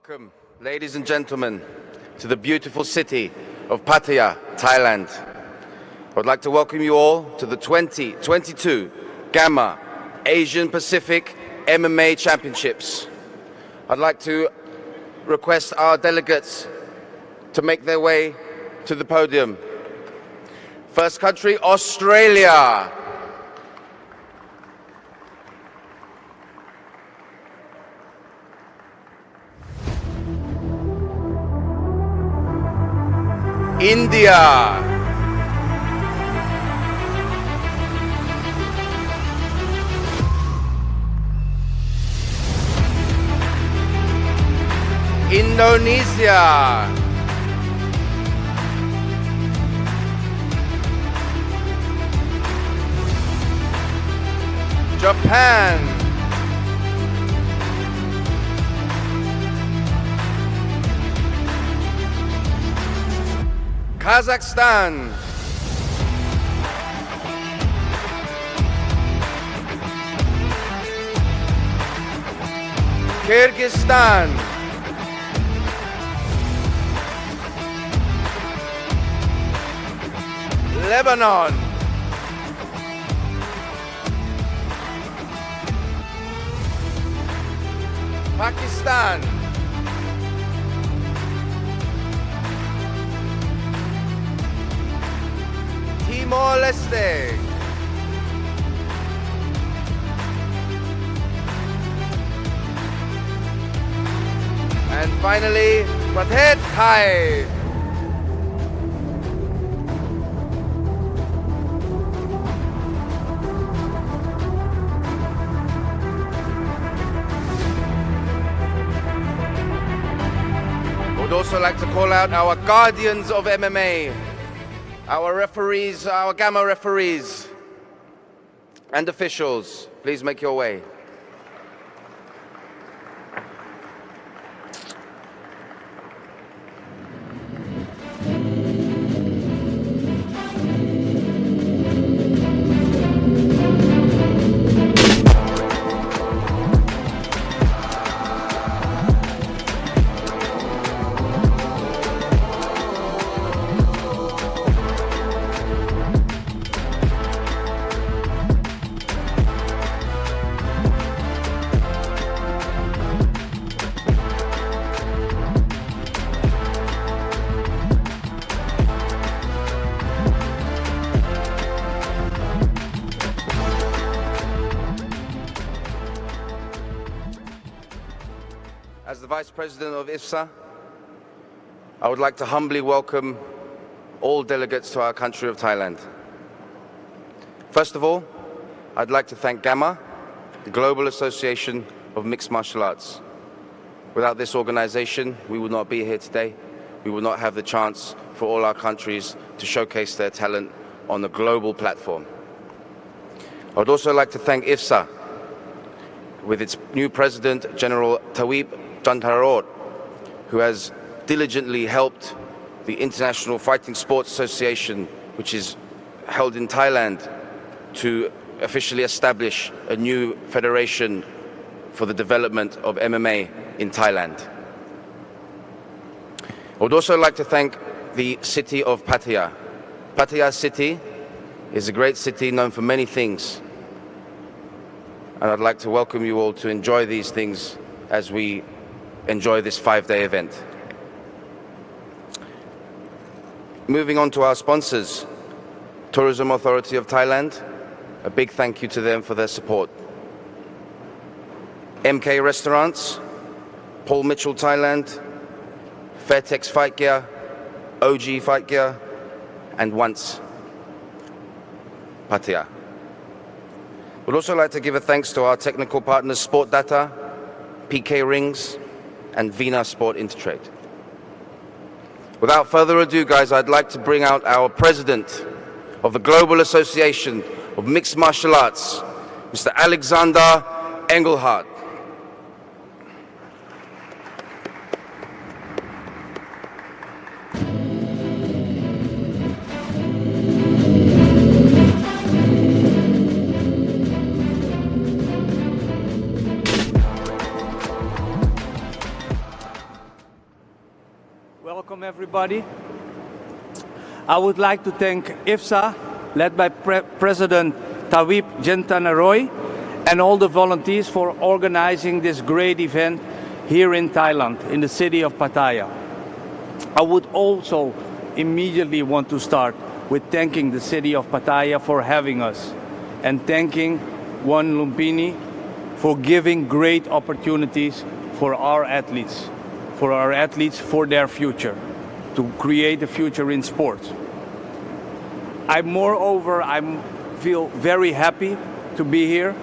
Welcome, ladies and gentlemen, to the beautiful city of Pattaya, Thailand. I would like to welcome you all to the 2022 Gamma Asian Pacific MMA Championships. I'd like to request our delegates to make their way to the podium. First country, Australia. India. Indonesia. Japan. Kazakhstan. Kyrgyzstan. Lebanon. Pakistan. Timor-Leste. And finally, Prathesh Thai. I would also like to call out our guardians of MMA, our referees, our Gamma referees and officials. Please make your way. As the Vice President of IFSA, I would like to humbly welcome all delegates to our country of Thailand. First of all, I'd like to thank Gamma, the Global Association of Mixed Martial Arts. Without this organization, we would not be here today. We would not have the chance for all our countries to showcase their talent on a global platform. I would also like to thank IFSA, with its new president, General Tawib SHAH, who has diligently helped the International Fighting Sports Association, which is held in Thailand, to officially establish a new federation for the development of MMA in Thailand. I would also like to thank the city of Pattaya. Pattaya city is a great city known for many things, and I'd like to welcome you all to enjoy these things as we enjoy this 5-day event. Moving on to our sponsors, Tourism Authority of Thailand, a big thank you to them for their support. MK Restaurants, Paul Mitchell Thailand, Fairtex Fight Gear, OG Fight Gear, and Once Pattaya. We'd also like to give a thanks to our technical partners Sport Data, PK Rings, and Vina Sport Intertrade. Without further ado, guys, I'd like to bring out our president of the Global Association of Mixed Martial Arts, Mr. Alexander Engelhardt. everybody. I would like to thank IFSA, led by President Tawib Jentanaroy, and all the volunteers for organizing this great event here in Thailand, in the city of Pattaya. I would also immediately want to start with thanking the city of Pattaya for having us, and thanking Juan Lumpini for giving great opportunities for our athletes for their future, to create a future in sports. I feel very happy to be here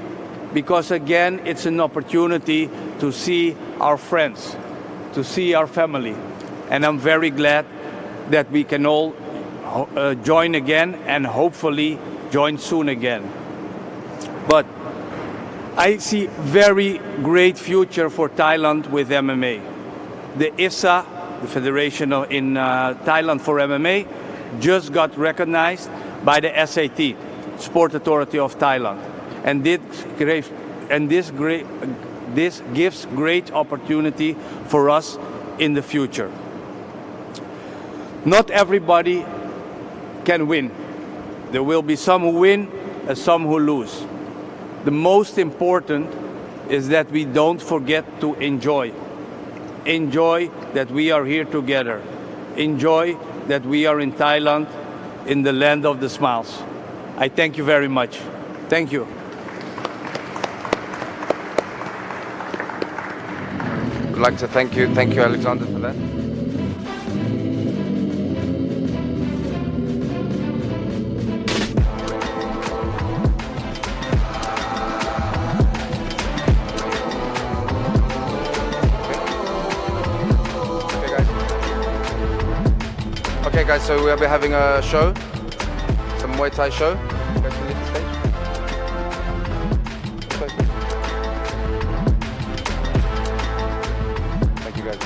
because, again, it's an opportunity to see our friends, to see our family. And I'm very glad that we can all join again and hopefully join soon again. But I see very great future for Thailand with MMA. The IFSA, the Federation in Thailand for MMA, just got recognized by the SAT, Sport Authority of Thailand. And this gives great opportunity for us in the future. Not everybody can win. There will be some who win and some who lose. The most important is that we don't forget to enjoy. Enjoy that we are here together. Enjoy that we are in Thailand, in the land of the smiles. I thank you very much. Thank you. I'd like to thank you, Alexander, for that. Okay guys, so we'll be having a show, some Muay Thai show. You guys can leave the stage. Thank you guys.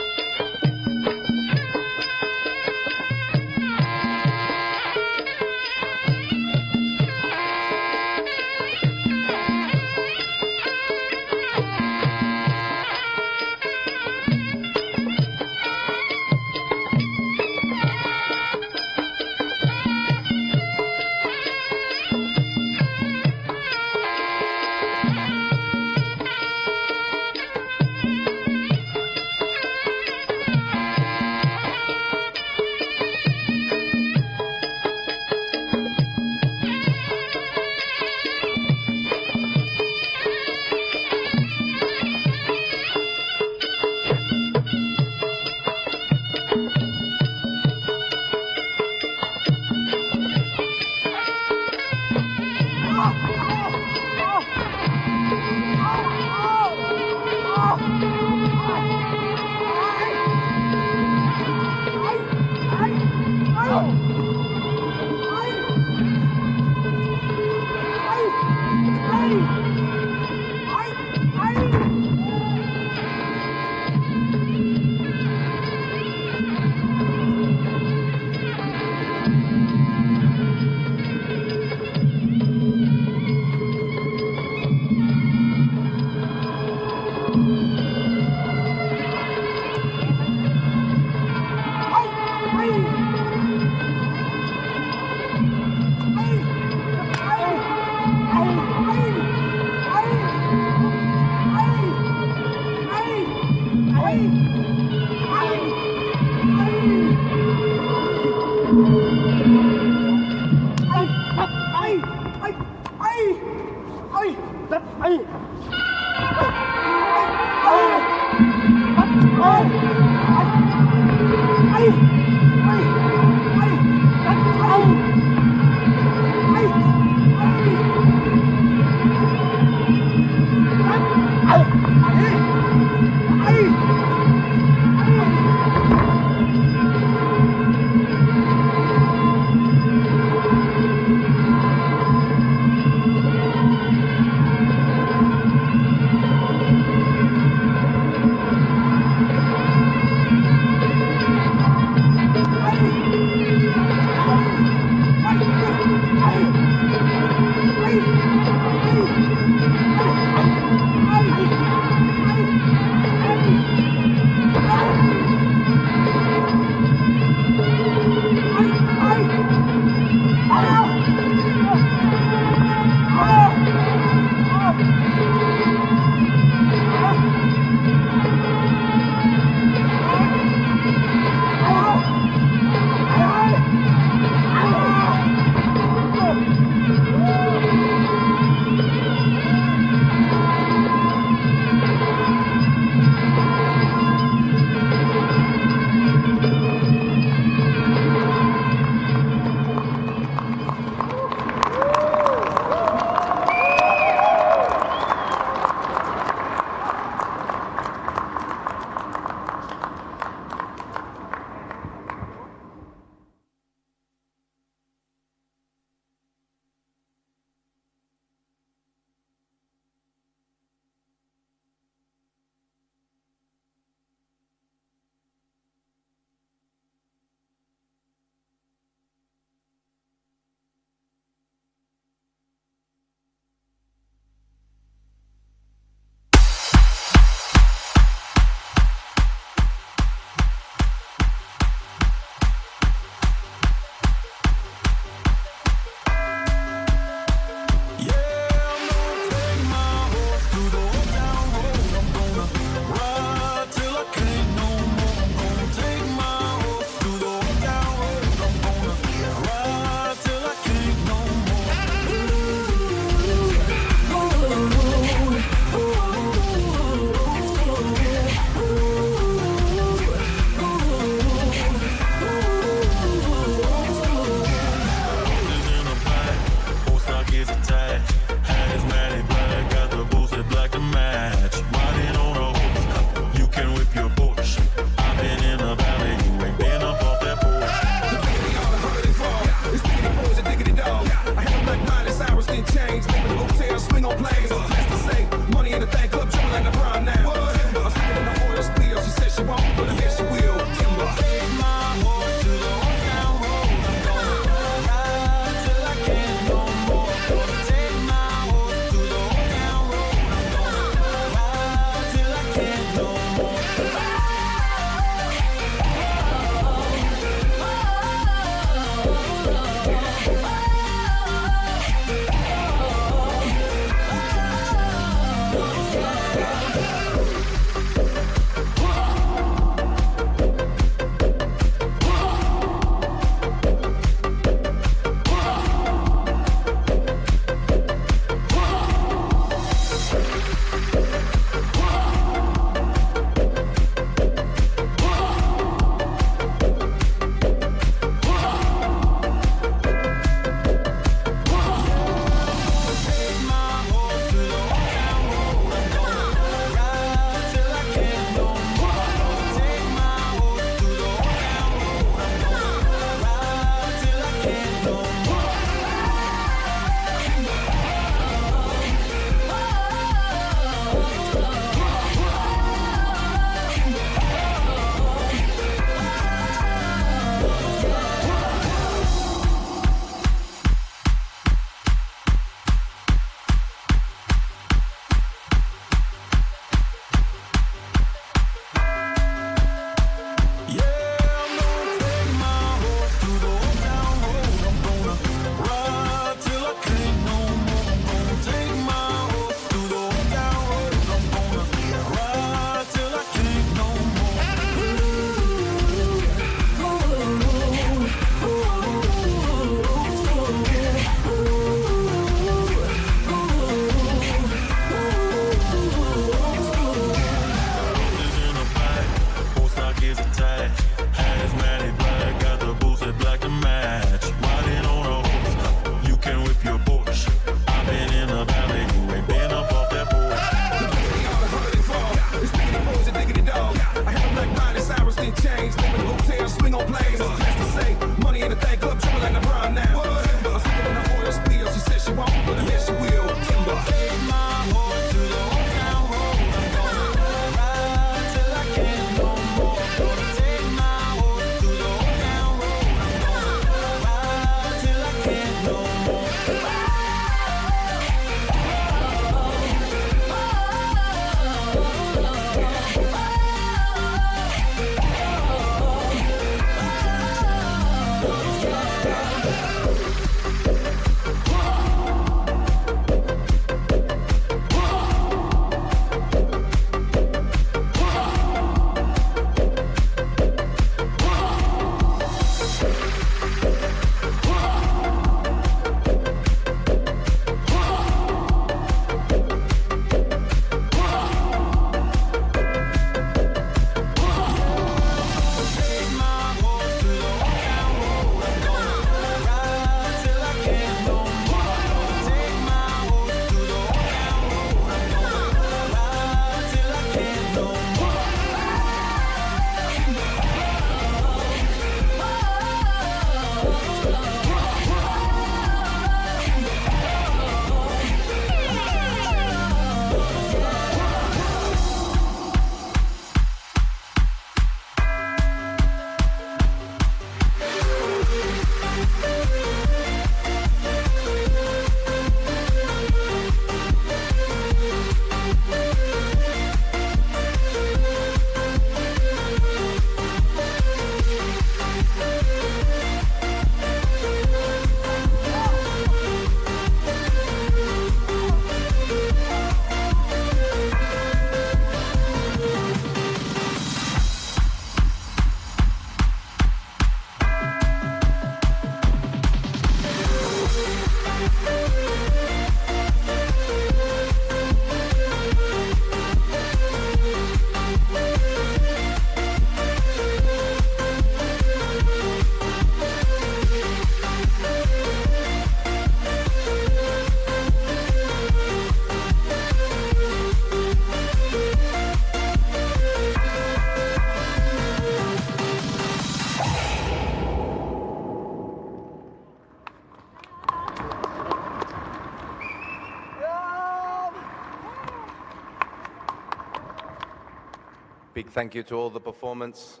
Big thank you to all the performance.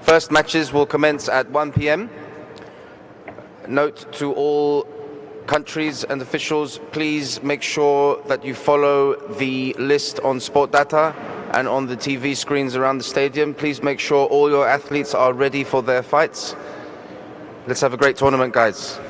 First matches will commence at 1 p.m. Note to all countries and officials, please make sure that you follow the list on Sport Data and on the TV screens around the stadium. Please make sure all your athletes are ready for their fights. Let's have a great tournament, guys.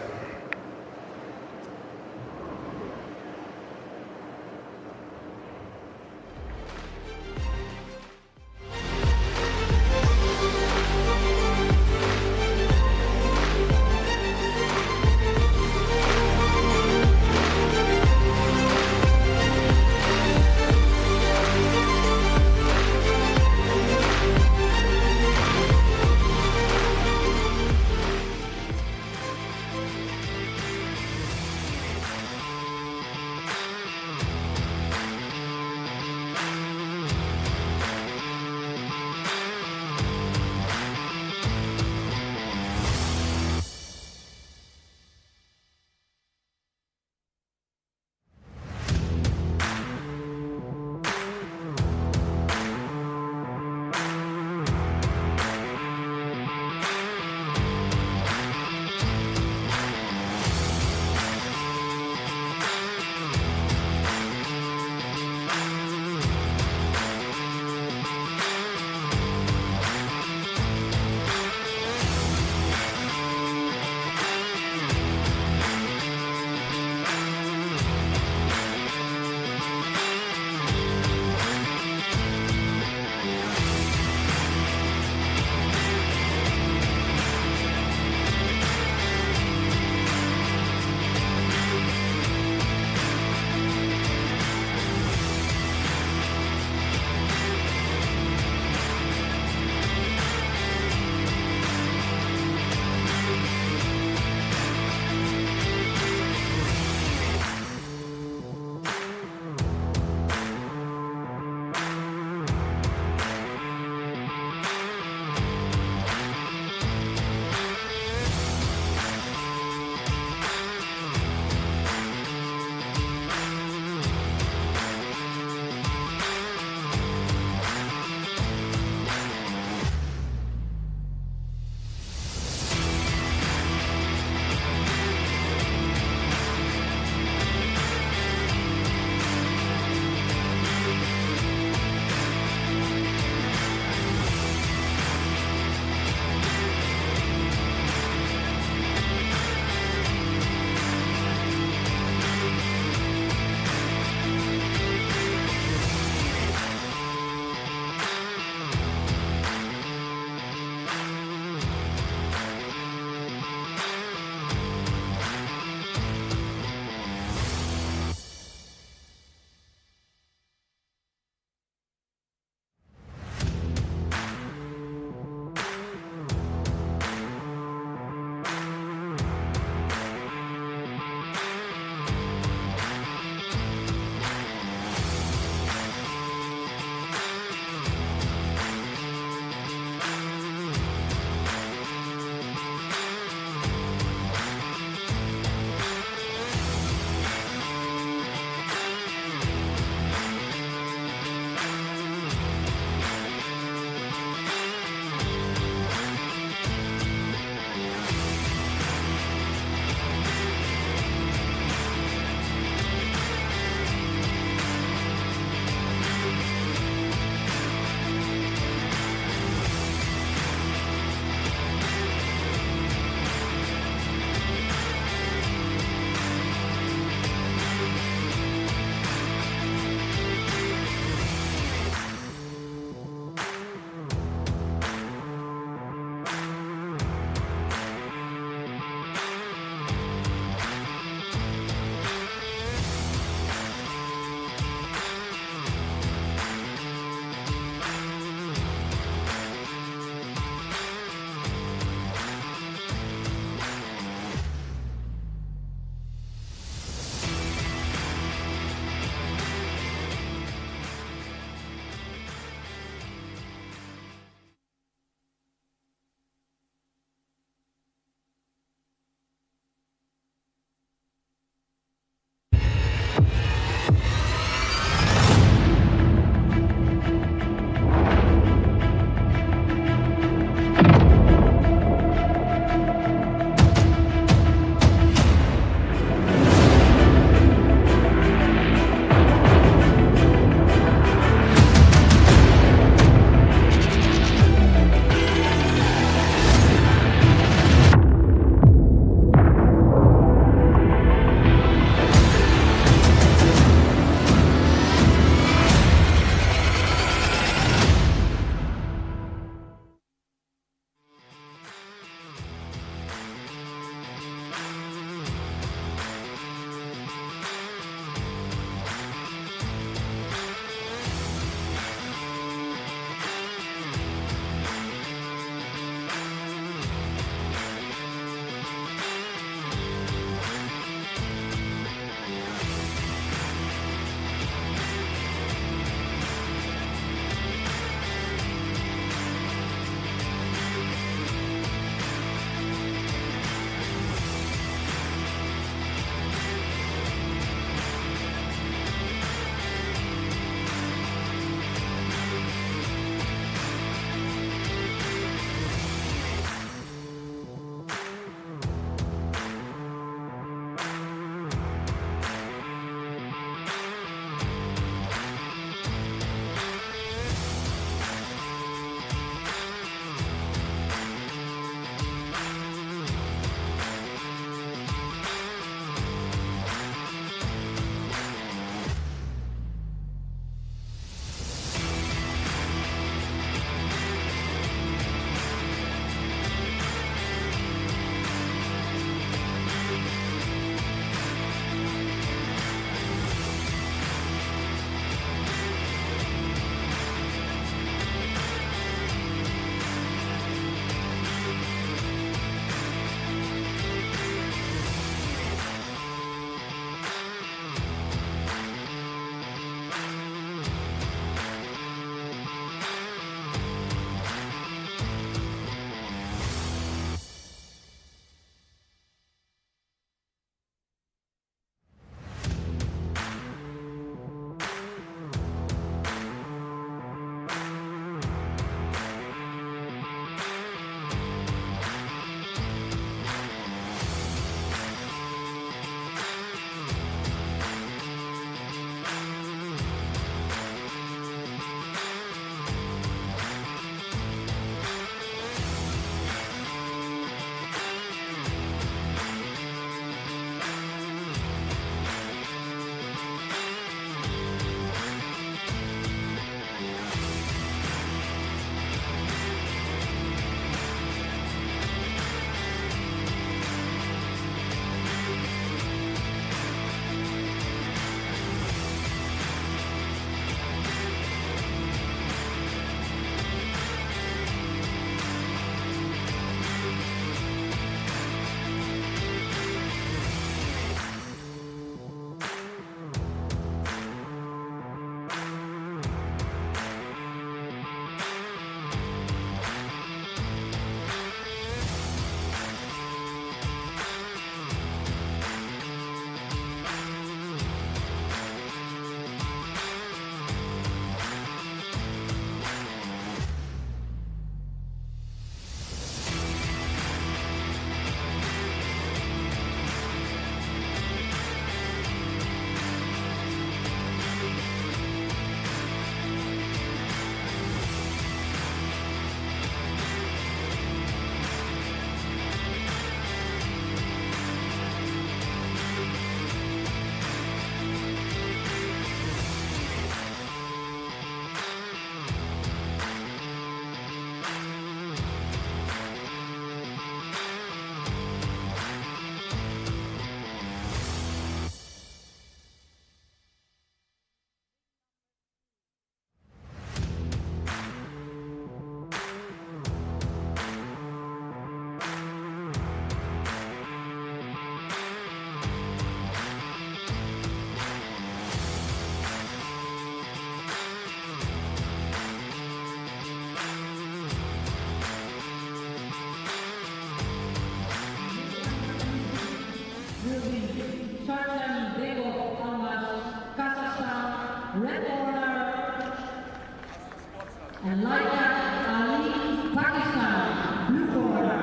And LIQUAT Ali, Pakistan, blue corner.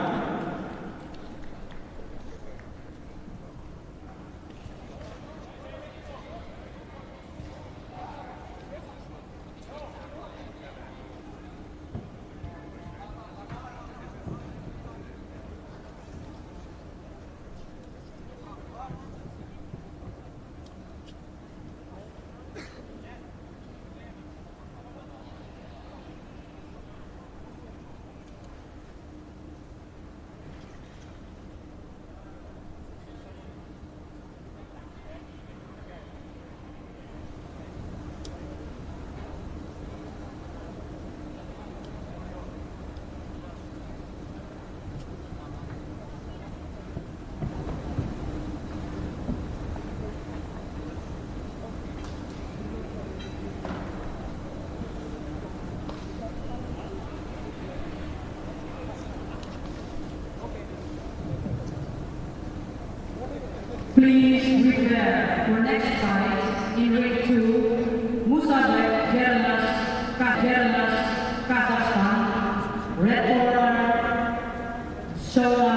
Please prepare for next fight in ring 2, Musabek Jernas, Kazakhstan, red corner, Shola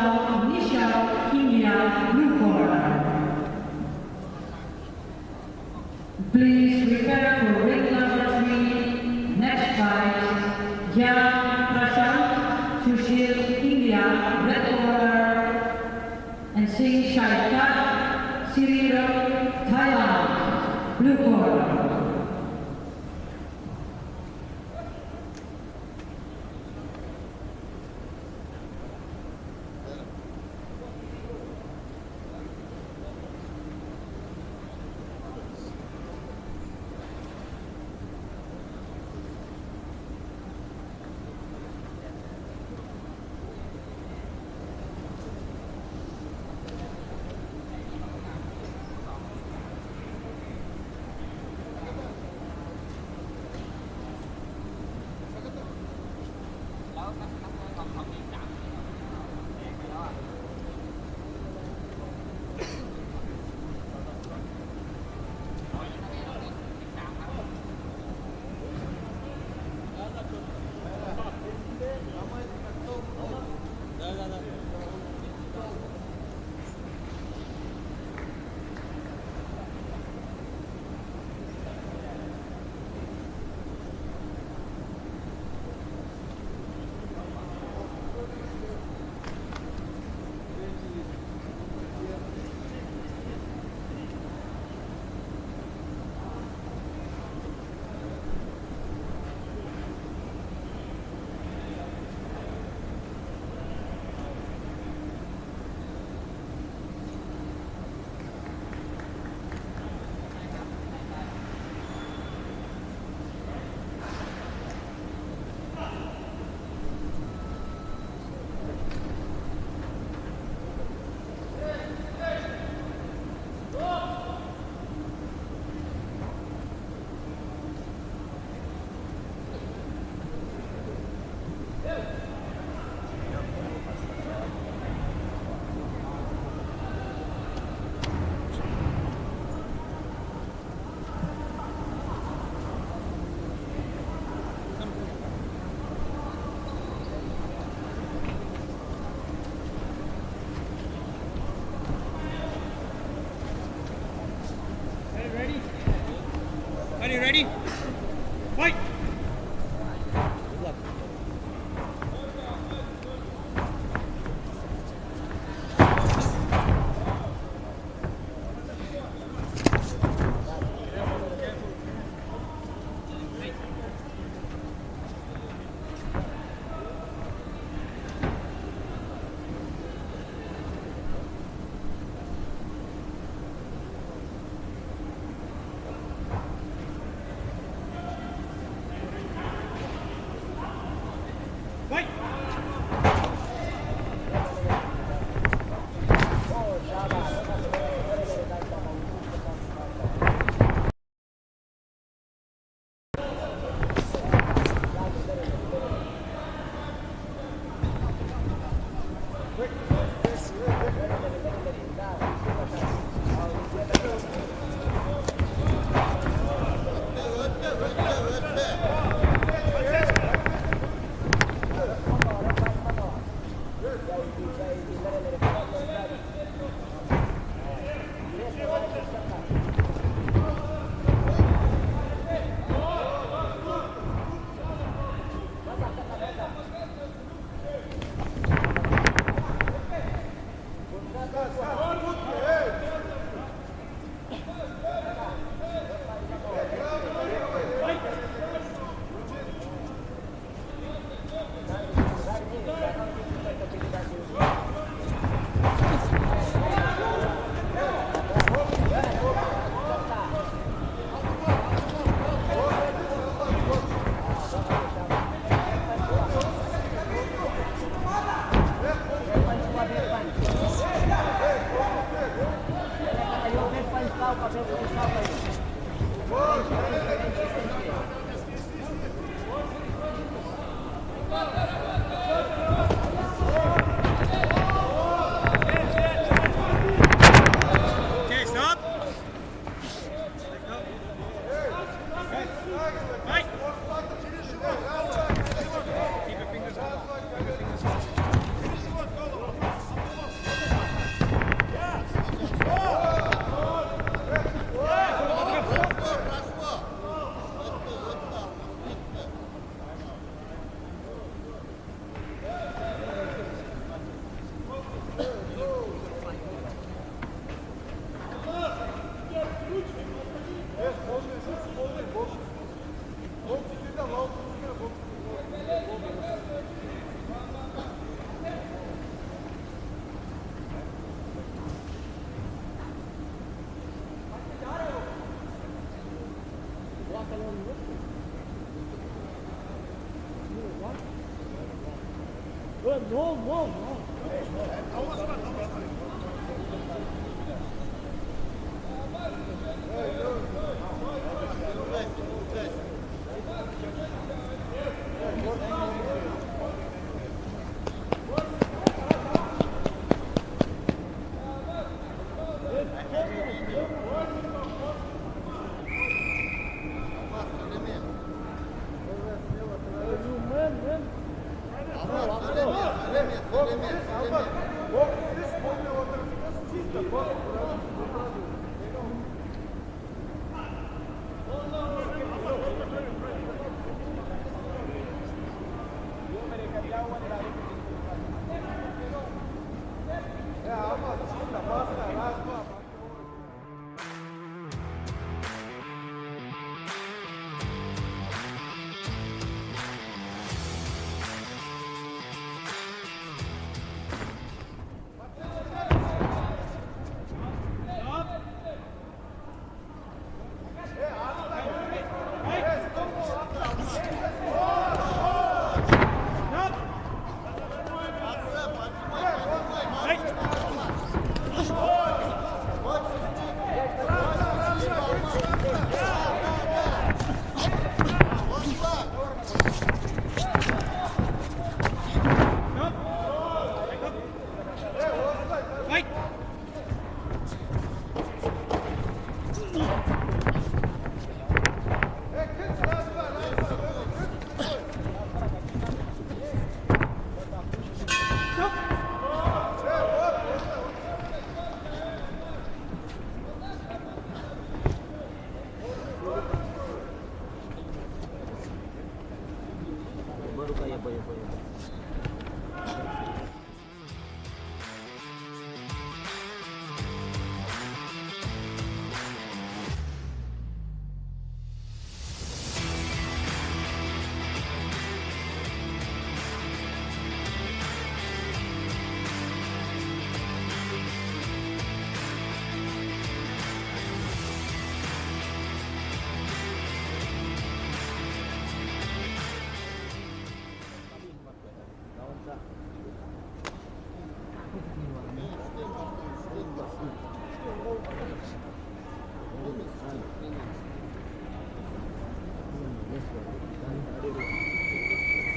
Nishal, India, blue corner. Please prepare for ring number 3, next fight, Jan Prashant, Sushil, India, red corner, and SINCHAITAN, SIRIROT, Thailand, blue corner.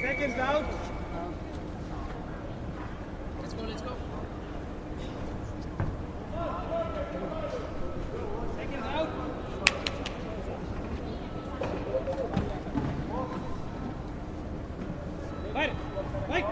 Seconds out. Let's go, let's go. Seconds out. Fight it. Fight.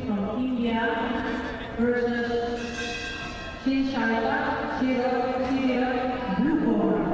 From India versus SINCHAITAN, blue corner.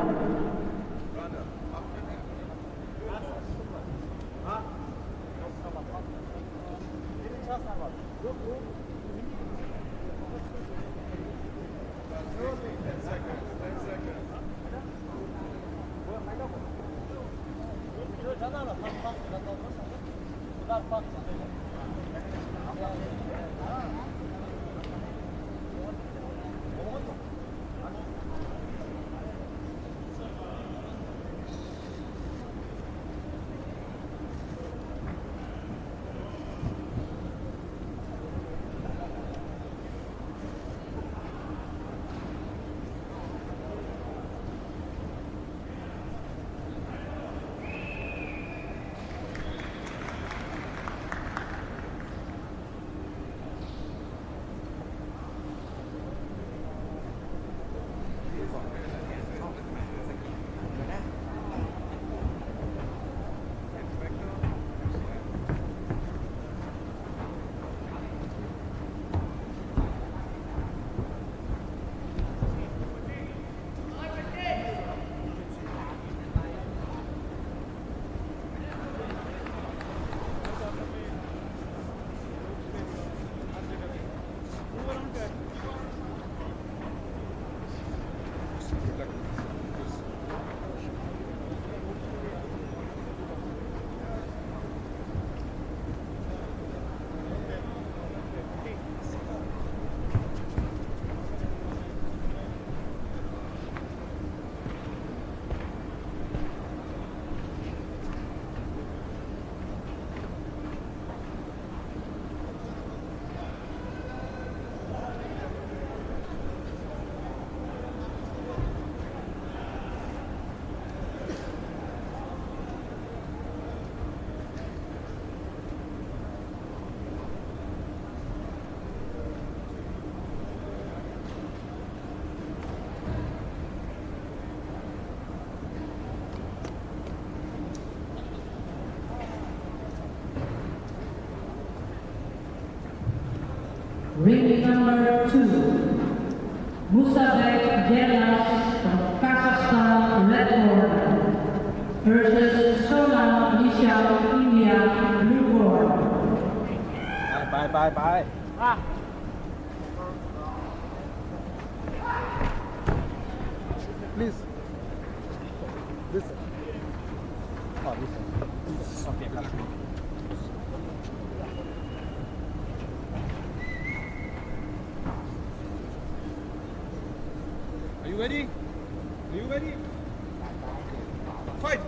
Ring number 2, Musabek Jelas from Kazakhstan, red corner, versus Sonam Vishal, India, blue corner. Bye. Please. This. Oh, this. Okay. you ready? Are you ready? Fight!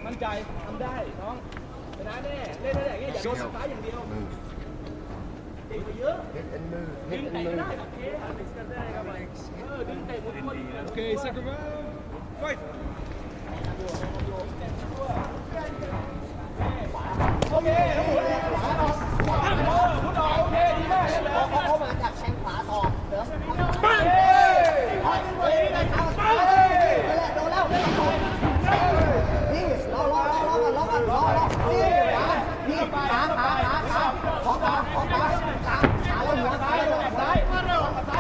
มั่นใจทำได้น้องชนะแน่เล่นได้อย่างเงี้ยอย่าโดนซ้ายอย่างเดียวเตะไปเยอะดึงเตะก็ได้โอเคได้ครับดึงเตะหมดตัวโอเค second round fight โอเคขวาขวาพุทธโอเคดีมากเขามาจากแข้งขวาต่อเดี๋ยวปั้งโดนแล้วนี่รอนี่ขาของขาแล้วหัวซ้าย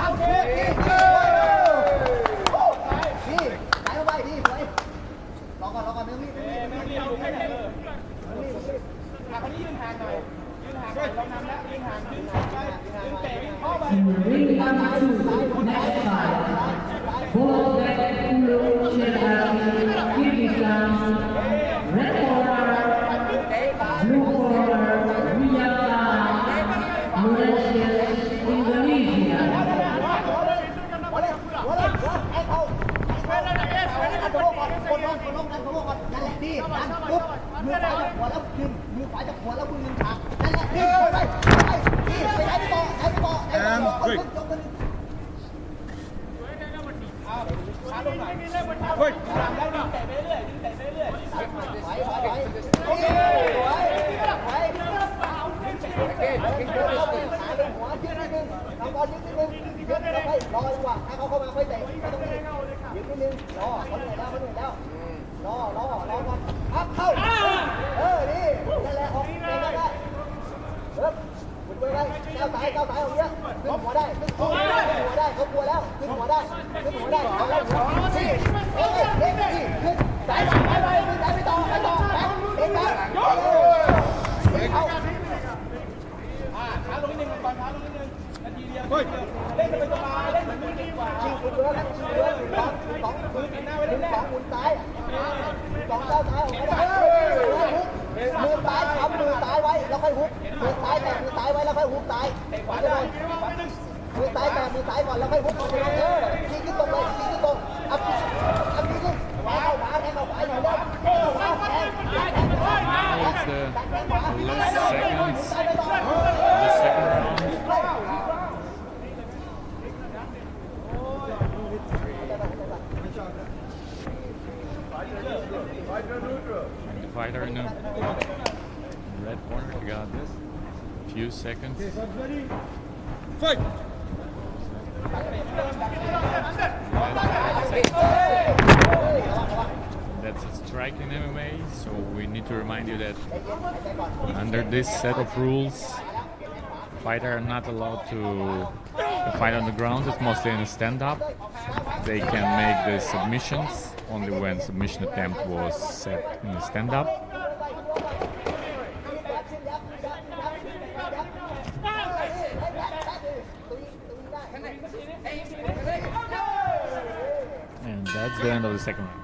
โอเคนี่ไหลเข้าไปดีสวยรอก่อนไม่รีบลงให้เลยคนนี้ยืนห่างหน่อยเรานำแล้วยืนห่างดึงไปดึงเตะเข้าไป Next fight. Both men will share Kyrgyzstan. Red corner, ปุ๊บมือขวาจับหัวแล้วดึงมือขวาจับหัวแล้วมือดึงขานั่นแหละนี่ไปนี่ไปไหนไปต่อไหนไปต่อไหนไปต่อคนยกมือขาลงหน่อยเฮ้ยแล้วดึงเตะไปเรื่อยดึงเตะไปเรื่อยไหวไหวโอเคไหวไหวขาลงหัวยืดนิดนึงทำบอลยืดนิดนึงยืดแล้วค่อยรอจังหวะให้เขาเข้ามาค่อยเตะไม่ต้องรีบยืดนิดนึงรอเขาเหนื่อยแล้วเขาเหนื่อยแล้วรอก่อนอัพเข้านี่นั่นแหละออกเตะได้คุณไปได้ก้าวซ้ายของเนี้ยขึ้นหัวได้ขึ้นหัวได้เขากลัวแล้วขึ้นหัวได้เอาแล้วนี่ขึ้นสายไปต่อไปต่อแบงเองนะเอาขาลงนิดนึงก่อนขาลงนิดนึงนาทีเดียวเล่นไปสบายเล่นเหมือนมือดีกว่าชิงคุณเบิร์ดนะชิงเบิร์ดสองมือปิดหน้าไว้เลยสองหมุนซ้ายสองก้าวซ้ายออกมาได้มือซ้ายทำมือซ้ายไว้แล้วค่อยฮุบมือซ้ายแตะมือซ้ายไว้แล้วค่อยฮุบซ้ายขวาจะโดนมือซ้ายแตะมือซ้ายก่อนแล้วค่อยฮุบยิงขึ้นตรงเลยยิงขึ้นตรงอัพยิงขึ้นแทงเข้าขวาหน่อยเลยIt's the last seconds of the second round. And the fighter in the red corner got this. Few seconds. Fight! That's a strike in MMA, so we need to remind you that under this set of rules, fighters are not allowed to fight on the ground. It's mostly in a stand-up. They can make the submissions only when submission attempt was set in a stand-up. And that's the end of the second round.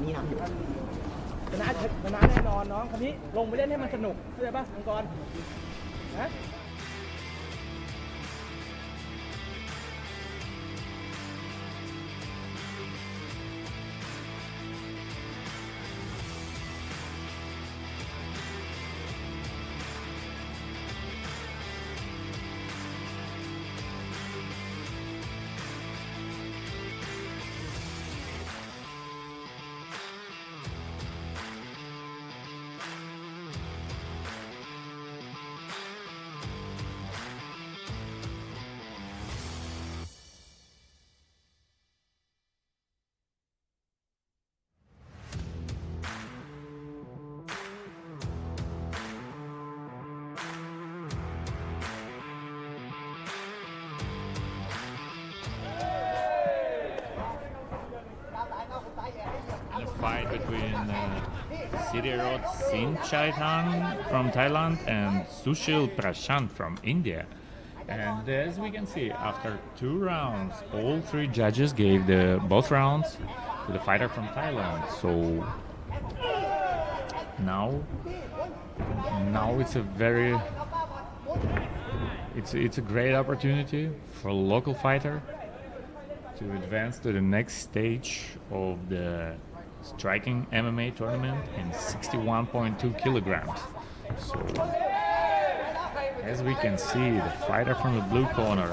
นี่นำอยู่ ชนะแน่นอนน้องคนนี้ลงไปเล่นให้มันสนุกเข้าใจป่ะมังกรนะ A fight between SIRIROT SINCHAITAN from Thailand and Sushil Prashant from India. And as we can see, after 2 rounds, all 3 judges gave both rounds to the fighter from Thailand. So now it's a great opportunity for a local fighter to advance to the next stage of the striking MMA tournament in 61.2 kilograms. So as we can see, the fighter from the blue corner,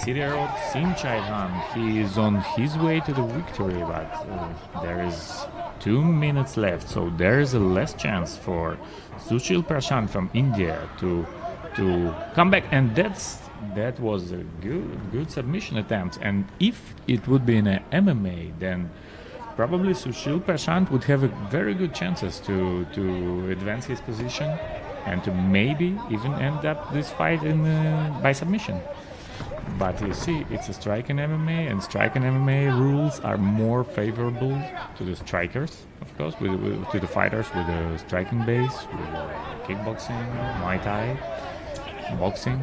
SIRIROT SINCHAITAN, he is on his way to the victory, but there is 2 minutes left, so there is a less chance for Sushil Prashant from India to come back, and that was a good submission attempt. And if it would be in an MMA, then probably Sushil Prashant would have a very good chances to advance his position and to maybe even end up this fight by submission. But you see, it's a strike in MMA, and strike in MMA rules are more favorable to the strikers, of course, to the fighters with a striking base, with kickboxing, Muay Thai, boxing,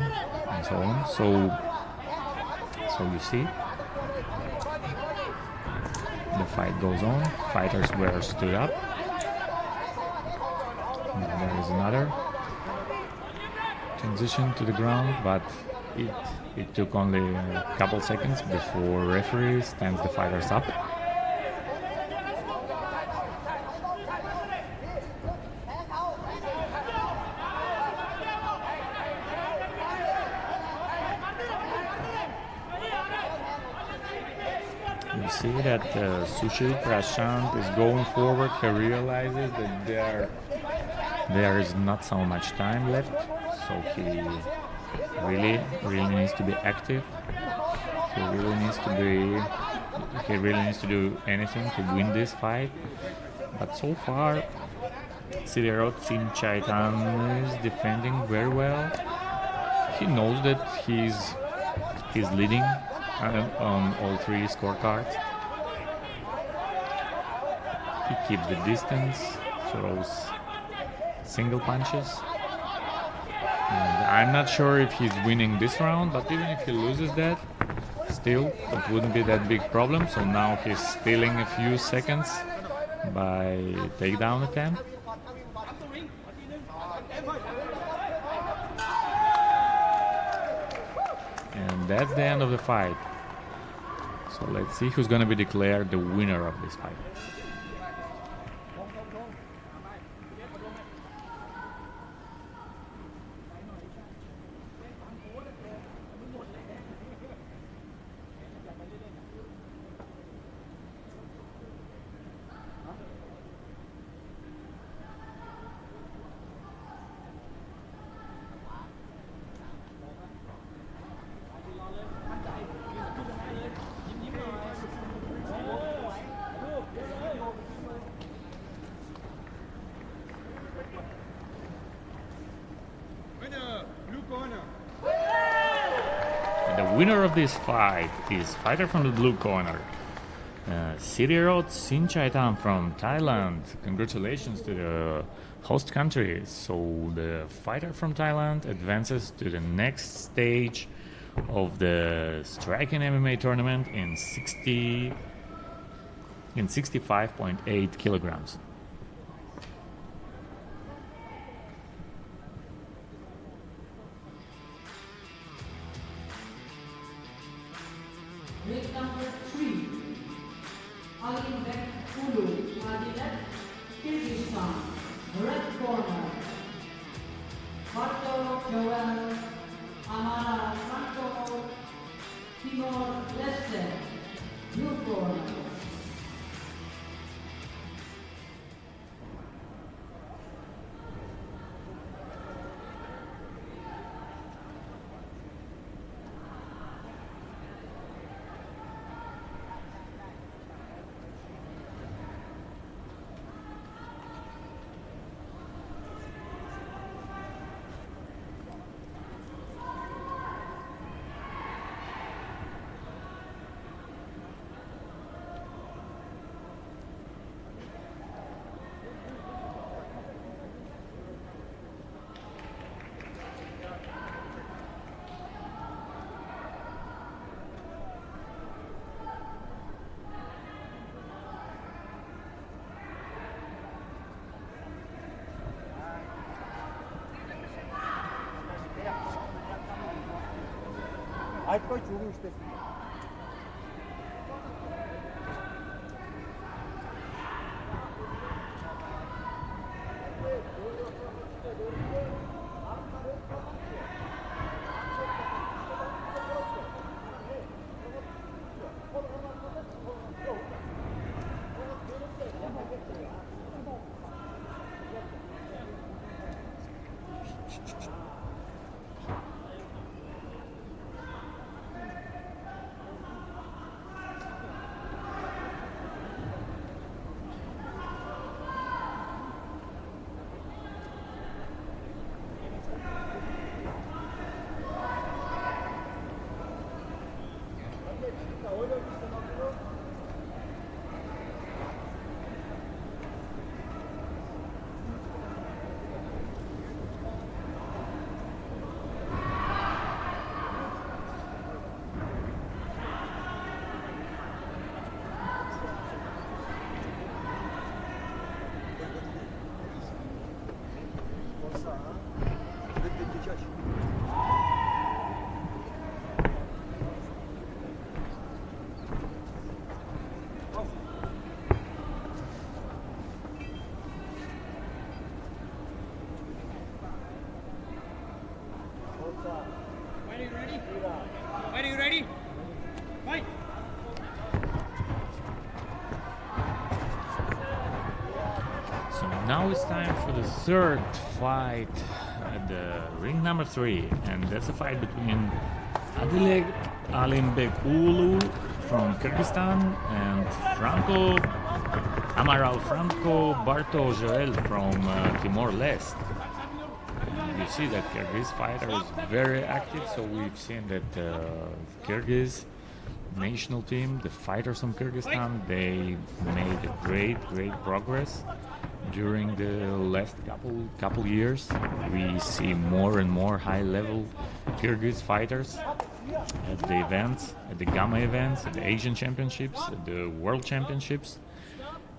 and so on. So you see, the fight goes on. Fighters were stood up. Now there is another transition to the ground, but it took only a couple seconds before referee stands the fighters up. You see that Sushil Prashant is going forward. He realizes that there is not so much time left, so he really needs to be active. He really needs to do anything to win this fight. But so far, SINCHAITAN is defending very well. He knows that he's leading on all three scorecards. He keeps the distance, throws single punches. And I'm not sure if he's winning this round, but even if he loses that, still it wouldn't be that big problem. So now he's stealing a few seconds by takedown attempt. And that's the end of the fight. So let's see who's going to be declared the winner of this fight. The winner of this fight is fighter from the blue corner, SIRIROT SINCHAITAN from Thailand. Congratulations to the host country. So the fighter from Thailand advances to the next stage of the striking MMA tournament in 65.8 kilograms. Ring number 3, AIBEK ADILET, Kyrgyzstan, red corner. BARTO, AMANOV, Timor-Leste, blue corner. Айтпай жүгіру істесін. So now it's time for the third fight at the ring number 3, and that's a fight between ADILET ALMAZ from Kyrgyzstan and Franco Barto Joel from Timor-Leste. You see that Kyrgyz fighter is very active, so we've seen that Kyrgyz national team, the fighters from Kyrgyzstan, they made a great progress during the last couple years. We see more and more high-level Kyrgyz fighters at the events, at the Gamma events, at the Asian Championships, at the World Championships,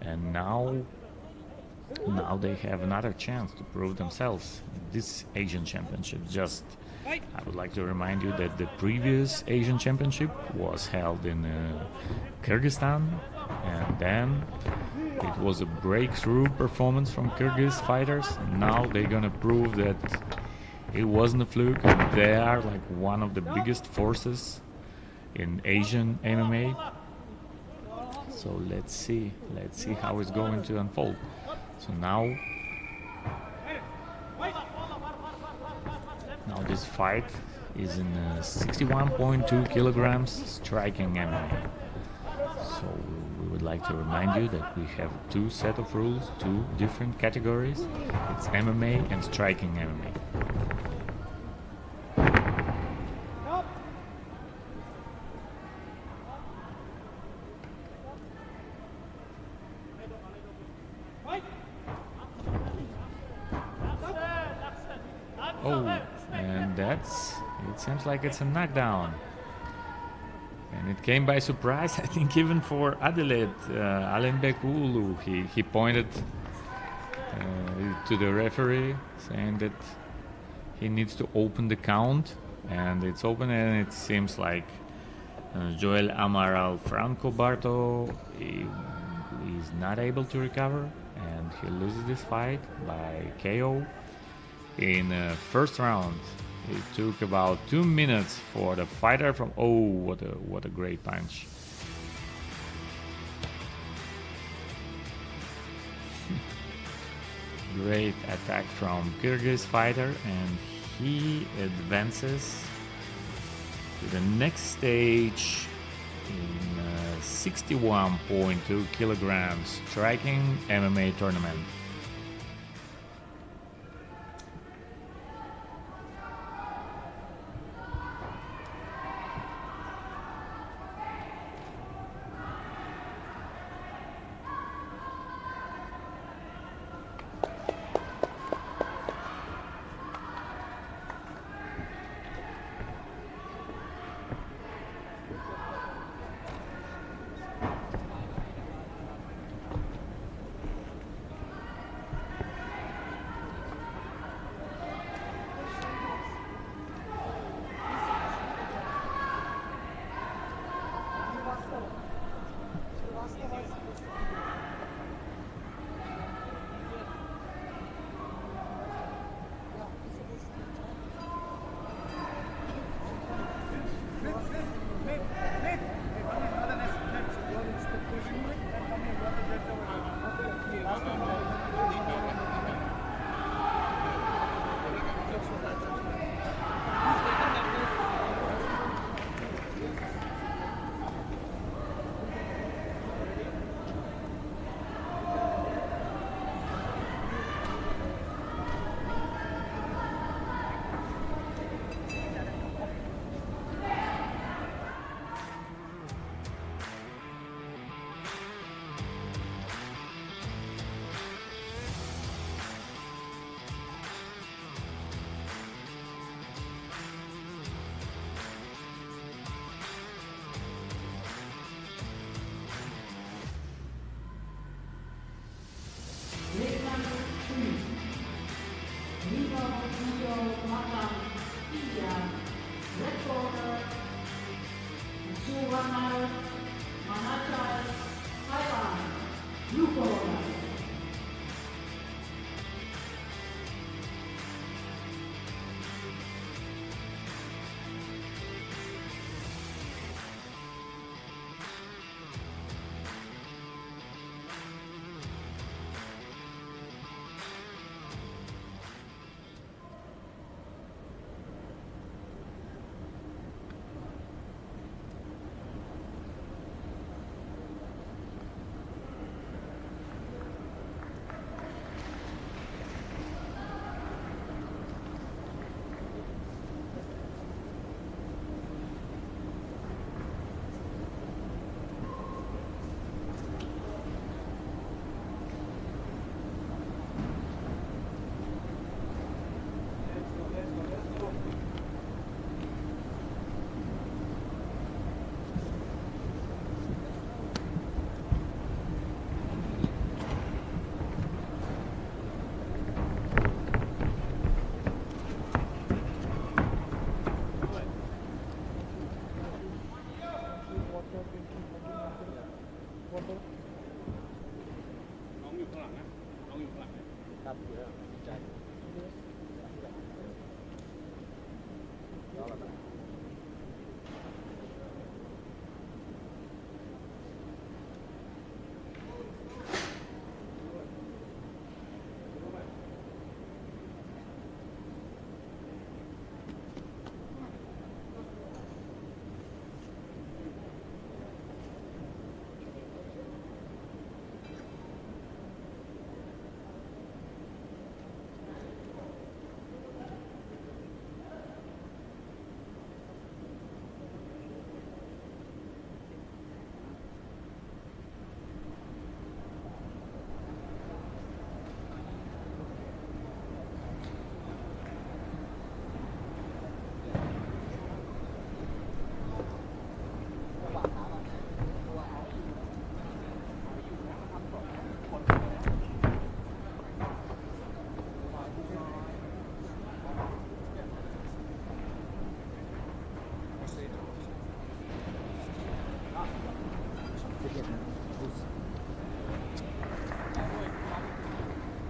and now they have another chance to prove themselves. This Asian Championship, just I would like to remind you that the previous Asian Championship was held in Kyrgyzstan, and then it was a breakthrough performance from Kyrgyz fighters. Now they're gonna prove that it wasn't a fluke. They are like one of the biggest forces in Asian MMA. So let's see how it's going to unfold. So now this fight is in 61.2 kilograms striking MMA. So we would like to remind you that we have 2 set of rules, 2 different categories. It's MMA and striking MMA. Oh, and it seems like it's a knockdown. And it came by surprise, I think, even for ADILET, ALMAZ. He pointed to the referee, saying that he needs to open the count, and it's open, and it seems like Joel Amaral Franco Barto is not able to recover, and he loses this fight by KO. In the first round, it took about 2 minutes for the fighter from... Oh, what a great punch. Great attack from Kyrgyz fighter, and he advances to the next stage in 61.2 kilograms striking MMA tournament.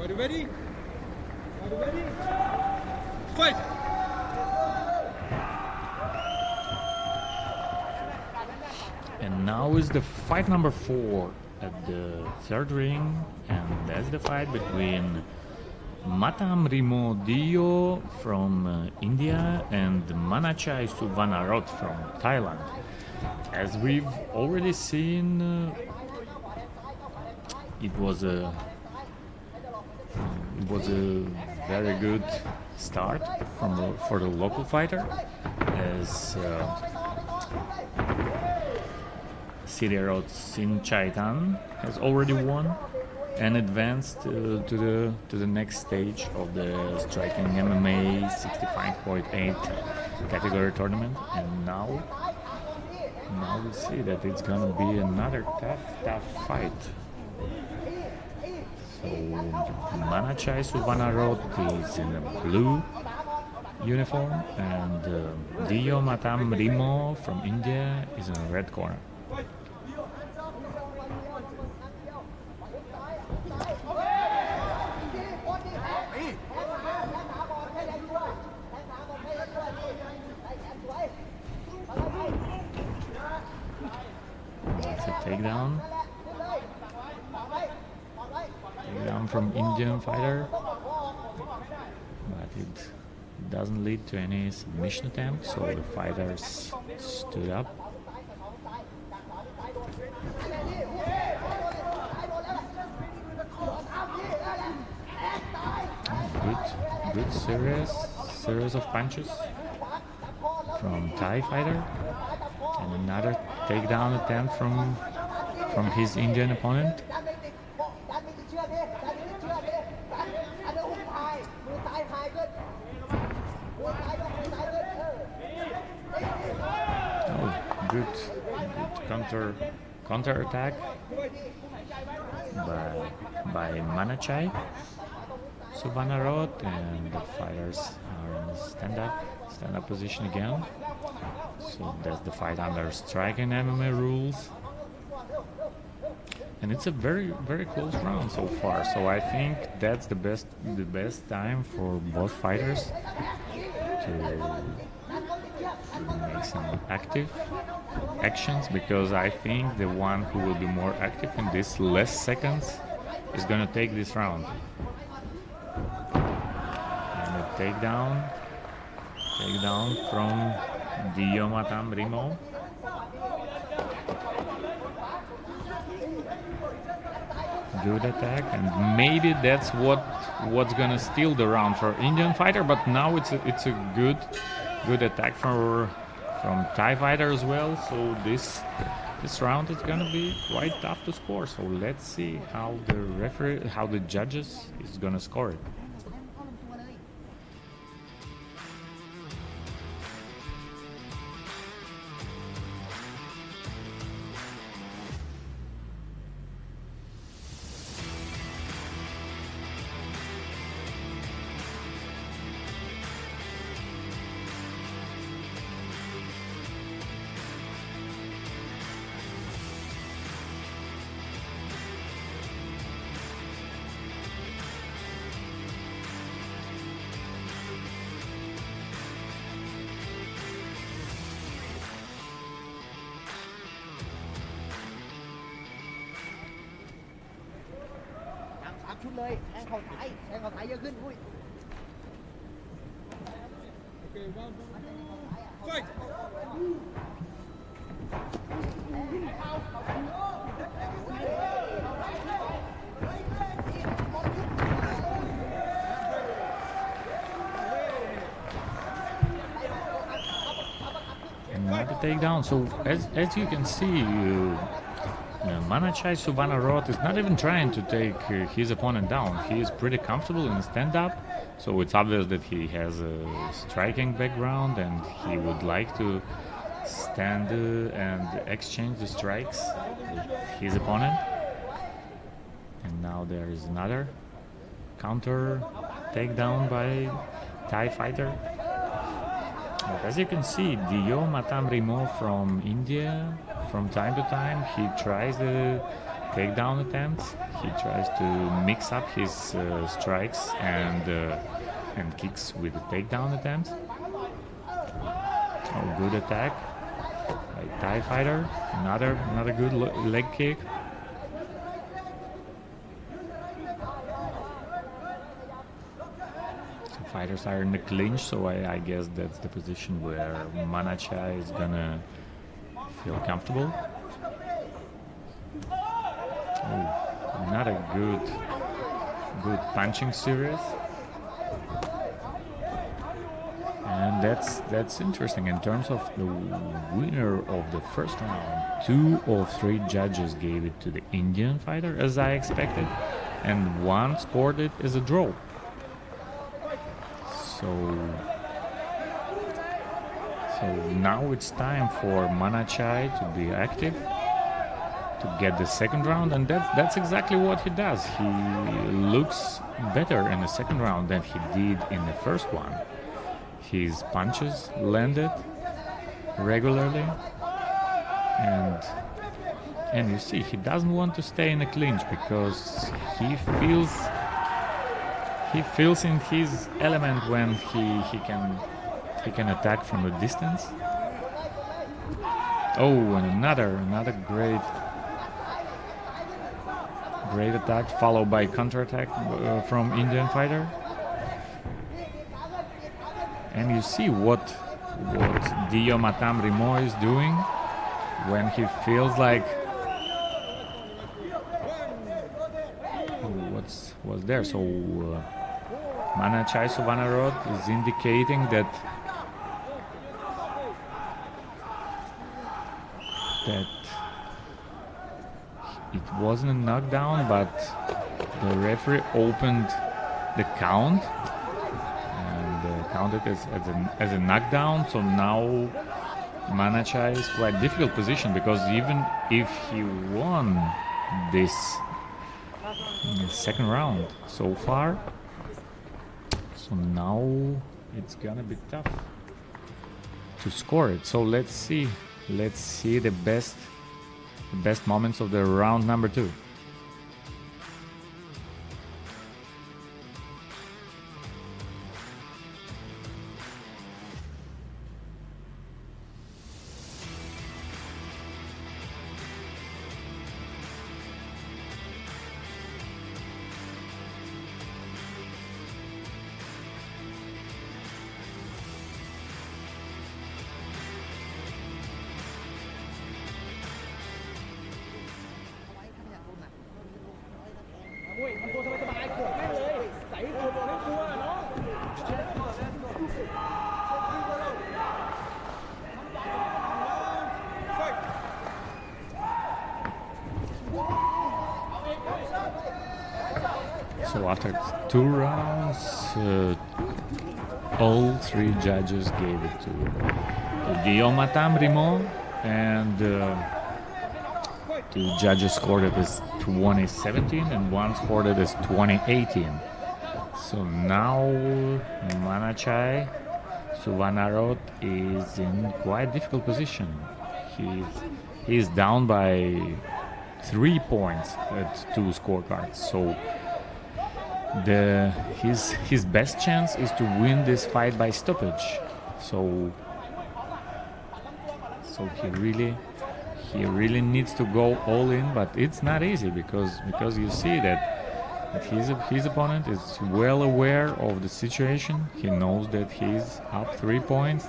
Are you ready? Are you ready? Fight! And now is the fight number 4 at the third ring, and that's the fight between RIMO Dio from India and MANACHAI SUWANNAROT from Thailand. As we've already seen, it was a very good start for the local fighter, as SIRIROT SINCHAITAN has already won and advanced to the next stage of the striking MMA 65.8 category tournament. And now we see that it's gonna be another tough fight. So MANACHAI SUWANNAROT is in a blue uniform, and Dio RIMO from India is in a red corner. That's a takedown. Takedown from Indian fighter, but it doesn't lead to any submission attempt, so the fighters stood up. Good series of punches from Thai fighter, and another takedown attempt from his Indian opponent. Oh, good counter attack by MANACHAI SUWANNAROT, and the fighters are in stand up position again. So that's the fight under striking MMA rules, and it's a very close round so far. So I think that's the best time for both fighters to make some active actions, because I think the one who will be more active in this less seconds is gonna take this round. And a takedown from Dio RIMO. Good attack, and maybe that's what's gonna steal the round for Indian fighter. But now it's a good attack from Thai fighter as well. So this round is gonna be quite tough to score. So let's see how the judges is gonna score it. ชุดเลยแทงเข่าซ้ายเยอะขึ้นอุ้ย Another takedown. So as you can see, MANACHAI SUWANNAROT is not even trying to take his opponent down. He is pretty comfortable in stand-up, so it's obvious that he has a striking background and he would like to stand and exchange the strikes with his opponent. And now there is another counter takedown by Thai fighter. But as you can see, RIMO from India, from time to time, he tries the takedown attempts. He tries to mix up his strikes and kicks with the takedown attempts. Oh, good attack by Thai fighter. Another good leg kick. Fighters are in the clinch, so I guess that's the position where MANACHAI is gonna feel comfortable. Oh, not a good punching series. And that's interesting. In terms of the winner of the first round, 2 of 3 judges gave it to the Indian fighter, as I expected, and 1 scored it as a draw. So now it's time for MANACHAI to be active, to get the second round, and that's exactly what he does. He looks better in the second round than he did in the first one. His punches landed regularly, and you see he doesn't want to stay in a clinch because he feels in his element when he can attack from a distance. Oh, and another great attack followed by counterattack from Indian fighter. And you see what RIMO is doing when he feels like what's there. So MANACHAI SUWANNAROT is indicating that it wasn't a knockdown, but the referee opened the count and counted as a knockdown. So now MANACHAI is quite difficult position, because even if he won this second round so far, so now it's gonna be tough to score it. So let's see the best moments of the round number 2. So after 2 rounds, all 3 judges gave it to RIMO, and 2 judges scored it as 2017 and 1 scored it as 2018. So now MANACHAI SUWANNAROT is in quite difficult position. He's down by 3 points at 2 scorecards. So his best chance is to win this fight by stoppage. So he really needs to go all in, but it's not easy because you see that But his opponent is well aware of the situation. He knows that he's up 3 points,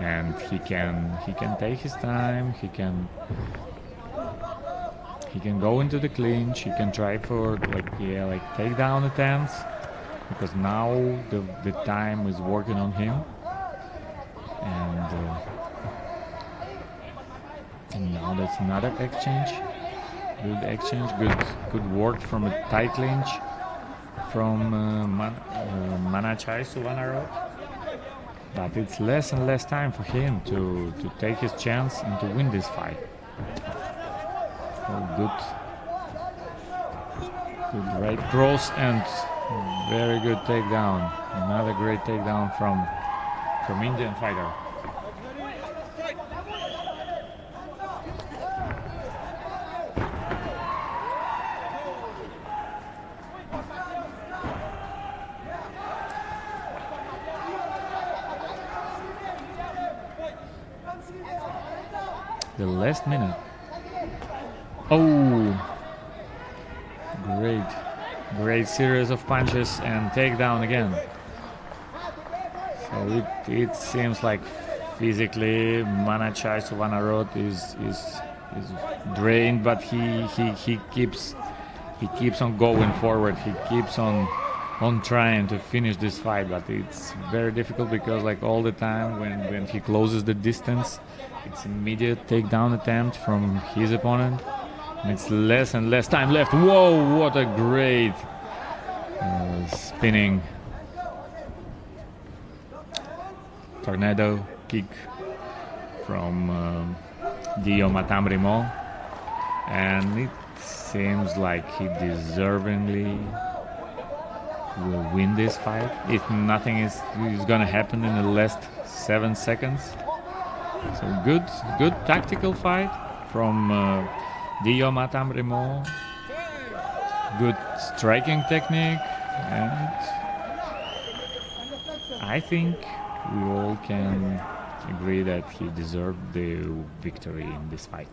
and he can take his time. He can go into the clinch. He can try for take down attempts, because now the time is working on him. And now that's another exchange. Good exchange, good work from a tight clinch from MANACHAI SUWANNAROT. But it's less and less time for him to take his chance and to win this fight. Oh, good right cross and very good takedown. Another great takedown from Indian fighter. The last minute. Oh, great series of punches and takedown again. So it seems like physically MANACHAI SUWANNAROT is drained, but he keeps on going forward. He keeps on trying to finish this fight, but it's very difficult because all the time when he closes the distance, it's immediate takedown attempt from his opponent. And it's less and less time left. Whoa, what a great spinning tornado kick from RIMO. And it seems like he deservingly will win this fight if nothing is gonna happen in the last 7 seconds. So good tactical fight from RIMO. Good striking technique, and I think we all can agree that he deserved the victory in this fight.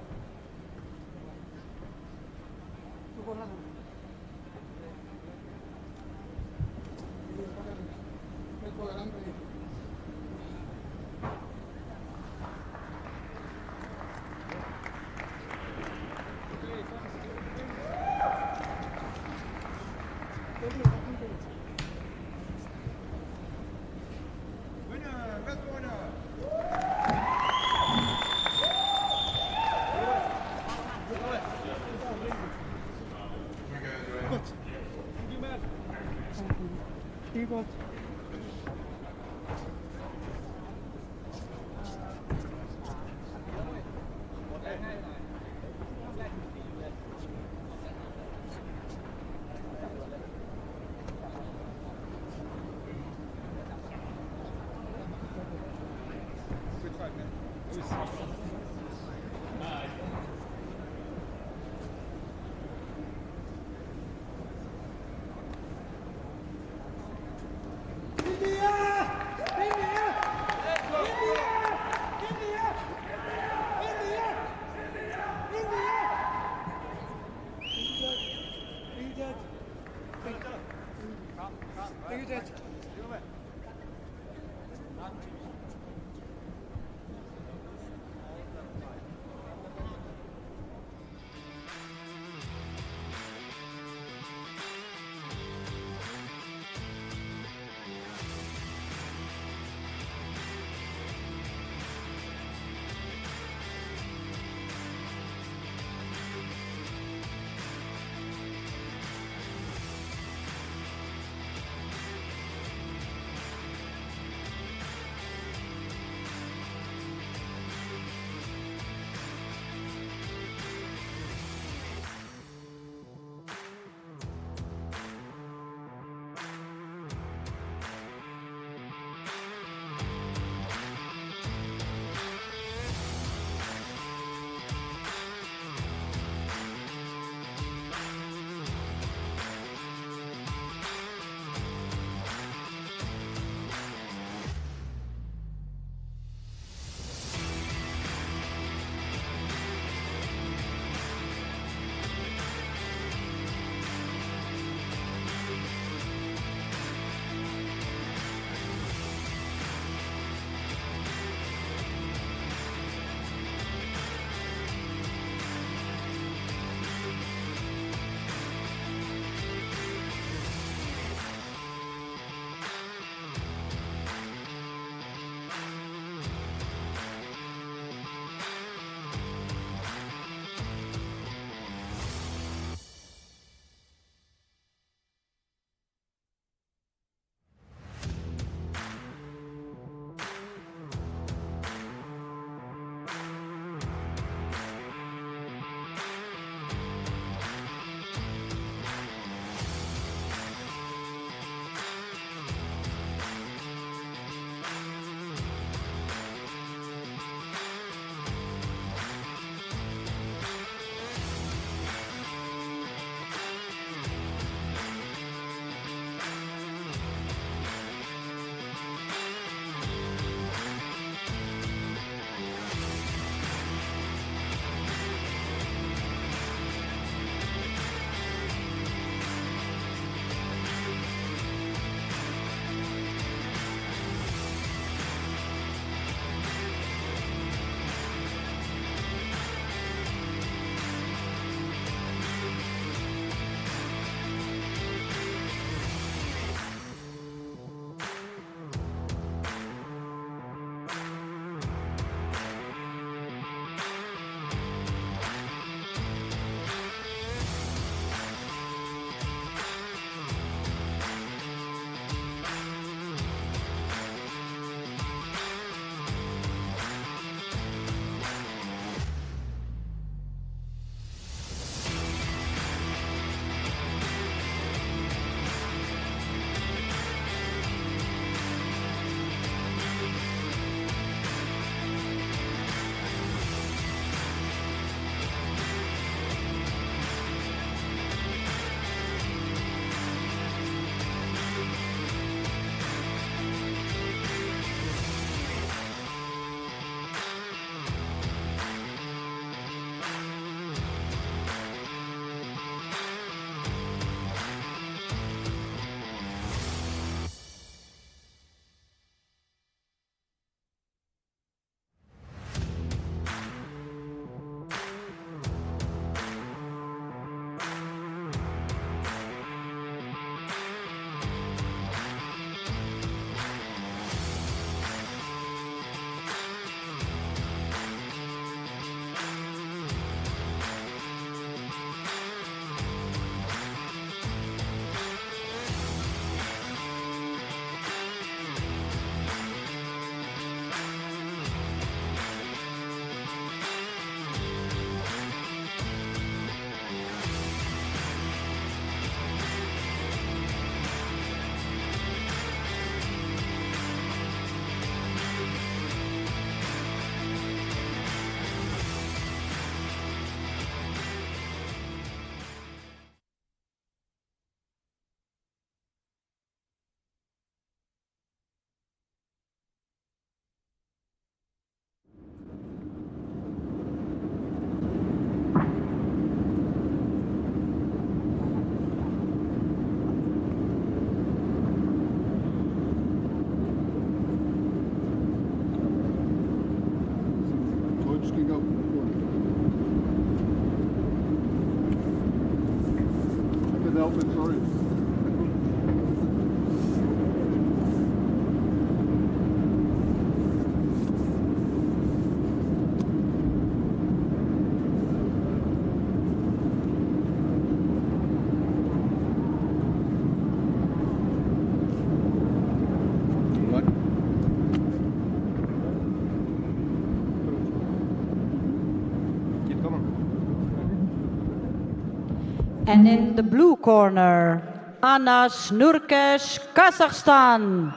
And in the blue corner, ALMAZ NURKESH, Kazakhstan.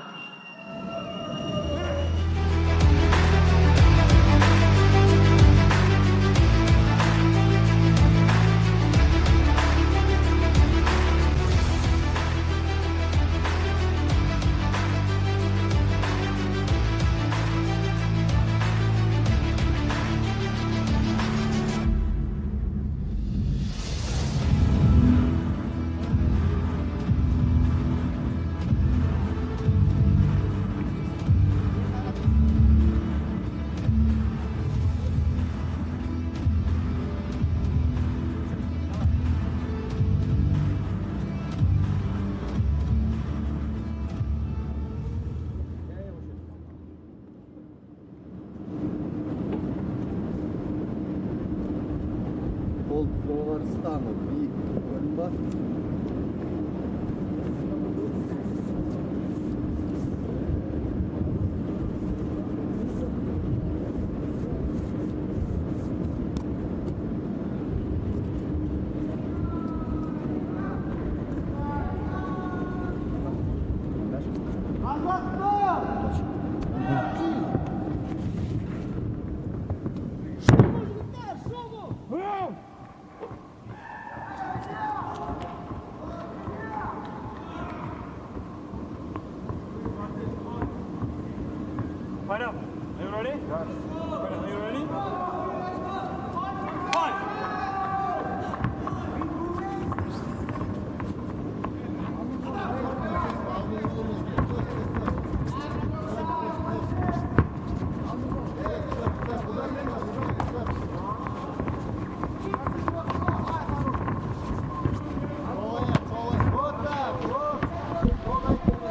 Fight up. Are you ready? Yes. Are you ready? Fight!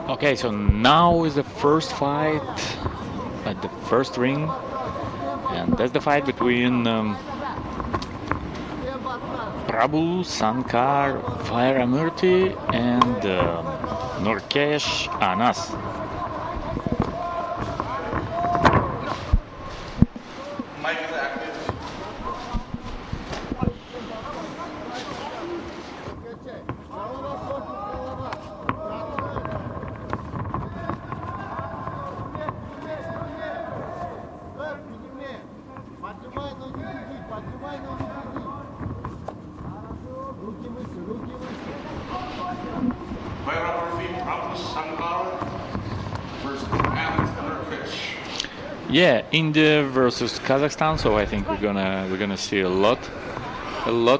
Okay, so now is the first fight at the first ring, and that's the fight between Prabhu Sankar VAIRAMURTHY and NURKESH ALMAZ. Yeah, India versus Kazakhstan. So I think we're gonna see a lot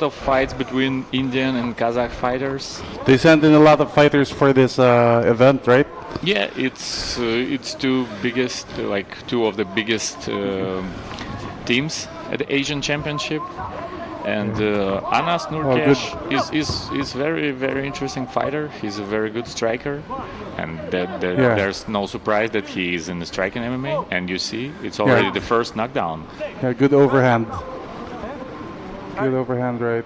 of fights between Indian and Kazakh fighters. They sent in a lot of fighters for this event, right? Yeah, it's two of the biggest teams at the Asian Championship. And ALMAZ NURKESH is very interesting fighter. He's a very good striker, and there's no surprise that he is in the striking MMA. And you see, it's already the first knockdown. Yeah, good overhand. Good overhand, right?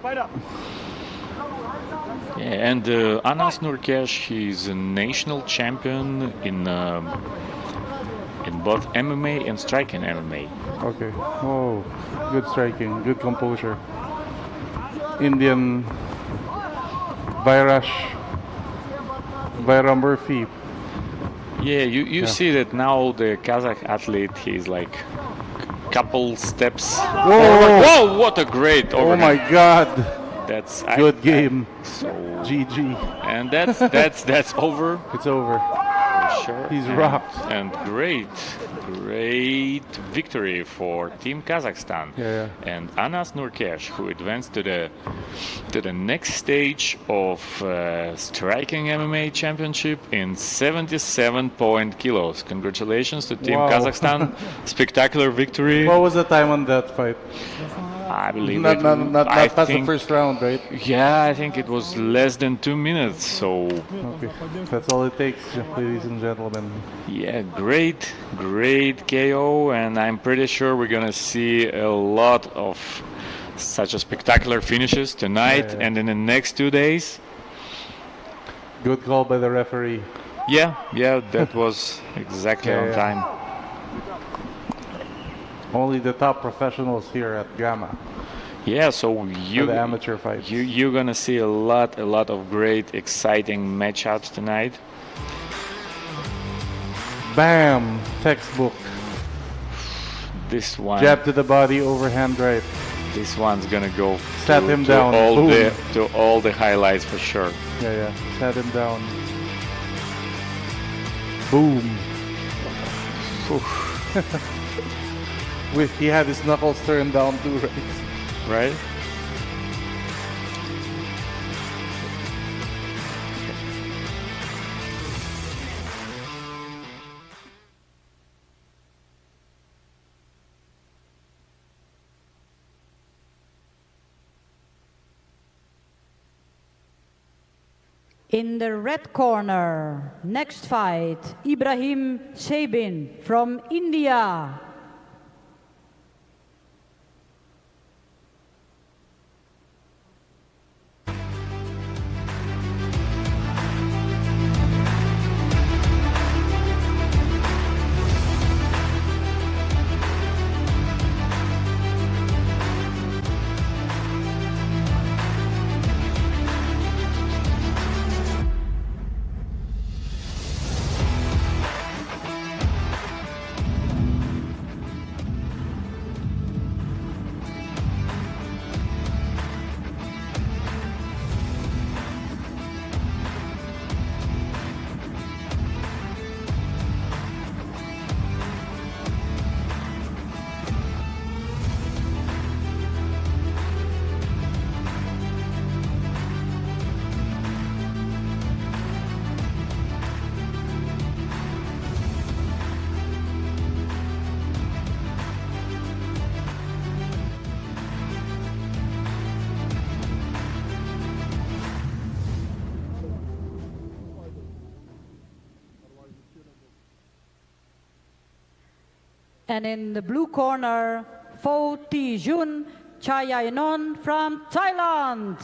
Yeah, and ALMAZ NURKESH, he's a national champion in both MMA and striking MMA. Okay. Oh, good striking, good composure. Indian VAIRAMURTHY. Yeah, you see that now the Kazakh athlete, he's like couple steps. Whoa, what a great overhand. Oh my God. That's good game. So GG. And that's over. It's over. Sure. He's rocked. And great victory for Team Kazakhstan. Yeah. And ALMAZ NURKESH, who advanced to the next stage of striking MMA championship in 77 kilos. Congratulations to Team Kazakhstan. Spectacular victory. What was the time on that fight? I believe not past the first round, right? Yeah, I think it was less than 2 minutes. So okay, that's all it takes, ladies and gentlemen. Yeah, great KO, and I'm pretty sure we're gonna see a lot of such a spectacular finishes tonight and in the next 2 days. Good call by the referee. Yeah, that was exactly on time. Only the top professionals here at Gamma. Yeah, so the amateur fights. you're gonna see a lot of great, exciting matchups tonight. Bam! Textbook. This one. Jab to the body, overhand right. This one's gonna go Sat him down. to all the highlights for sure. Yeah. Sat him down. Boom. He had his knuckles turned down too, right? Right? In the red corner, next fight, Ibrahim SHEBIN from India. And in the blue corner, PHOTHIJUN CHAYANON from Thailand.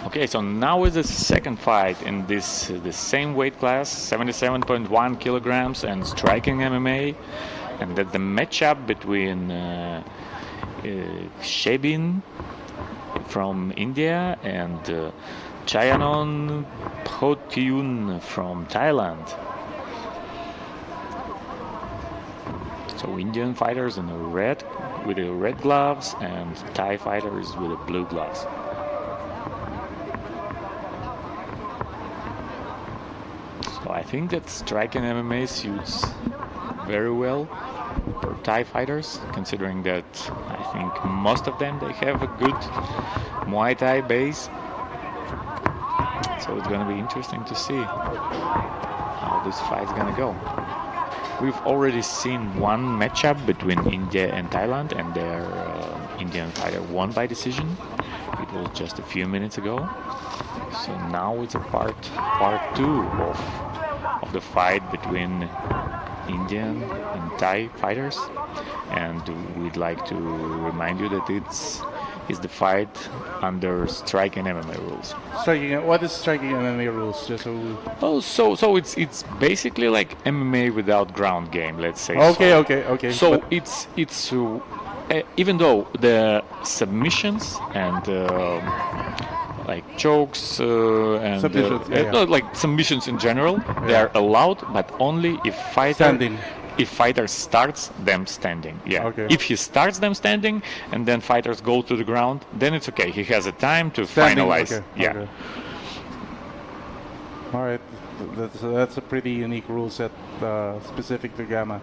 Okay, so now is the second fight in this the same weight class, 77.1 kilograms and striking MMA, and that the matchup between SHEBIN from India and CHAYANON PHOTHIJUN from Thailand. So Indian fighters in the red with the red gloves and Thai fighters with the blue gloves. So I think that striking MMA suits very well for Thai fighters, considering that I think most of them, they have a good Muay Thai base. So it's going to be interesting to see how this fight's going to go. We've already seen one matchup between India and Thailand, and their Indian fighter won by decision. It was just a few minutes ago. So now it's a part two of the fight between Indian and Thai fighters, and we'd like to remind you that it's the fight under striking MMA rules. What is striking MMA rules? Just so. So it's basically like MMA without ground game, let's say. Okay. So it's even though the submissions and like chokes and like submissions in general, they are allowed, but only if fighter starts them standing. Yeah. Okay. If he starts them standing and then fighters go to the ground, then it's okay. He has a time to finalize. Okay. Yeah. Okay. All right. That's a pretty unique rule set specific to Gamma.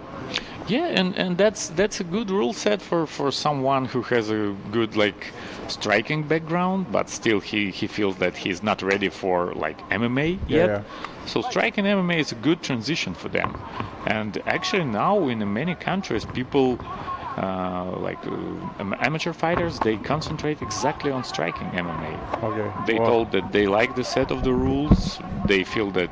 Yeah, and that's a good rule set for someone who has a good like striking background, but still he feels that he's not ready for like MMA yet. Yeah. So striking MMA is a good transition for them. And actually now in many countries people amateur fighters, they concentrate exactly on striking MMA. Okay. They told that they like the set of the rules. They feel that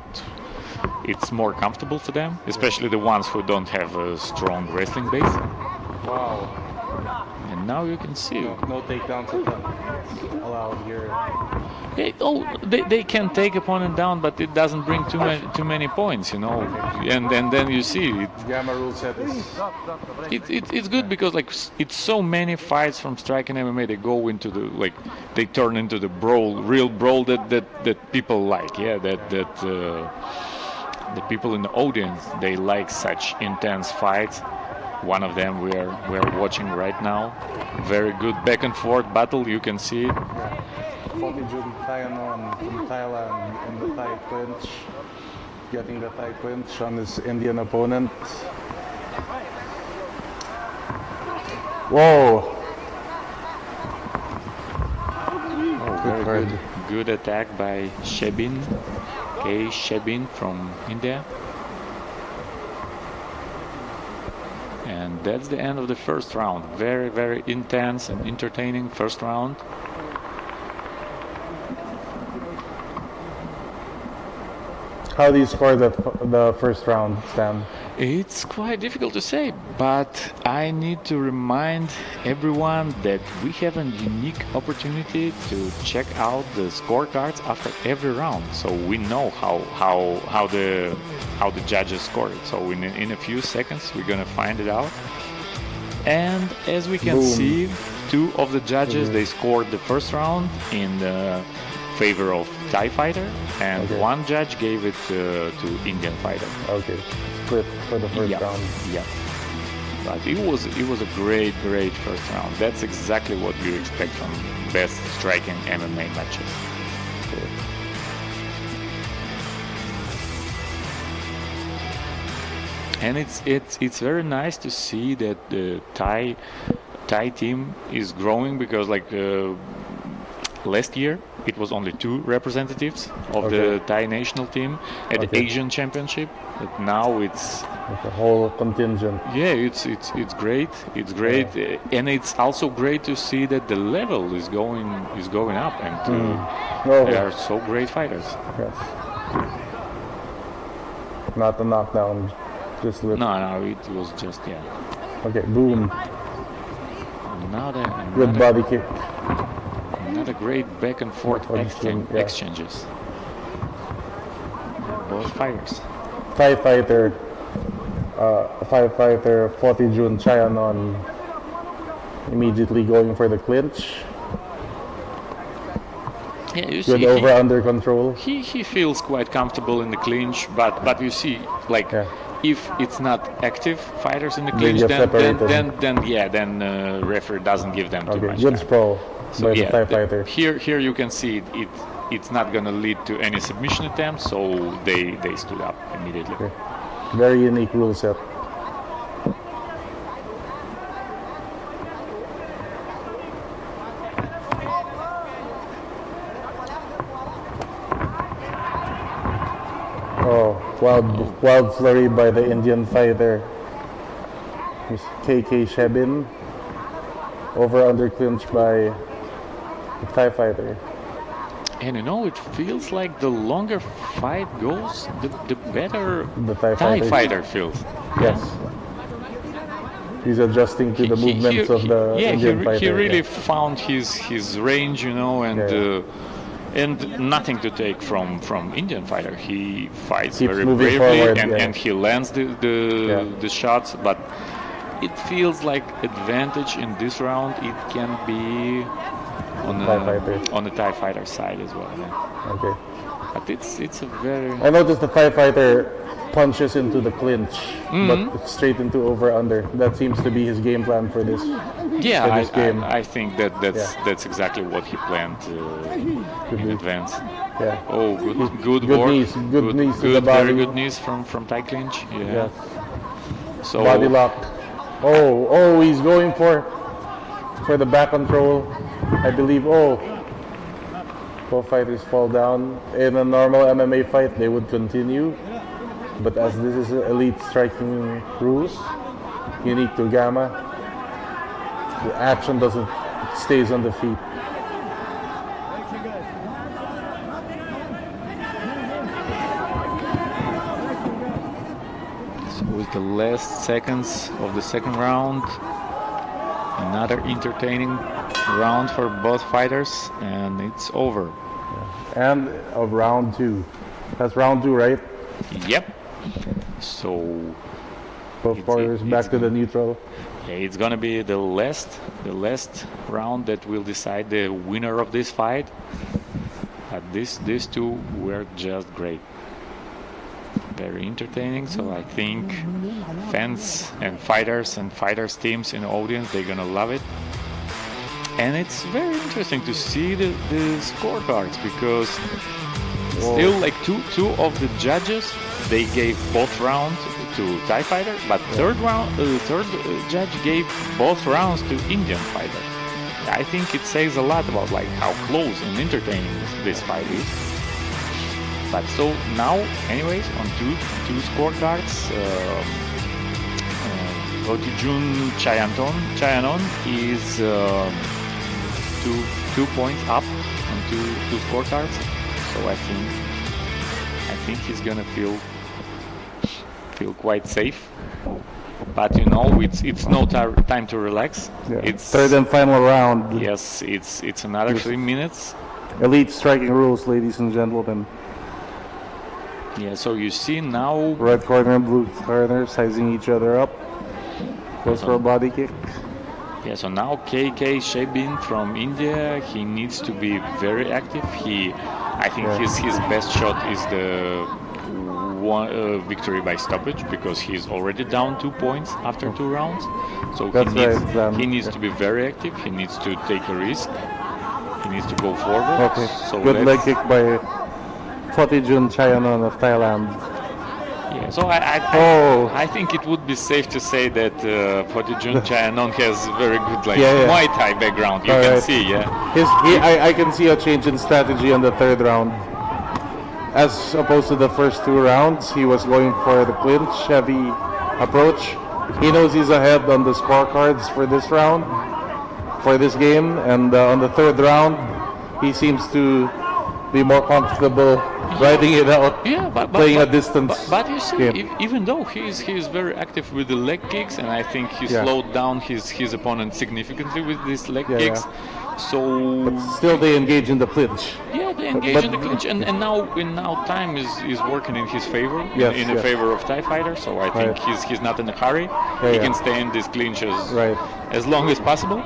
it's more comfortable for them, especially the ones who don't have a strong wrestling base. Wow. And now you can see. No takedowns allowed here. They can take opponent down, but it doesn't bring too many points, you know. And then you see it. Gamma rule set is. It's good because like it's so many fights from striking MMA. They go into the they turn into the real brawl that people like. Yeah, that the people in the audience, they like such intense fights. One of them we're watching right now. Very good back and forth battle. You can see it. PHOTHIJUN CHAYANON from Thailand in the Thai clinch, getting the Thai clinch on his Indian opponent. Whoa! Oh, very good attack by SHEBIN, SHEBIN from India. And that's the end of the first round. Very, very intense and entertaining first round. How do you score the first round, Stan? It's quite difficult to say, but I need to remind everyone that we have a unique opportunity to check out the scorecards after every round, so we know how the judges score it. So in a few seconds we're gonna find it out. And as we can see, two of the judges they scored the first round in the favor of Thai fighter, and one judge gave it to Indian fighter. Okay, split for the first round. Yeah, but it was a great first round. That's exactly what you expect from best striking MMA matches. And it's very nice to see that the Thai team is growing, because like last year it was only 2 representatives of the Thai national team at the Asian Championship, but now it's like a whole contingent. Yeah, it's great. It's great, and it's also great to see that the level is going up, and they are so great fighters. Yes. Not a knockdown, just with. No, it was just Okay, boom. Another good body kick. Another great back and forth exchanges. Both fighters. Thai fighter PHOTHIJUN CHAYANON immediately going for the clinch. Yeah, you see, good over under control. He feels quite comfortable in the clinch, but you see, like if it's not active fighters in the clinch, then referee doesn't give them too much. Good sprawl by the Thai fighter. Here you can see it's not going to lead to any submission attempts, so they stood up immediately. Okay. Very unique rule set. Oh, wild flurry by the Indian fighter. SHEBIN. Over under clinch by the Thai fighter. And it feels like the longer fight goes, the better the Thai fighter feels. Yes. He's adjusting to the movements of the Indian fighter. He really found his range, and nothing to take from Indian fighter. He fights very bravely, and he lands the shots, but it feels like advantage in this round. It can be on the Thai fighter side as well. Yeah. Okay. But it's a very. I noticed the Thai fighter punches into the clinch, but straight into over/under. That seems to be his game plan for this. Yeah, for this game. I think that's exactly what he planned in advance. Yeah. Oh, good work. Knees, good knees to the body. Very good knees from Thai clinch. Yeah. So body lock. Oh, he's going for the back control. I believe. Both fighters fall down. In a normal MMA fight, they would continue. But as this is elite striking rules, unique to Gamma, the action stays on the feet. So with the last seconds of the second round, another entertaining round for both fighters, and it's over. And of round 2. That's round 2, right? Yep. So both fighters back to the neutral. Yeah, it's gonna be the last round that will decide the winner of this fight. But these two were just great. Very entertaining. So I think fans and fighters teams in the audience, they're gonna love it. And it's very interesting to see the scorecards, because still like two of the judges, they gave both rounds to Thai fighter, but third judge gave both rounds to Indian fighter. I think it says a lot about like how close and entertaining this fight is. But so now, anyways, on two scorecards, PHOTHIJUN Chayanon is 2 points up on two scorecards. So I think he's gonna feel quite safe. But you know, it's no time to relax. Yeah. It's third and final round. Yes, it's another 3 minutes. Elite striking rules, ladies and gentlemen. Yeah, so you see now red corner, blue corner sizing each other up. Goes for a body kick. Yeah, so now SHEBIN from India, he needs to be very active. I think his best shot is the victory by stoppage, because he's already down 2 points after 2 rounds. So he needs to be very active. He needs to take a risk. He needs to go forward. Okay. So good leg kick by PHOTHIJUN Chayanon of Thailand. Yeah, so I think it would be safe to say that PHOTHIJUN Chayanon has very good Muay Thai background. You can see, I can see a change in strategy on the third round. As opposed to the first 2 rounds, he was going for the clinch, heavy approach. He knows he's ahead on the scorecards for this round, for this game, and on the third round, he seems to be more comfortable riding it out, playing a distance. But you see, even though he is very active with the leg kicks, and I think he slowed down his opponent significantly with these leg kicks. So, but still, they engage in the clinch. Yeah, they engage in the clinch, and now time is working in his favor, in the favor of Thai fighter. So I think he's not in a hurry. He can stay in these clinches as long as possible,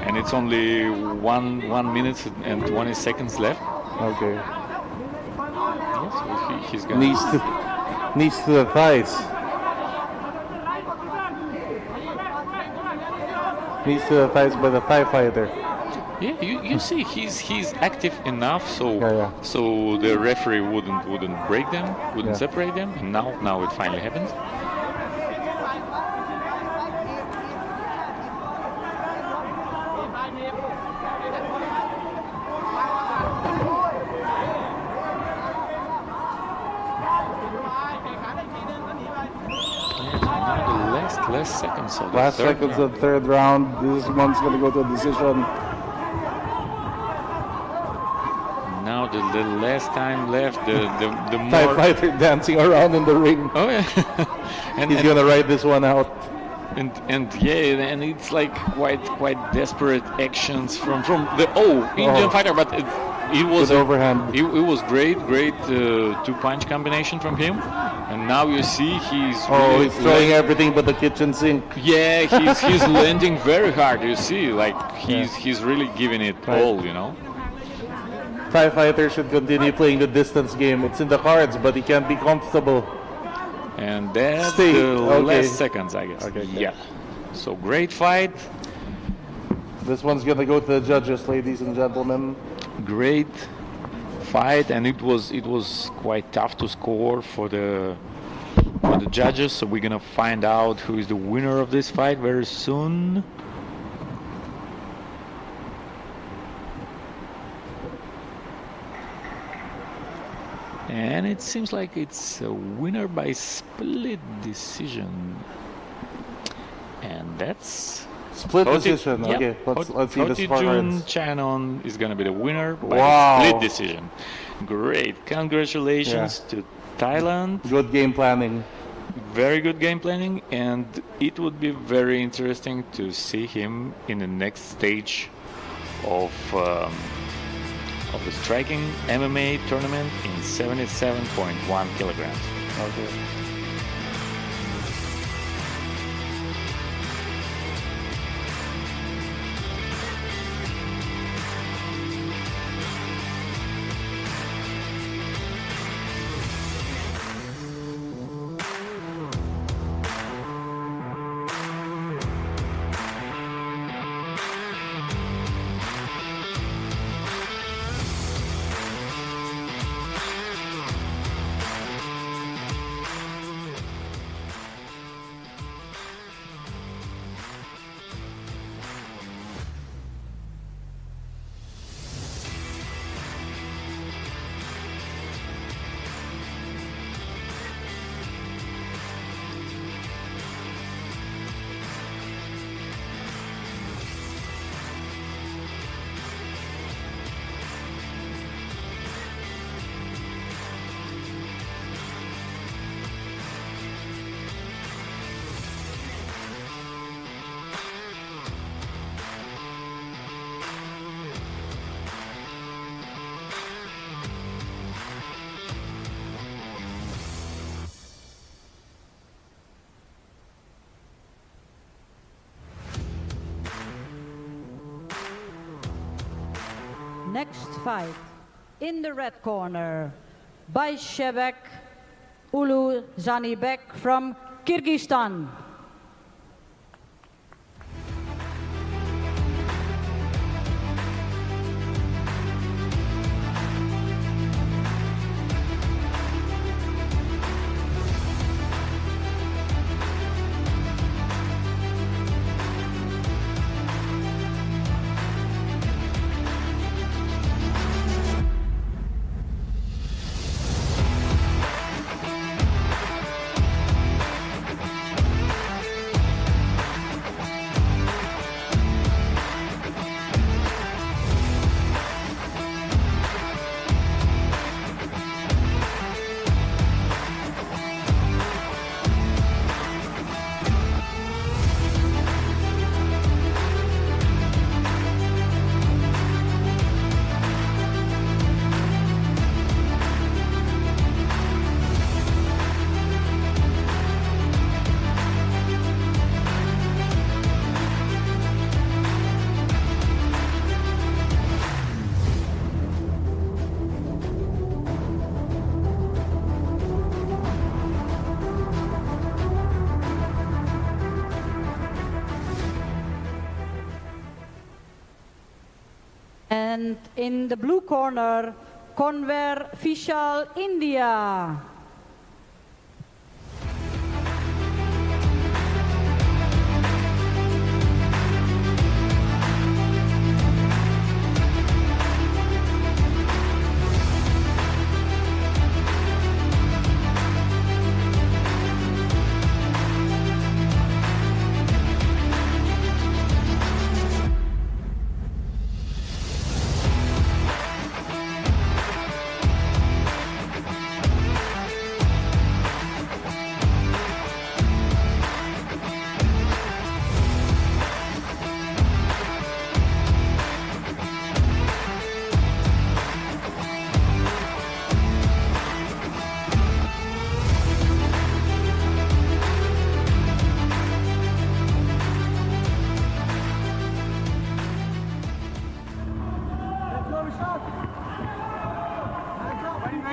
and it's only 1 minute and 20 seconds left. Okay. Yeah, so he's gonna knees to the thighs. Knees to the thighs by the Thai fighter. Yeah, you see, he's active enough, so the referee wouldn't break them, wouldn't separate them. And now it finally happens. Last seconds of the third round. This one's going to go to a decision. Now the last time left, the more Thai fighter dancing around in the ring. Oh yeah, and he's gonna ride this one out. And it's like quite desperate actions from the Indian fighter, but it was Good overhand. It was great two-punch combination from him, and now you see he's really he's throwing everything but the kitchen sink. Yeah, he's landing very hard. You see, like he's really giving it all, you know. Thai fighter should continue playing the distance game. It's in the cards, but he can't be comfortable. And that's Stay. the Okay. last seconds, I guess. Okay. Yeah. So great fight. This one's gonna go to the judges, ladies and gentlemen. Great fight, and it was quite tough to score for the judges. So we're gonna find out who is the winner of this fight very soon. And it seems like it's a winner by split decision. And that's Split decision. Yep. Okay, let's see the PHOTHIJUN scorecards. CHAYANON is gonna be the winner by Wow. split decision. Great, congratulations to Thailand. Good game planning. Very good game planning, and it would be very interesting to see him in the next stage of the striking MMA tournament in 77.1 kilograms. Okay. Next fight, in the red corner, by ZHANYBEK Ulu ZHANYBEK from Kyrgyzstan. And in the blue corner, KONWER VISHAL, India.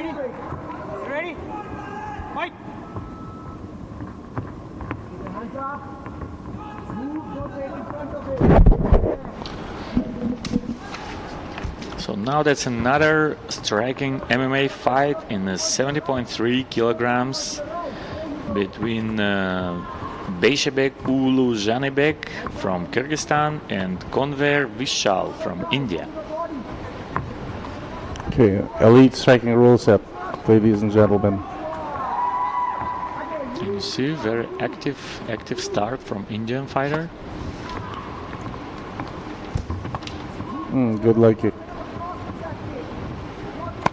ready? You ready? Fight! Hands up. Move your weight in front of it. So now that's another striking MMA fight in the 70.3 kilograms between Beyshebek Ulu ZHANYBEK from Kyrgyzstan and KONWER VISHAL from India. Okay, elite striking rule set, ladies and gentlemen. And you see, very active start from Indian fighter. Good leg kick.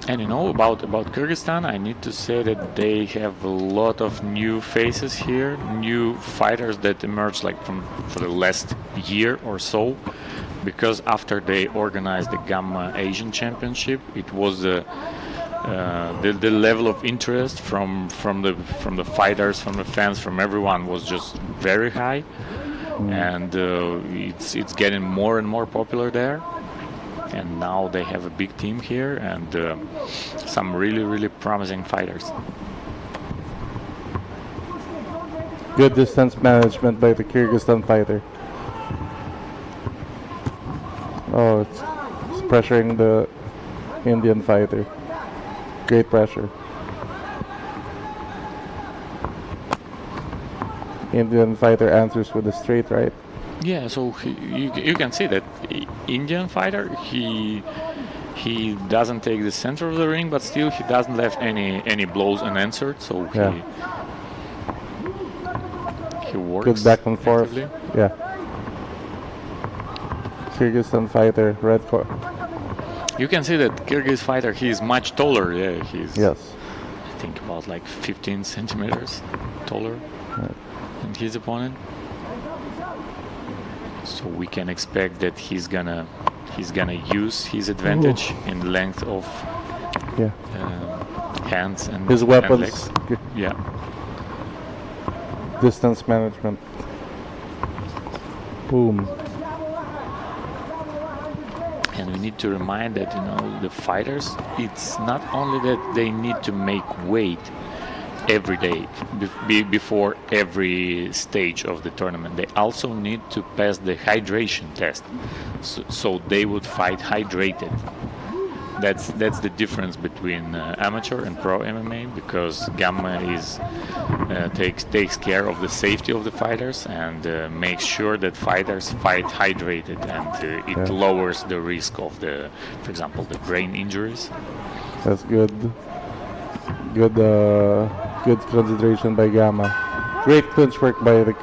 And you know about Kyrgyzstan, I need to say that they have a lot of new faces here, new fighters that emerged like for the last year or so, because after they organized the Gamma Asian Championship, it was the level of interest from the fighters, from the fans, from everyone was just very high, and it's getting more and more popular there. And now they have a big team here and some really promising fighters. Good distance management by the Kyrgyzstan fighter. Oh, it's pressuring the Indian fighter. Great pressure. Indian fighter answers with a straight right. Yeah, so you can see that Indian fighter, he doesn't take the center of the ring, but still he doesn't left any blows unanswered. So he works. Good back and forth. actively. Yeah. Kyrgyzstan fighter, red court. You can see that Kyrgyz fighter, he is much taller. Yeah, he's Yes. I think about like 15 centimeters taller than his opponent. So we can expect that he's gonna use his advantage in length of hands and his weapons. and legs. Yeah. Distance management. Boom. And we need to remind that, you know, the fighters, it's not only that they need to make weight every day before every stage of the tournament, they also need to pass the hydration test, so they would fight hydrated. That's the difference between amateur and pro MMA, because Gamma takes care of the safety of the fighters and makes sure that fighters fight hydrated, and it lowers the risk of for example, the brain injuries. That's good. Good consideration by Gamma. Great clinch work by the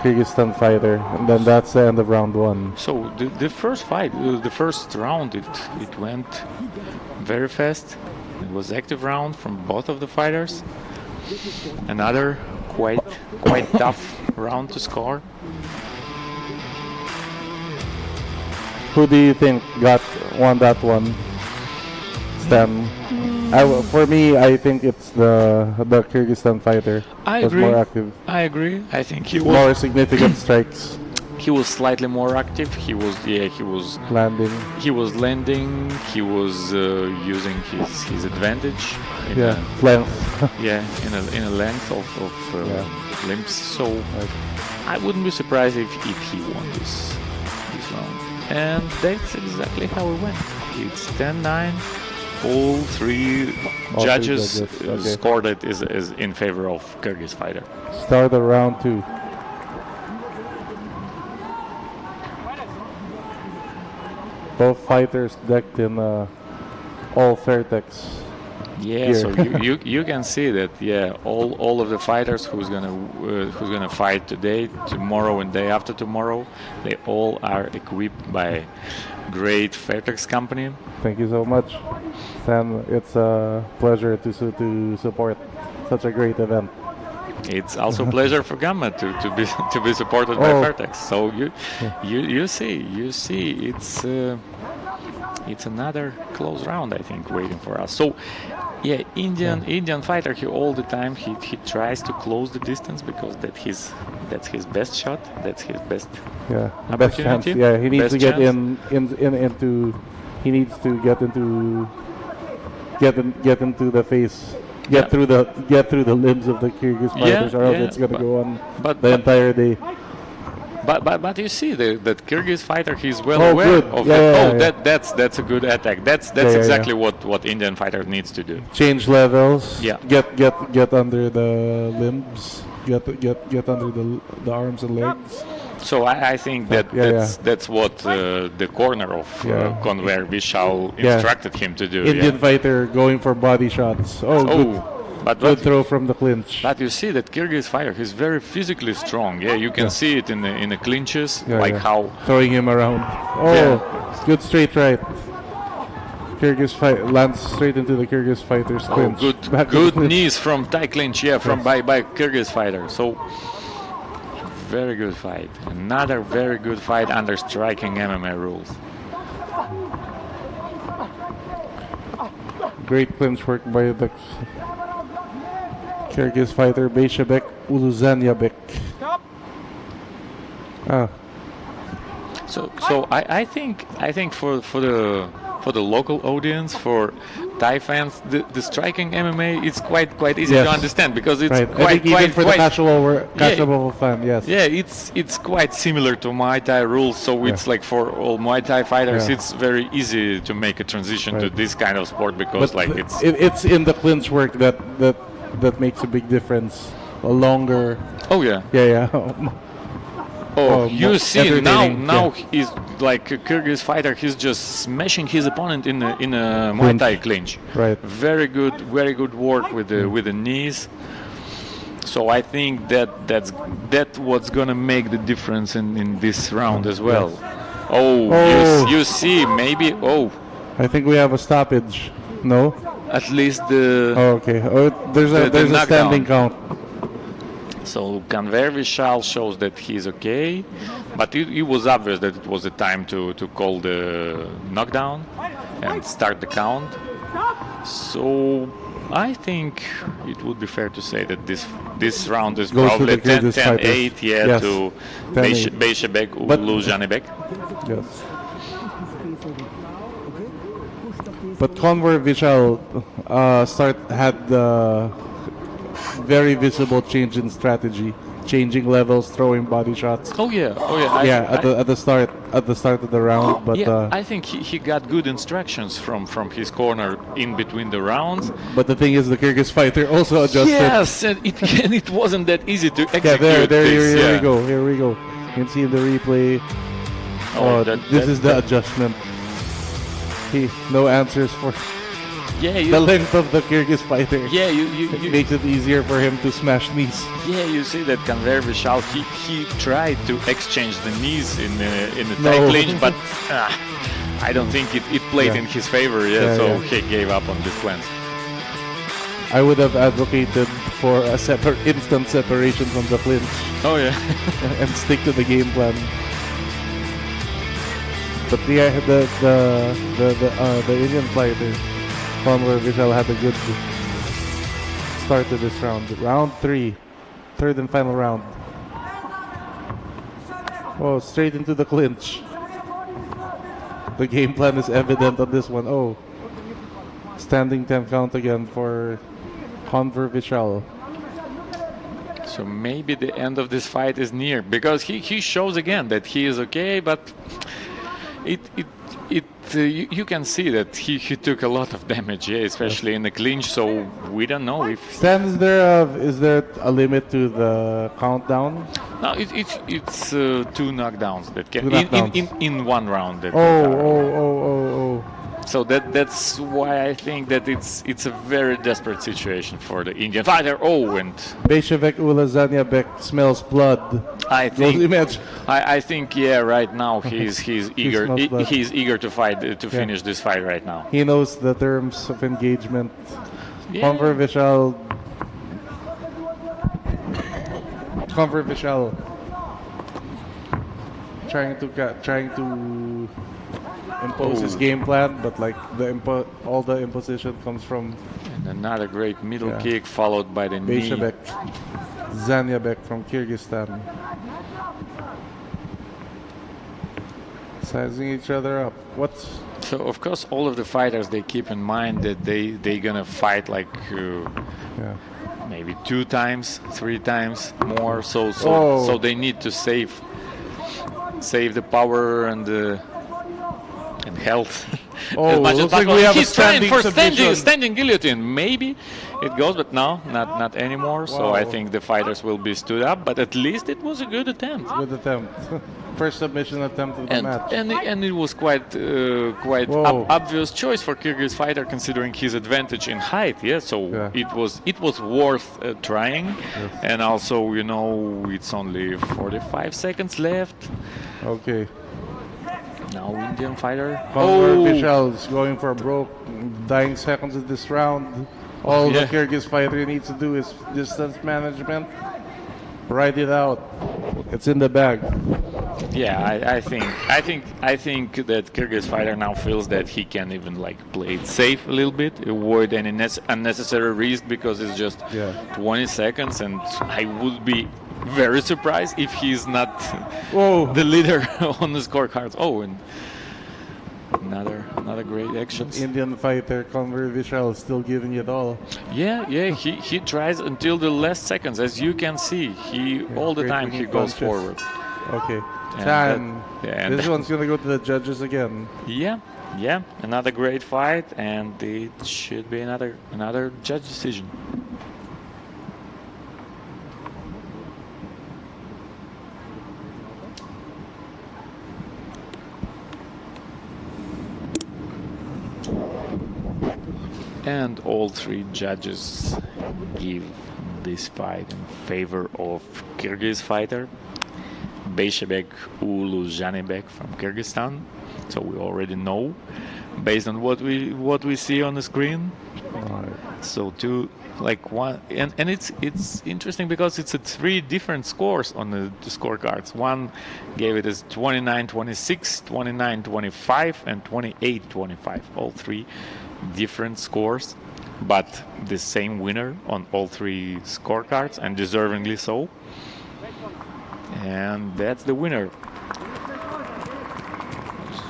Kyrgyzstan fighter, and then that's the end of round one. So the first fight, the first round, it went very fast. It was active round from both of the fighters. Another quite tough round to score. Who do you think won that one, Stan? For me, I think it's the Kyrgyzstan fighter. I was agree. more active. I agree. I think he was more significant strikes. He was slightly more active. He was landing. He was landing. He was using his advantage. Length. in a length of limbs. So I wouldn't be surprised if he won this round. And that's exactly how it went. It's 10-9. All three judges scored it is in favor of Kyrgyz fighter. Start of round two. Both fighters decked in all Fairtex. Yeah, so you can see that all of the fighters who's gonna fight today, tomorrow, and day after tomorrow, they all are equipped by great Fairtex company. Thank you so much, Sam. It's a pleasure to support such a great event. It's also a pleasure for Gamma to be supported by Fairtex. So you see it's another close round, I think, waiting for us. So Indian fighter, he all the time he tries to close the distance, because that's his best shot, that's his best best chance. Yeah, he needs to get into get into the face, get through the limbs of the Kyrgyz fighters, or else it's gonna go on the entire day. But you see that Kyrgyz fighter, he's well Oh, aware good. of Yeah, that. That's a good attack. That's exactly what Indian fighter needs to do. Change levels. Yeah. Get under the limbs. Get under the arms and legs. So I think that's what the corner of KONWER VISHAL instructed him to do. Indian fighter going for body shots. Good. But good throw from the clinch. But you see that Kyrgyz fighter, he's very physically strong. Yeah, you can see it in the clinches, how throwing him around. Good straight right. Kyrgyz fight lands straight into the Kyrgyz fighter's clinch. Good knees from Thai clinch. Yeah, from by Kyrgyz fighter. So very good fight. Another very good fight under striking MMA rules. Great clinch work by the Kyrgyz fighter ZHANYBEK ZHANYBEK. So I think for the local audience, for Thai fans, the striking MMA is quite easy to understand, because it's quite even for the casual fan. Yes. Yeah, it's quite similar to Muay Thai rules. So it's like for all Muay Thai fighters, it's very easy to make a transition to this kind of sport, because it's in the clinch work that makes a big difference. A longer. Oh yeah. You see now he's like a Kyrgyz fighter. He's just smashing his opponent in a Muay Thai clinch. Right. Very good work with the knees. So I think that's what's gonna make the difference in this round as well. You see, maybe. I think we have a stoppage. No. At least the. Okay. There's a standing count. So KONWER VISHAL shows that he's okay, but it was obvious that it was the time to call the knockdown and start the count. So I think it would be fair to say that this round is probably 10-8 to ZHANYBEK ZHANYBEK. Yes. But KONWER VISHAL had the very visible change in strategy, changing levels, throwing body shots. At the start of the round. But I think he got good instructions from his corner in between the rounds. But the thing is, the Kyrgyz fighter also adjusted. Yes, and it wasn't that easy to execute. Here we go. You can see in the replay. This is the adjustment. No answers for. The length of the Kyrgyz fighter. It makes it easier for him to smash knees. Yeah, you see that KONWER VISHAL, he tried to exchange the knees in the Thai clinch, but I don't think it played in his favor. So he gave up on this plan. I would have advocated for a instant separation from the clinch. And stick to the game plan. But the Indian fighter, KONWER VISHAL, had a good start to this round. Round 3, third and final round. Straight into the clinch. The game plan is evident on this one. Standing 10 count again for KONWER VISHAL. So maybe the end of this fight is near, because he shows again that he is okay, but you can see that he took a lot of damage, especially in the clinch. So we don't know if is there a limit to the countdown? No, it's 2 knockdowns that can in one round. So that's why I think that it's a very desperate situation for the Indian fighter. And ZHANYBEK ZHANYBEK smells blood. I think right now he's eager. He's eager to fight to finish this fight right now. He knows the terms of engagement. KONWER VISHAL trying to impose his game plan, but all the imposition comes from. And another great middle kick followed by the knee. ZHANYBEK ZHANYBEK from Kyrgyzstan. Sizing each other up. So of course, all of the fighters, they keep in mind that they're gonna fight like maybe 2 times, 3 times more. So they need to save the power and health as much as like possible. we have He's a trying for submission. standing guillotine. Maybe it goes, but no, not anymore. So I think the fighters will be stood up. But at least it was a good attempt. Good attempt. First submission attempt of the match. And it was quite obvious choice for Kyrgyz fighter considering his advantage in height. Yeah, so it was worth trying. Yes. And also, you know, it's only 45 seconds left. Okay. Now Indian fighter. KONWER VISHAL is going for a broke. Dying seconds of this round. All the Kyrgyz fighter needs to do is distance management. Ride it out. It's in the bag. Yeah, I think that Kyrgyz fighter now feels that he can even like play it safe a little bit, avoid any unnecessary risk because it's just 20 seconds, and I would be very surprised if he's not the leader on the scorecards. Oh, and another great action. Indian fighter KONWER VISHAL is still giving it all. Yeah, he tries until the last seconds, as you can see. He all the time he goes forward. Okay. And this one's gonna go to the judges again. Yeah, another great fight, and it should be another judge decision. And all 3 judges give this fight in favor of Kyrgyz fighter Beyshebek Ulu ZHANYBEK from Kyrgyzstan. So we already know based on what we see on the screen. So and it's interesting because it's 3 different scores on the scorecards. One gave it as 29-26, 29-25, and 28-25. All 3 different scores, but the same winner on all 3 scorecards, and deservingly so. And that's the winner.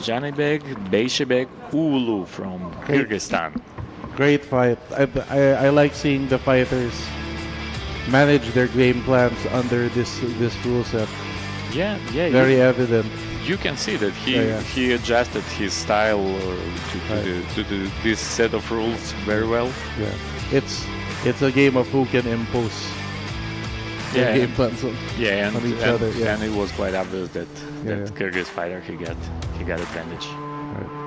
ZHANYBEK Beyshebek Ulu from Kyrgyzstan. Great fight. I like seeing the fighters manage their game plans under this rule set. Yeah. Very evident. You can see that he adjusted his style to this set of rules very well. Yeah, it's a game of who can impose their game plans on each other. Yeah. And it was quite obvious that Kyrgyz fighter he got advantage. Right.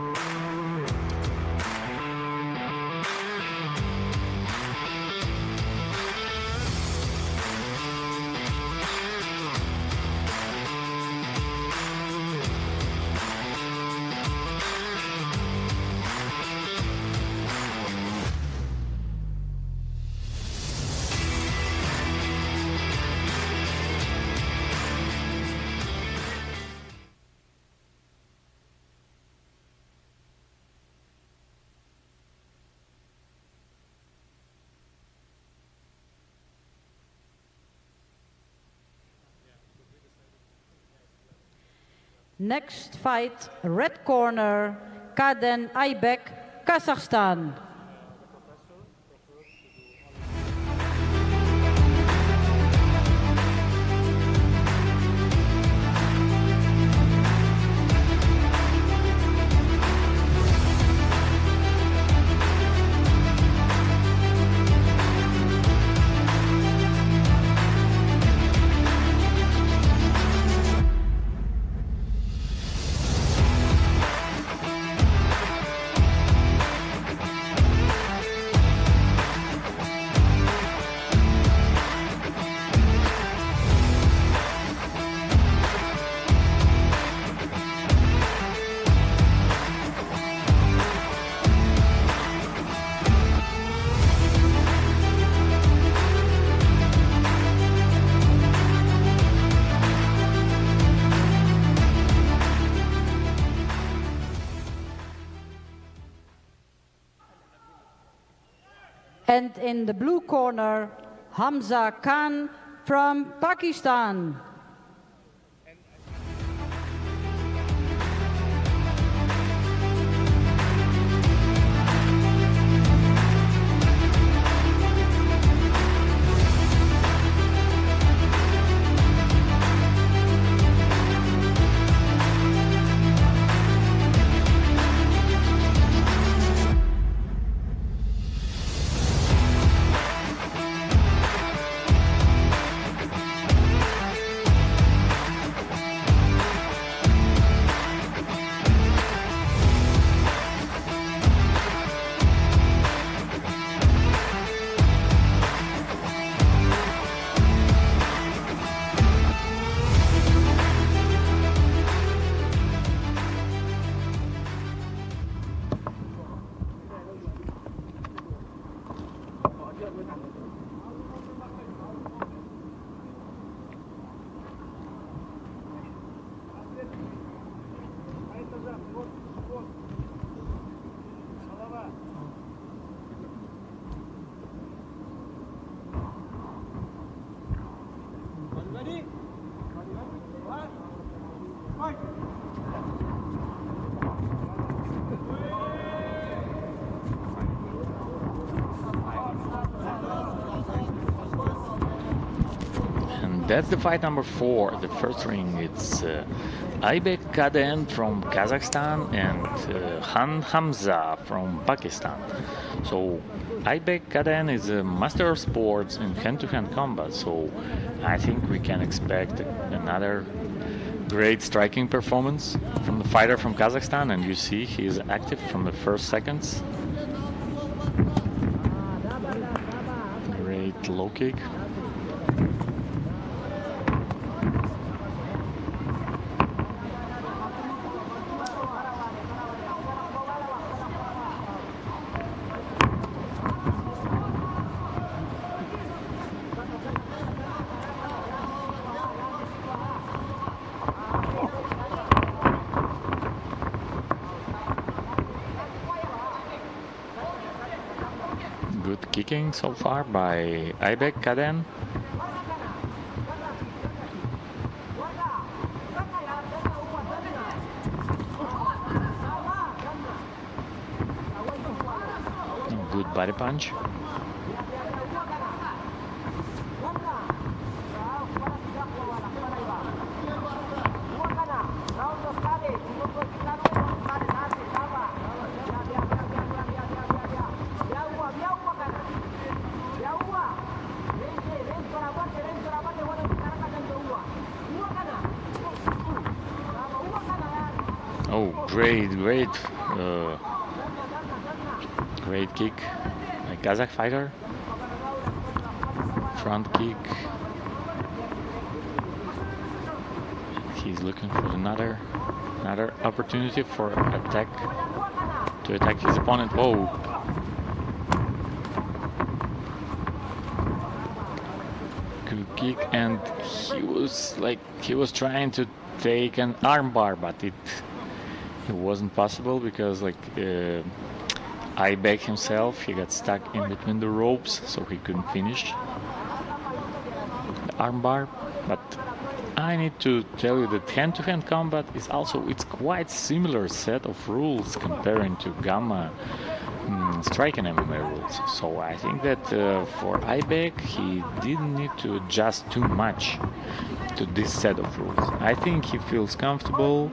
Next fight, red corner, KADEN AIBEK, Kazakhstan. And in the blue corner, HAMZA Khan from Pakistan. that's the fight number 4, the first ring. It's AIBEK KADEN from Kazakhstan and HAMZA from Pakistan. So AIBEK KADEN is a master of sports in hand-to-hand combat, so I think we can expect another great striking performance from the fighter from Kazakhstan, and you see he is active from the first seconds. Great low kick. Good kicking so far by AIBEK KADEN. Good body punch. Oh, great kick by Kazakh fighter. Front kick. He's looking for another opportunity for attack, to attack his opponent. Whoa. Good kick, and he was trying to take an armbar, but it wasn't possible because AIBEK himself, he got stuck in between the ropes, so he couldn't finish the armbar. But I need to tell you that hand-to-hand combat is also, it's quite similar set of rules comparing to Gamma striking MMA rules. So I think that for AIBEK, he didn't need to adjust too much to this set of rules. I think he feels comfortable.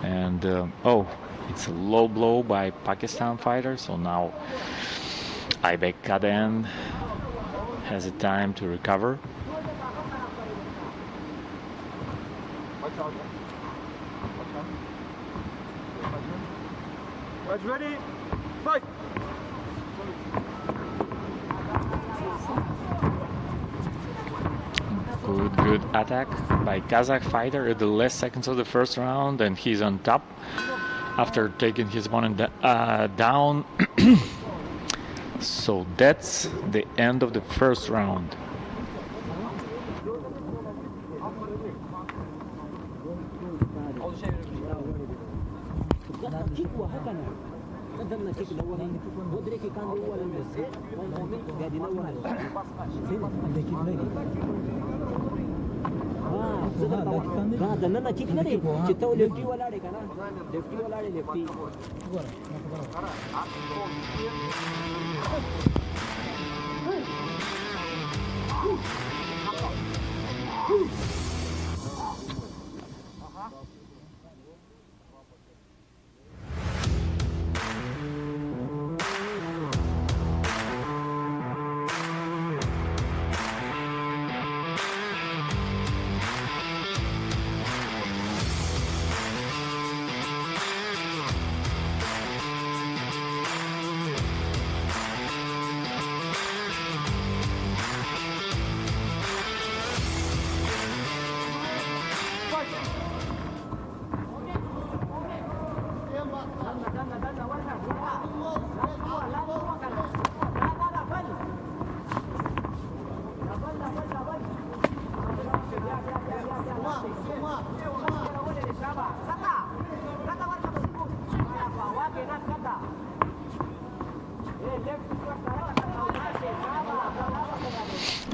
And oh, it's a low blow by Pakistan fighter, so now AIBEK KADEN has a time to recover. Ready? Fight! Good attack by Kazakh fighter at the last seconds of the first round, and he's on top after taking his opponent down. So that's the end of the first round.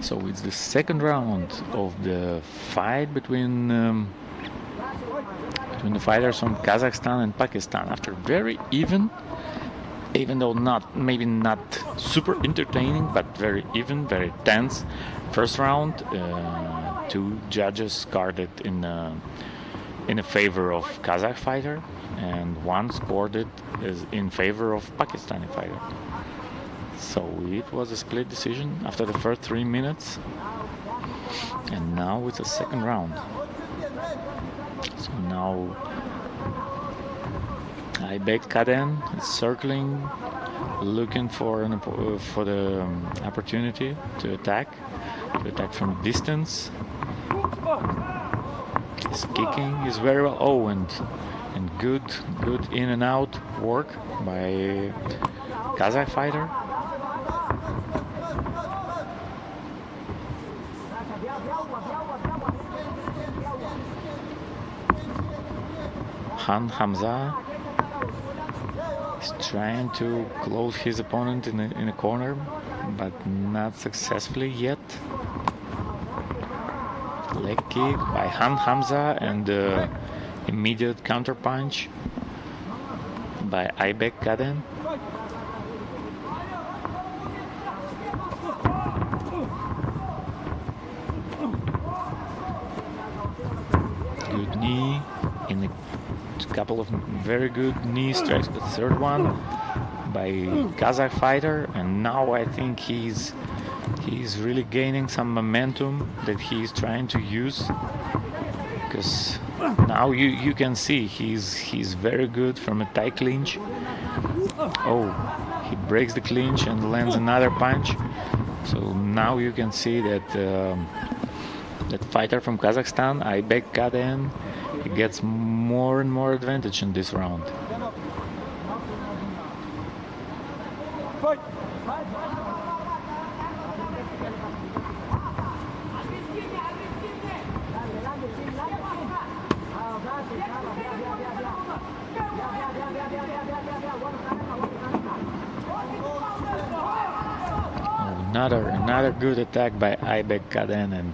So it's the second round of the fight between the fighters from Kazakhstan and Pakistan. After very even even though maybe not super entertaining, but very even, very tense. First round, two judges scored it in a favor of Kazakh fighter, and one scored it in favor of Pakistani fighter. So it was a split decision after the first 3 minutes, and now it's the second round. So now AIBEK KADEN is circling, looking for the opportunity to attack from distance. His kicking is very well. Oh, and good in and out work by Kazakh fighter. HAMZA is trying to close his opponent in a corner, but not successfully yet. Leg kick by HAMZA and immediate counter punch by AIBEK KADEN. Good knee in a couple of very good knee strikes. The third one by Kazakh fighter, and now I think he's really gaining some momentum that he's trying to use, because now you can see he's very good from a tight clinch. Oh, he breaks the clinch and lands another punch. So now you can see that that fighter from Kazakhstan, AIBEK KADEN, he gets more and more advantage in this round. Another good attack by AIBEK KADEN, and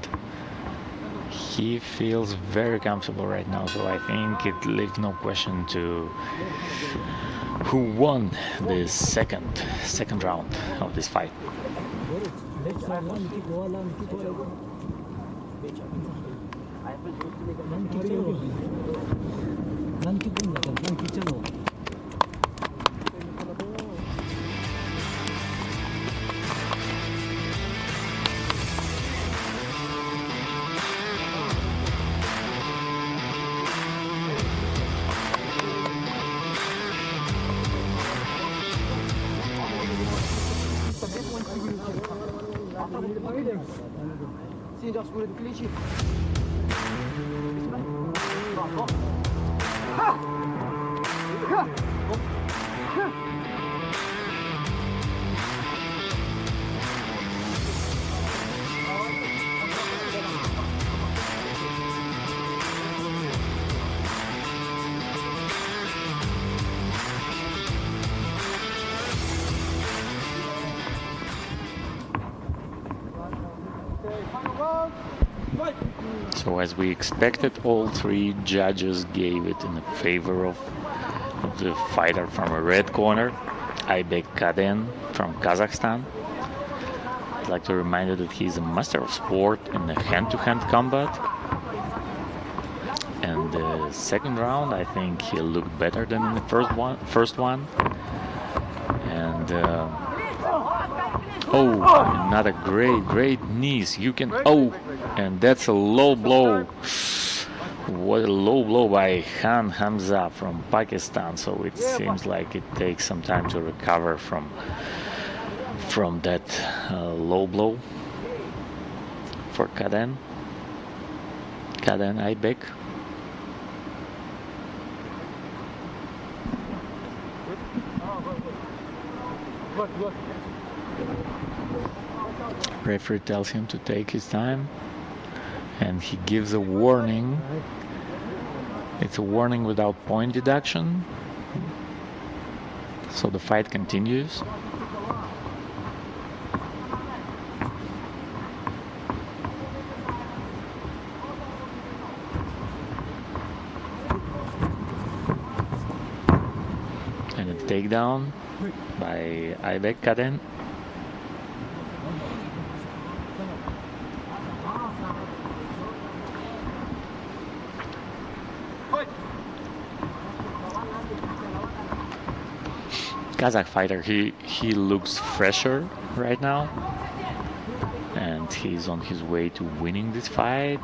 he feels very comfortable right now, so I think it leaves no question to who won the second round of this fight. So as we expected, all three judges gave it in favor of the fighter from a red corner, AIBEK KADEN from Kazakhstan. I'd like to remind you that he's a master of sport in the hand-to-hand combat. And the second round, I think he looked better than in the first one. And oh, another great knees. You can, oh, and that's a low blow. What a low blow by HAMZA from Pakistan. So it seems like it takes some time to recover from that low blow for KADEN AIBEK. Referee tells him to take his time, and he gives a warning. It's a warning without point deduction, so the fight continues. takedown by AIBEK KADEN. Kazakh fighter, he looks fresher right now, and he's on his way to winning this fight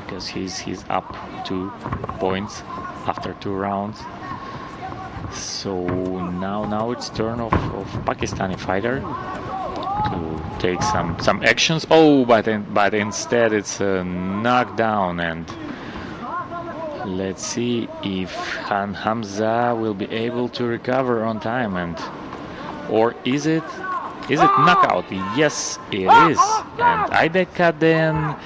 because he's up 2 points after 2 rounds. So now it's turn of Pakistani fighter to take some actions. Oh, but instead it's a knockdown, and let's see if HAMZA will be able to recover on time, or is it knockout? Yes, it is. And AIBEK KADEN,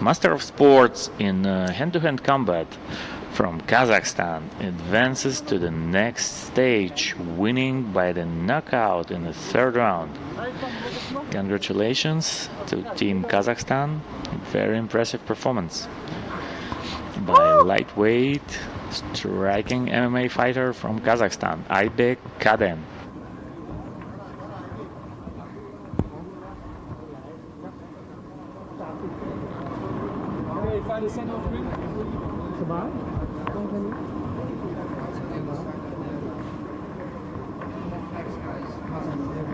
master of sports in hand-to-hand combat from Kazakhstan, advances to the next stage, winning by the knockout in the 3rd round. Congratulations to Team Kazakhstan. Very impressive performance by lightweight striking MMA fighter from Kazakhstan, AIBEK KADEN.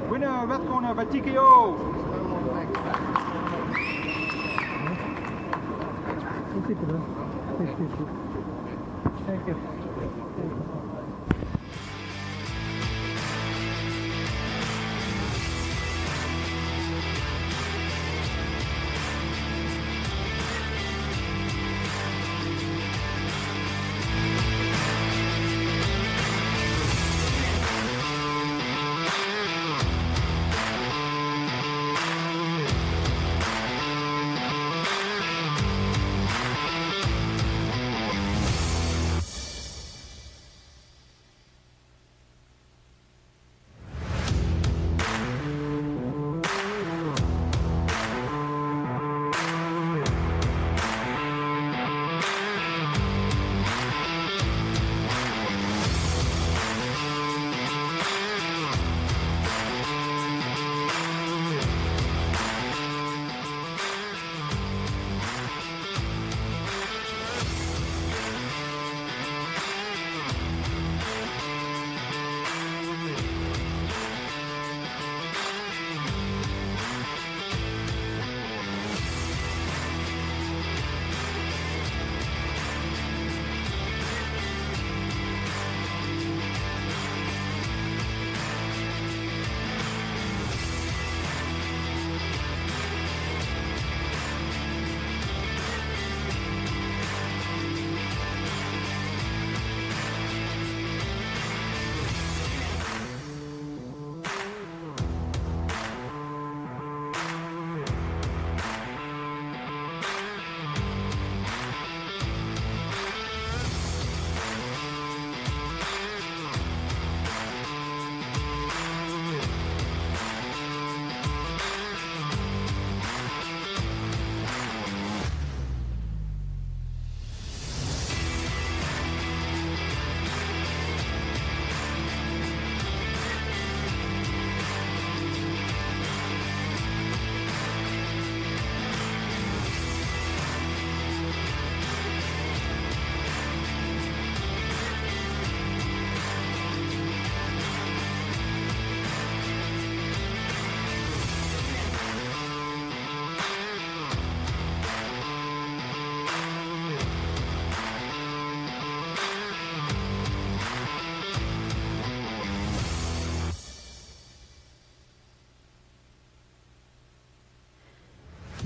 Winner, red corner by TKO. Thank you.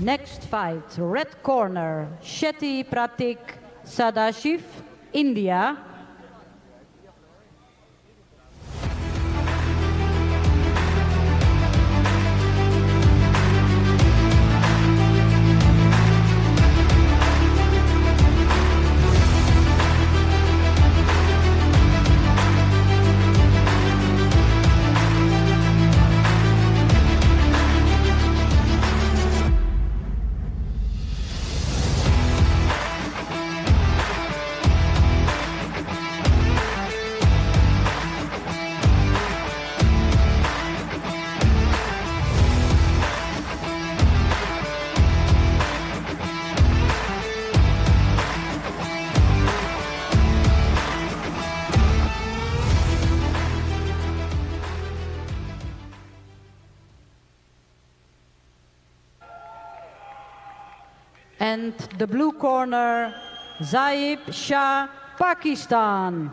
Next fight, red corner, Shetty Pratik Sadashiv, India. And the blue corner, ZAIB, SHAH, Pakistan.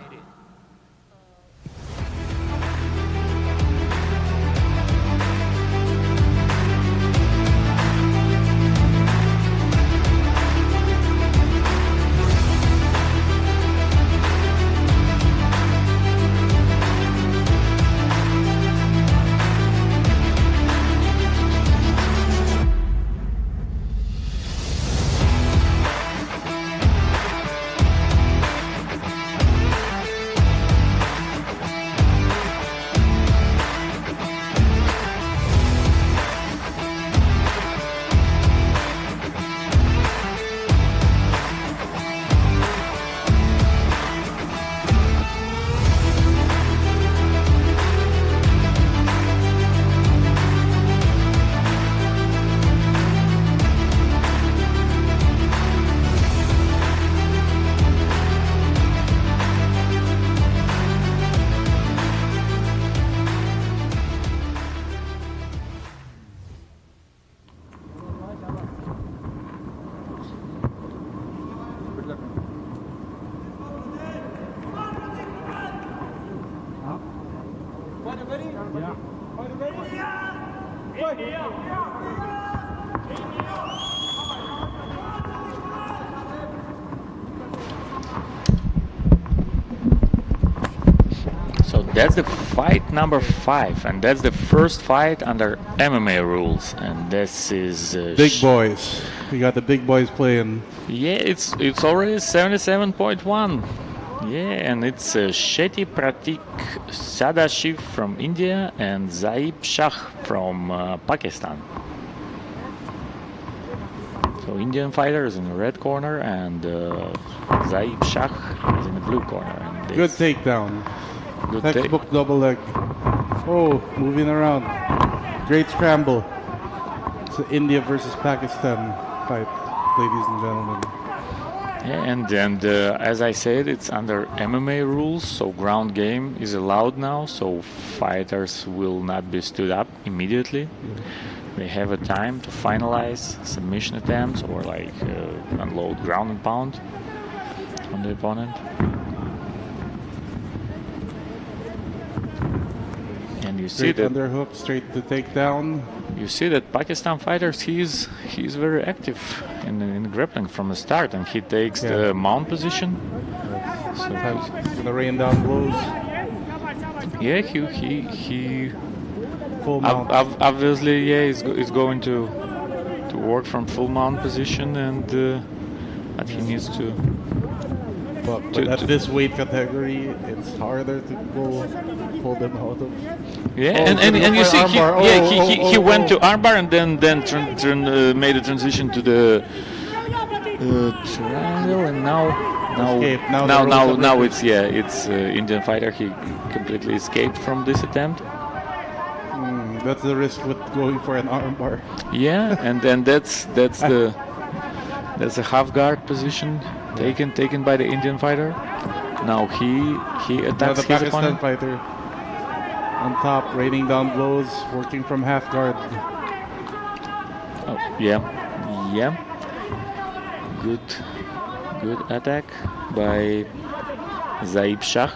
So that's the fight number 5, and that's the first fight under MMA rules, and this is Big boys. We got the big boys playing. Yeah, it's already 77.1. Yeah, and it's Shetty Pratik Sadashiv from India and ZAIB SHAH from Pakistan. So Indian fighter is in the red corner and ZAIB SHAH is in the blue corner. And Good takedown. Good Textbook double leg. Oh, moving around. Great scramble. It's an India versus Pakistan fight, ladies and gentlemen. Yeah, and as I said, it's under MMA rules, so ground game is allowed now, so fighters will not be stood up immediately. They have a time to finalize submission attempts or like unload ground and pound on the opponent. And you see Straight that underhook, straight to takedown. you see that Pakistan fighters, he's very active in grappling from the start, and he takes the mount position. So He's gonna rain down blows. yeah, he Full mount. obviously, yeah, he's going to work from full mount position, and but he needs to. But at this weight category, it's harder to pull them out of. Yeah, Oh, and you see, he oh, went to armbar and then made a transition to the triangle, and Escape. Now now it's Indian fighter. He completely escaped from this attempt. That's the risk with going for an armbar. Yeah, and then that's a half guard position taken by the Indian fighter. Now he Now attacks the his Pakistan opponent. fighter on top, raining down blows, working from half guard. Oh, yeah. Good attack by ZAIB SHAH.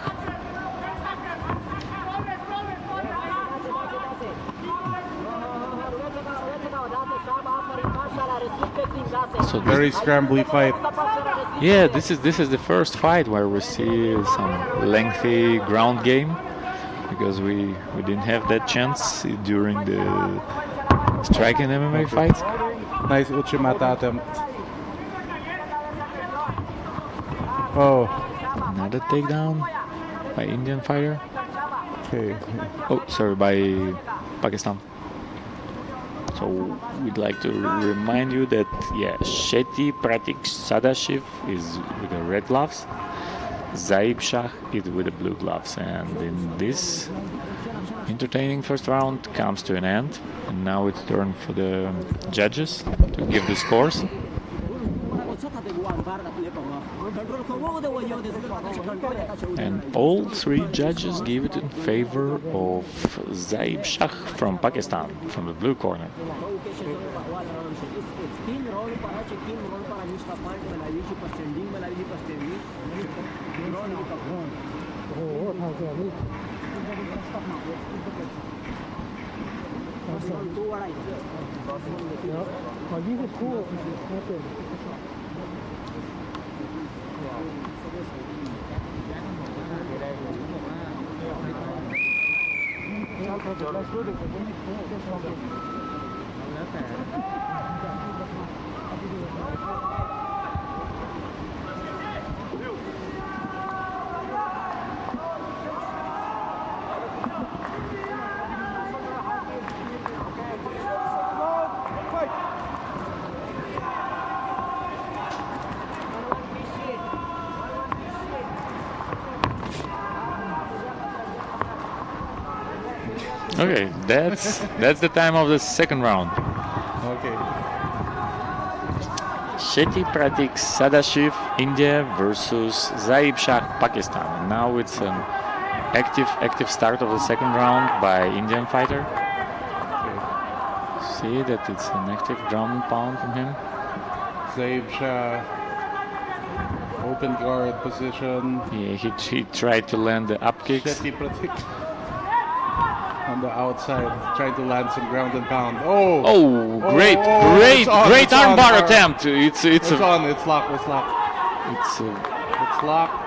So Very scrambly fight. yeah, this is the first fight where we see some lengthy ground game, because we didn't have that chance during the striking MMA fights. Nice Uchimata attempt. Oh, Another takedown by Indian fighter. okay. Oh, sorry, by Pakistan. So we'd like to remind you that Shetty Pratik Sadashiv is with the red gloves, ZAIB SHAH is with the blue gloves, and in this entertaining first round comes to an end, and now it's turn for the judges to give the scores. And all three judges gave it in favor of ZAIB SHAH from Pakistan, from the blue corner. Okay, that's the time of the second round. Okay. Shetty Pratik Sadashiv, India versus ZAIB SHAH, Pakistan. And now it's an active start of the second round by Indian fighter. See that it's an active ground and pound from him. ZAIB SHAH, open guard position. Yeah, he tried to land the up kicks. Shetty Pratik on the outside, trying to land some ground and pound. Oh, great armbar attempt. It's on. It's locked. It's locked. It's locked.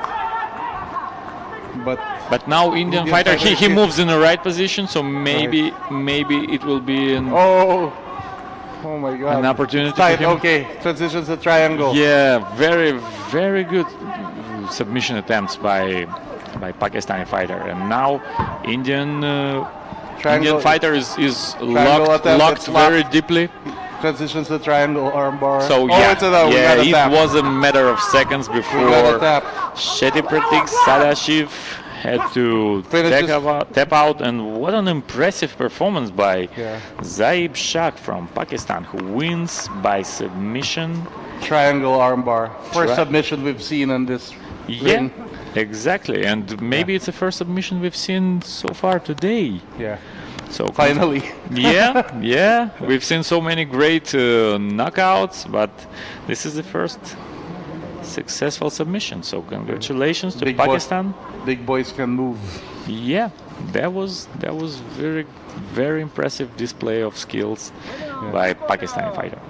But now Indian fighter he moves in the right position, so maybe it will be an oh my God, an opportunity tight. for him. Okay, transitions to triangle. Yeah, very good submission attempts by Pakistani fighter, and now Indian fighter is locked very deeply. Transitions to triangle armbar. So it was a matter of seconds before Shetty Pratik Sadashiv had to tap out, and what an impressive performance by ZAIB SHAH from Pakistan, who wins by submission. Triangle armbar. First submission we've seen in this ring. Exactly, and maybe it's the first submission we've seen so far today. Yeah. So finally. yeah. We've seen so many great knockouts, but this is the first successful submission. So congratulations to Pakistan. Big boys can move. Yeah, that was very impressive display of skills by Pakistani fighter.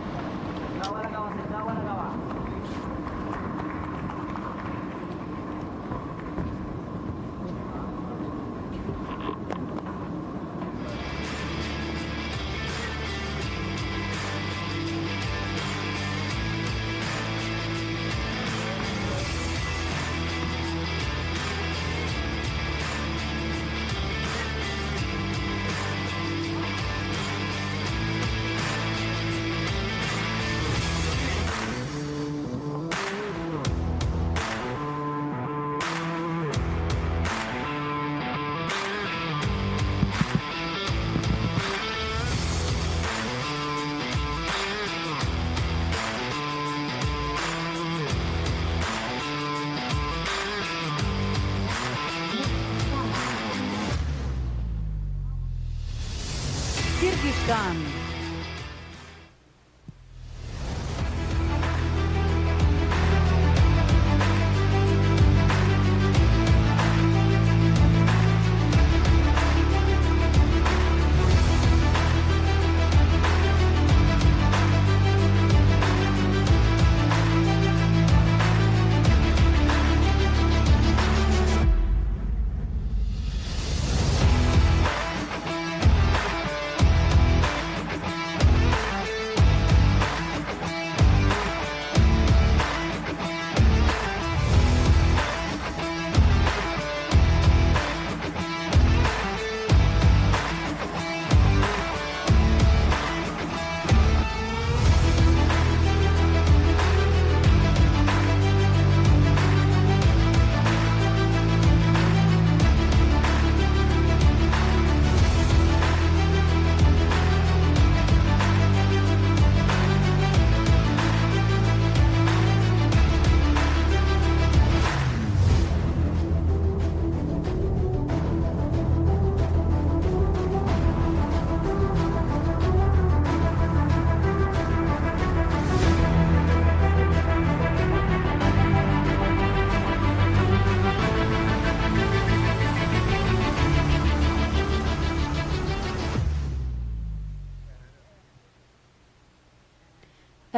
Kyrgyzstan.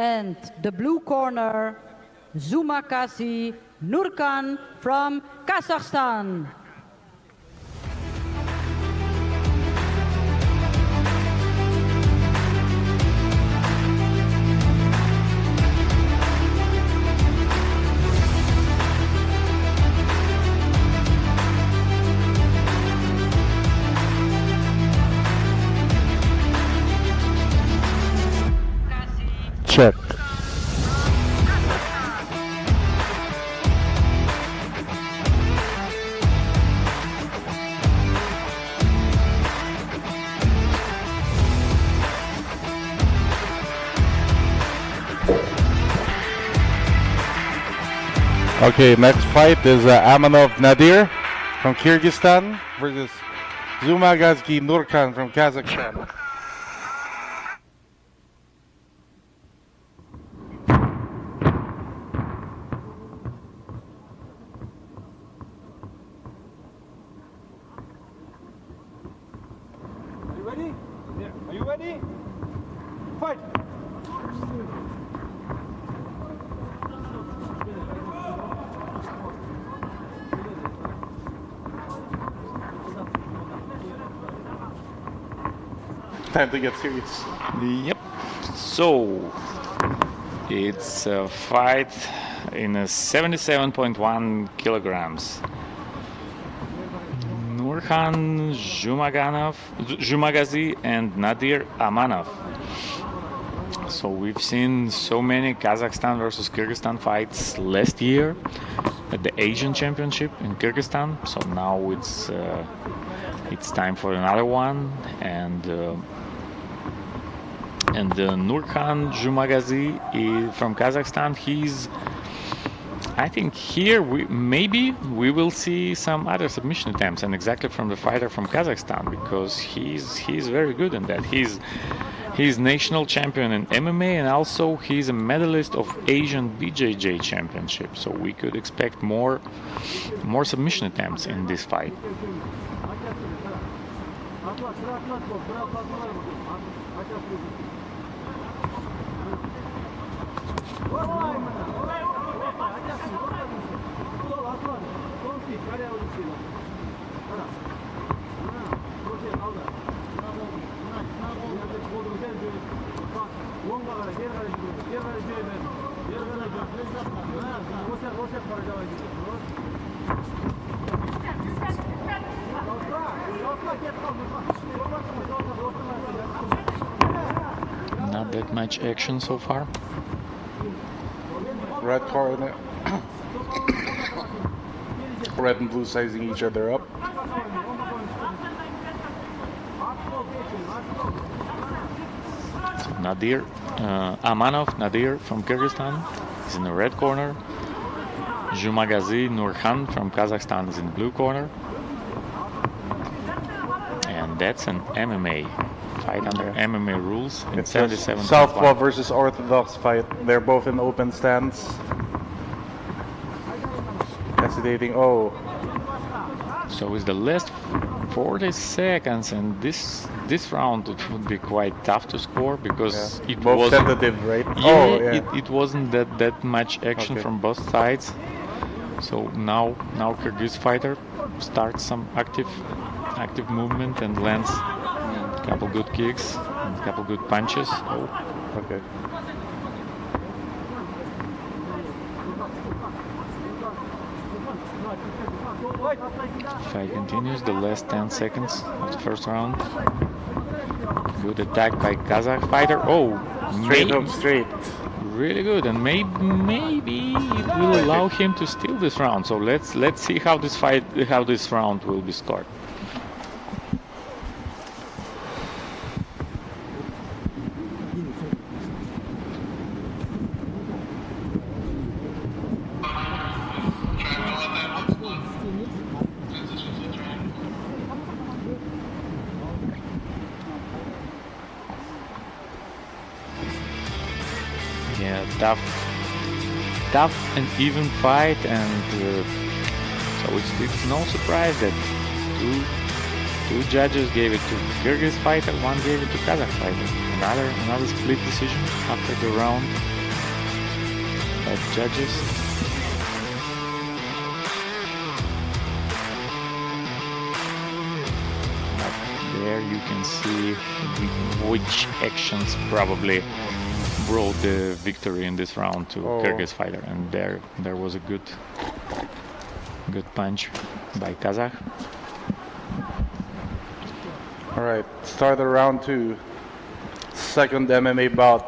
And the blue corner, ZHUMAGAZY NURKHAN from Kazakhstan. Check. Okay, next fight is AMANOV NADYR from Kyrgyzstan versus ZHUMAGAZY NURKHAN from Kazakhstan. Are you ready? Fight! Time to get serious. Yep. So it's a fight in a 77.1 kilograms. NURKHAN ZHUMAGAZY and NADYR AMANOV. So we've seen so many Kazakhstan versus Kyrgyzstan fights last year at the Asian Championship in Kyrgyzstan. So now it's time for another one, and NURKHAN ZHUMAGAZY from Kazakhstan. I think here maybe we will see some other submission attempts, and exactly from the fighter from Kazakhstan, because he's very good in that. He's national champion in MMA, and also he's a medalist of Asian BJJ Championship. So we could expect more submission attempts in this fight. Not that much action so far. Red corner. Red and blue sizing each other up. So NADYR, AMANOV NADYR from Kyrgyzstan is in the red corner. ZHUMAGAZY NURKHAN from Kazakhstan is in the blue corner. And that's an MMA fight under MMA rules in 77. Southpaw versus Orthodox fight. They're both in open stance. Hesitating. Oh. So it's the last 40 seconds, and this round it would be quite tough to score, because it both was tentative, right? Yeah, it wasn't that much action from both sides. So now Kyrgyz fighter starts some active movement and lands a couple good kicks and a couple good punches. Oh, okay. Fight continues, the last 10 seconds of the first round. Good attack by Kazakh fighter. Oh, straight hook, straight. Really good, and maybe it will allow him to steal this round. So let's see how this round will be scored. Yeah, tough and even fight, and so it's no surprise that Two judges gave it to Kyrgyz fighter, one gave it to Kazakh fighter. Another split decision after the round by judges. But there you can see which actions probably brought the victory in this round to Kyrgyz fighter, and there was a good punch by Kazakh. All right, start of round 2, second MMA bout.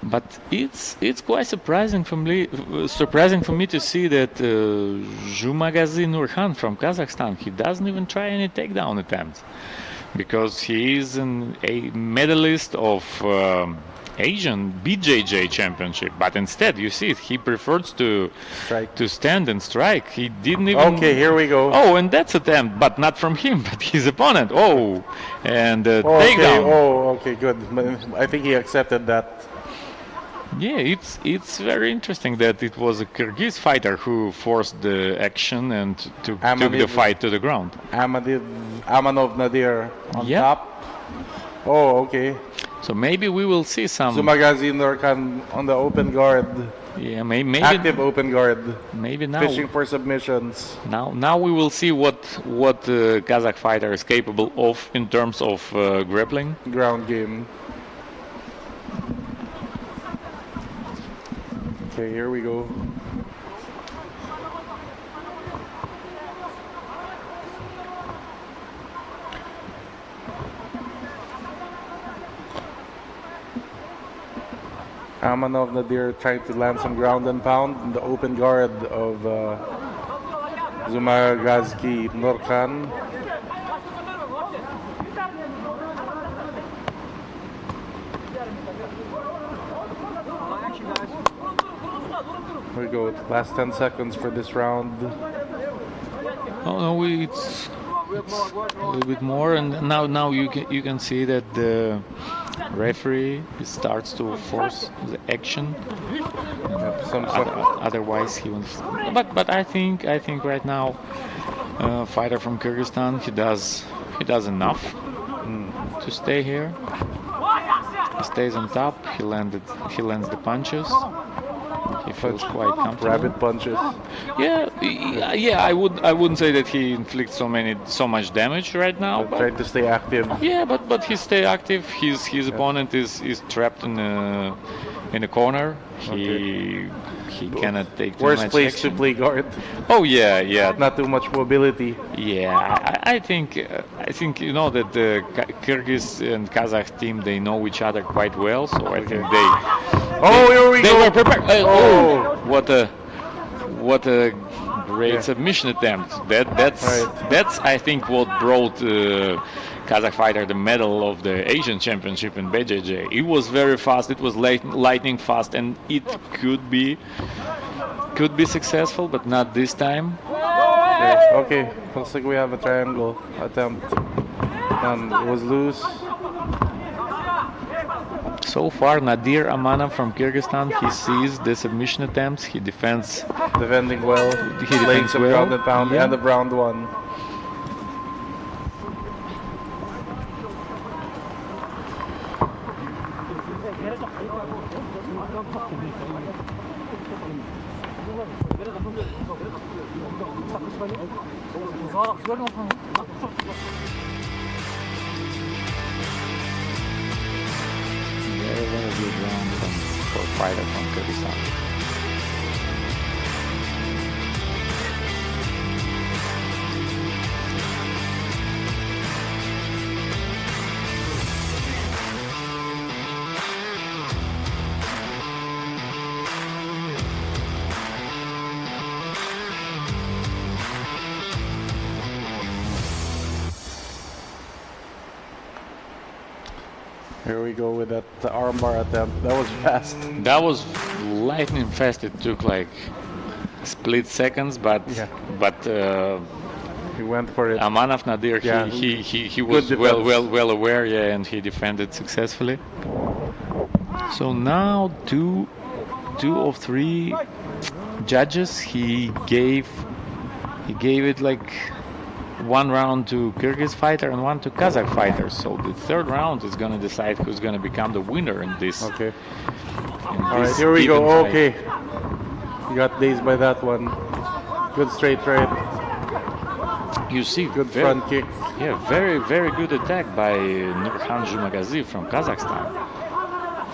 But it's quite surprising for me to see that ZHUMAGAZY NURKHAN from Kazakhstan, he doesn't even try any takedown attempts, because he is a medalist of Asian BJJ championship, but instead you see it, he prefers to stand and strike. He didn't even. Okay, here we go. Oh, and that's attempt, but not from him, but his opponent. Oh, and takedown. Oh, okay, good. I think he accepted that. Yeah, it's very interesting that it was a Kyrgyz fighter who forced the action and took the fight to the ground. AMANOV NADYR on top. Oh, okay. So maybe we will see some ZHUMAGAZY NURKHAN on the open guard. Yeah, maybe active open guard. Maybe now fishing for submissions. Now we will see what Kazakh fighter is capable of in terms of grappling, ground game. Okay, here we go. AMANOV NADYR trying to land some ground and pound in the open guard of ZHUMAGAZY NURKHAN. Here we go, last 10 seconds for this round. Oh no, it's a little bit more, and now you can see that the referee starts to force the action. Otherwise he won't. But I think right now, fighter from Kyrgyzstan, he does enough to stay here. He stays on top. He lands the punches. He feels quite comfortable. Rabbit punches. Yeah. I wouldn't say that he inflicts so much damage right now. But trying to stay active. Yeah, but he stay active. His opponent is trapped in a corner. He cannot take too much worst place action. to play guard. Oh yeah. Not too much mobility. Yeah, I think you know that the Kyrgyz and Kazakh team, they know each other quite well. So I think they were prepared. What a great submission attempt. That's I think what brought Kazakh fighter the medal of the Asian Championship in BJJ. It was very fast. It was lightning fast, and it could be successful, but not this time. Okay. Looks like we have a triangle attempt, and it was loose. So far, NADYR Amanov from Kyrgyzstan, he sees the submission attempts. He defending well. He playing defends some well. ground and pound, and the round 1. Very good round for fighter from Kyrgyzstan. Here we go with that armbar attempt. That was fast. That was lightning fast. It took like split seconds, but he went for it. Amanov NADYR, he was well aware, and he defended successfully. So now two of 3 judges, he gave it like one round to Kyrgyz fighter and one to Kazakh fighter. So the third round is going to decide who's going to become the winner in this. Okay. All right, here we go. fight. Okay. You got dazed by that one. Good straight right. You see, Good front kick. Yeah, very good attack by NURKHAN ZHUMAGAZY from Kazakhstan.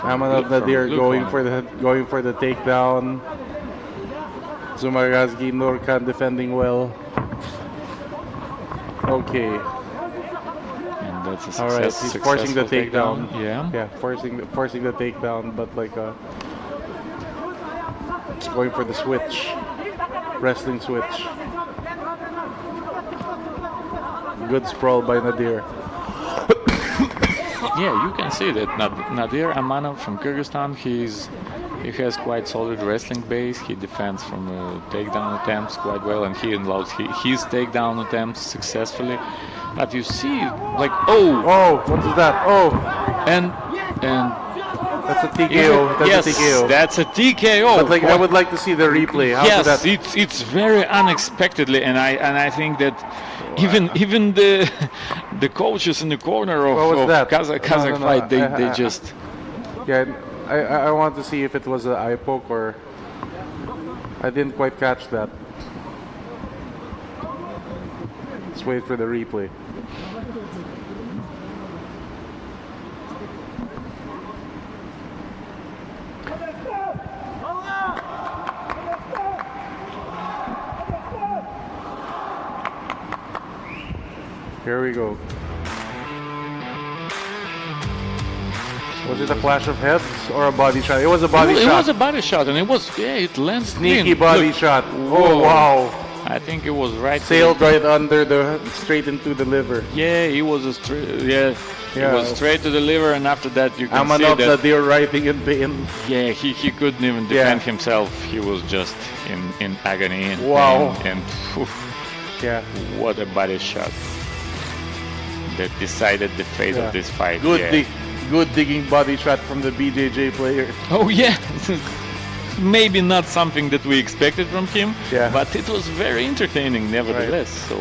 AMANOV NADYR going for the takedown. ZHUMAGAZY, NURKHAN defending well. Okay. And that's a All right, he's forcing the takedown. Yeah. Forcing the takedown, but like going for the switch, wrestling switch. Good sprawl by NADYR. Yeah, you can see that NADYR AMANOV from Kyrgyzstan, he has quite solid wrestling base. He defends from takedown attempts quite well, and he unloads his takedown attempts successfully. But you see, like, oh, what is that? Oh, and that's a TKO. That's a TKO. That's a TKO. But like, I would like to see the replay. Yes, it's very unexpectedly, and I think that even the coaches in the corner of Kazakh fight, they just. Yeah, I want to see if it was an eye poke or. I didn't quite catch that. Let's wait for the replay. Here we go. Was it a clash of heads or a body shot? It was a body shot. It was a body shot, and it lands sneaky clean. body shot. Oh wow! I think it was right. Sailed right under straight into the liver. Yeah, he was It was straight to the liver, and after that you can AMANOV see that they're writhing in pain. Yeah, he couldn't even defend himself. He was just in agony. And wow! And yeah, what a body shot that decided the fate of this fight. Good digging body shot from the BJJ player. Oh yeah, maybe not something that we expected from him, but it was very entertaining nevertheless. So,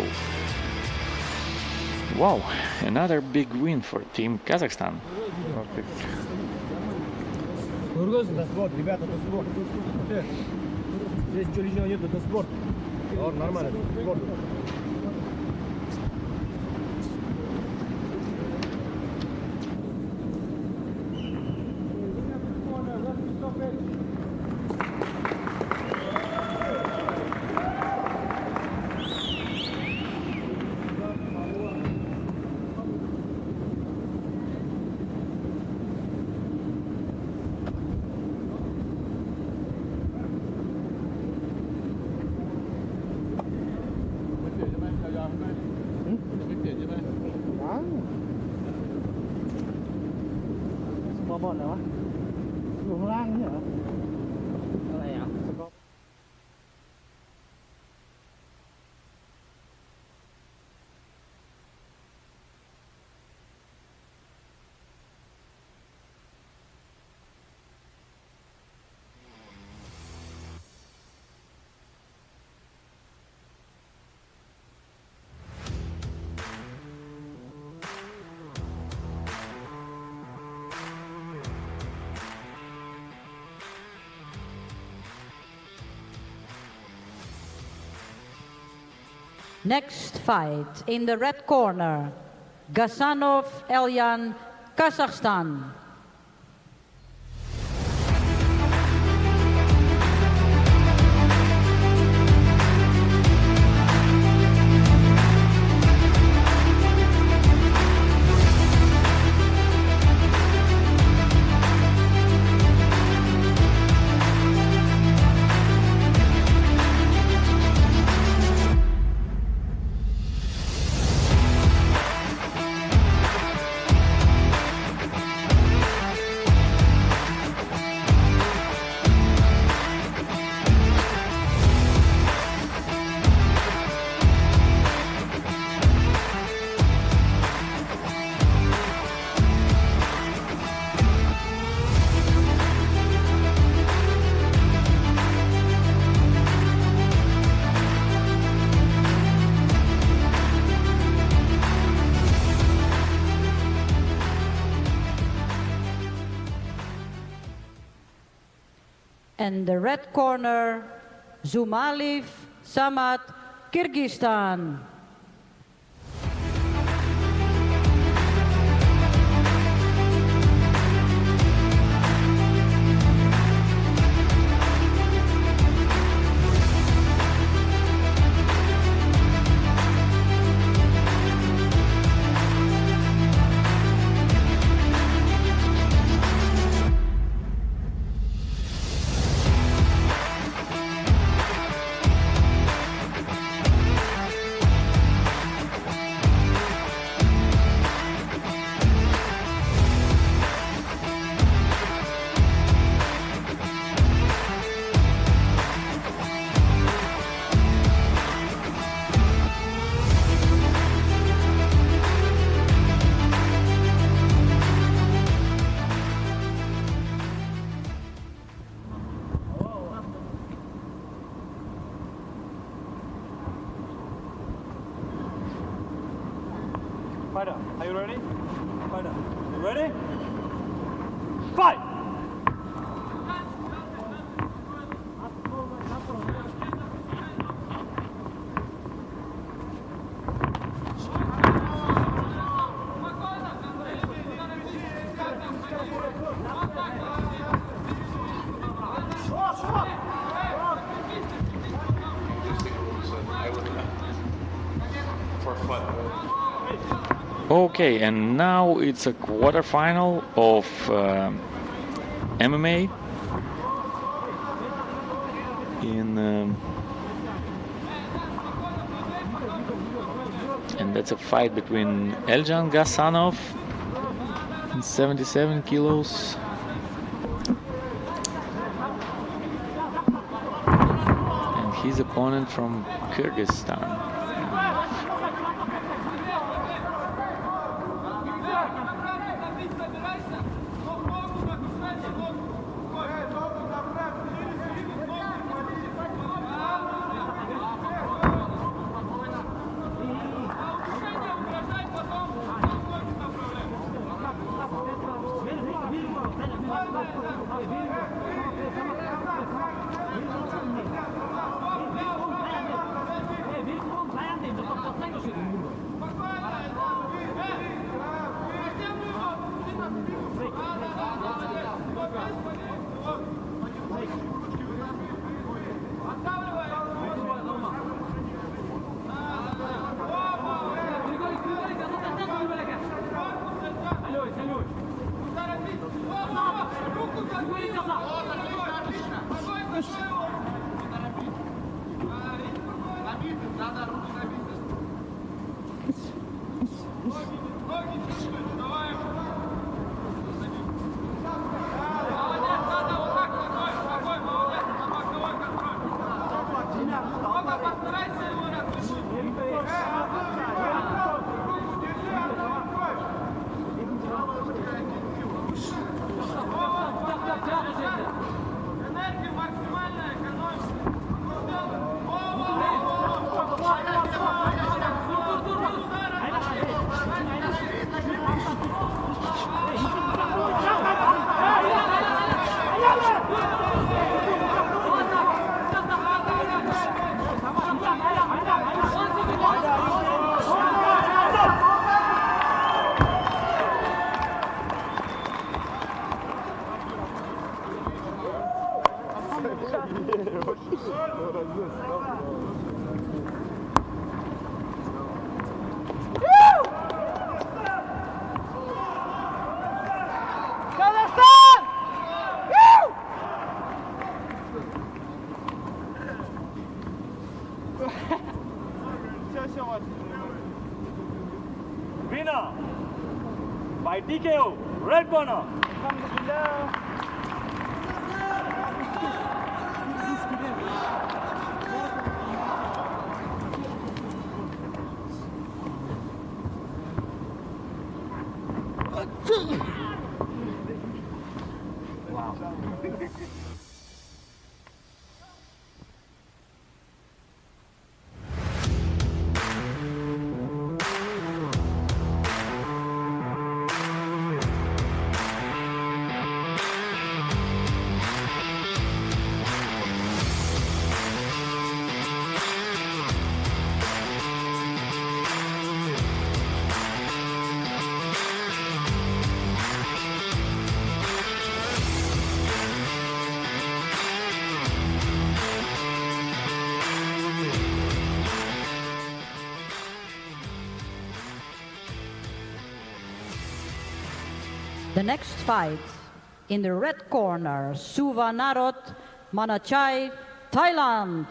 wow, another big win for Team Kazakhstan. Okay. Next fight in the red corner, GASSANOV ELJAN, Kazakhstan. And the red corner, ZHUMALIEV, Samad, Kyrgyzstan. Fighter, are you ready? Fighter, you ready? Fight! Okay, and now it's a quarterfinal of MMA and that's a fight between ELJAN GASSANOV in 77 kilos and his opponent from Kyrgyzstan. Winner by TKO, red corner. The next fight, in the red corner, SUWANNAROT, MANACHAI, Thailand.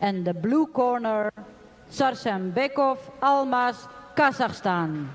And the blue corner, SARSEMBEKOV, ALMAZ, Kazakhstan.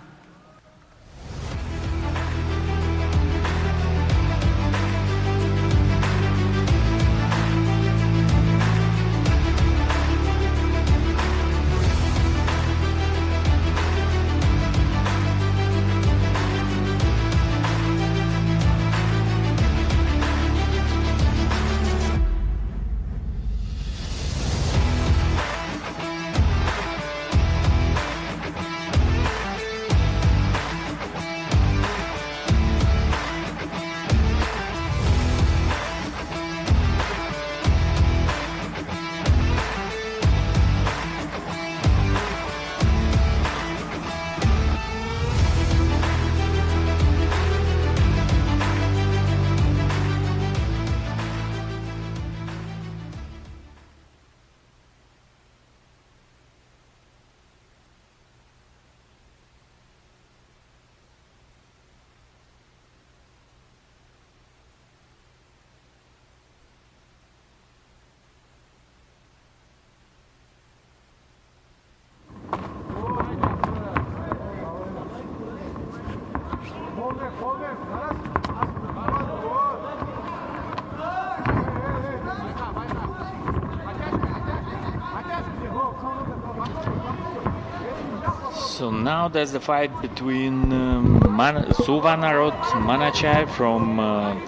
So now there's the fight between SUWANNAROT MANACHAI from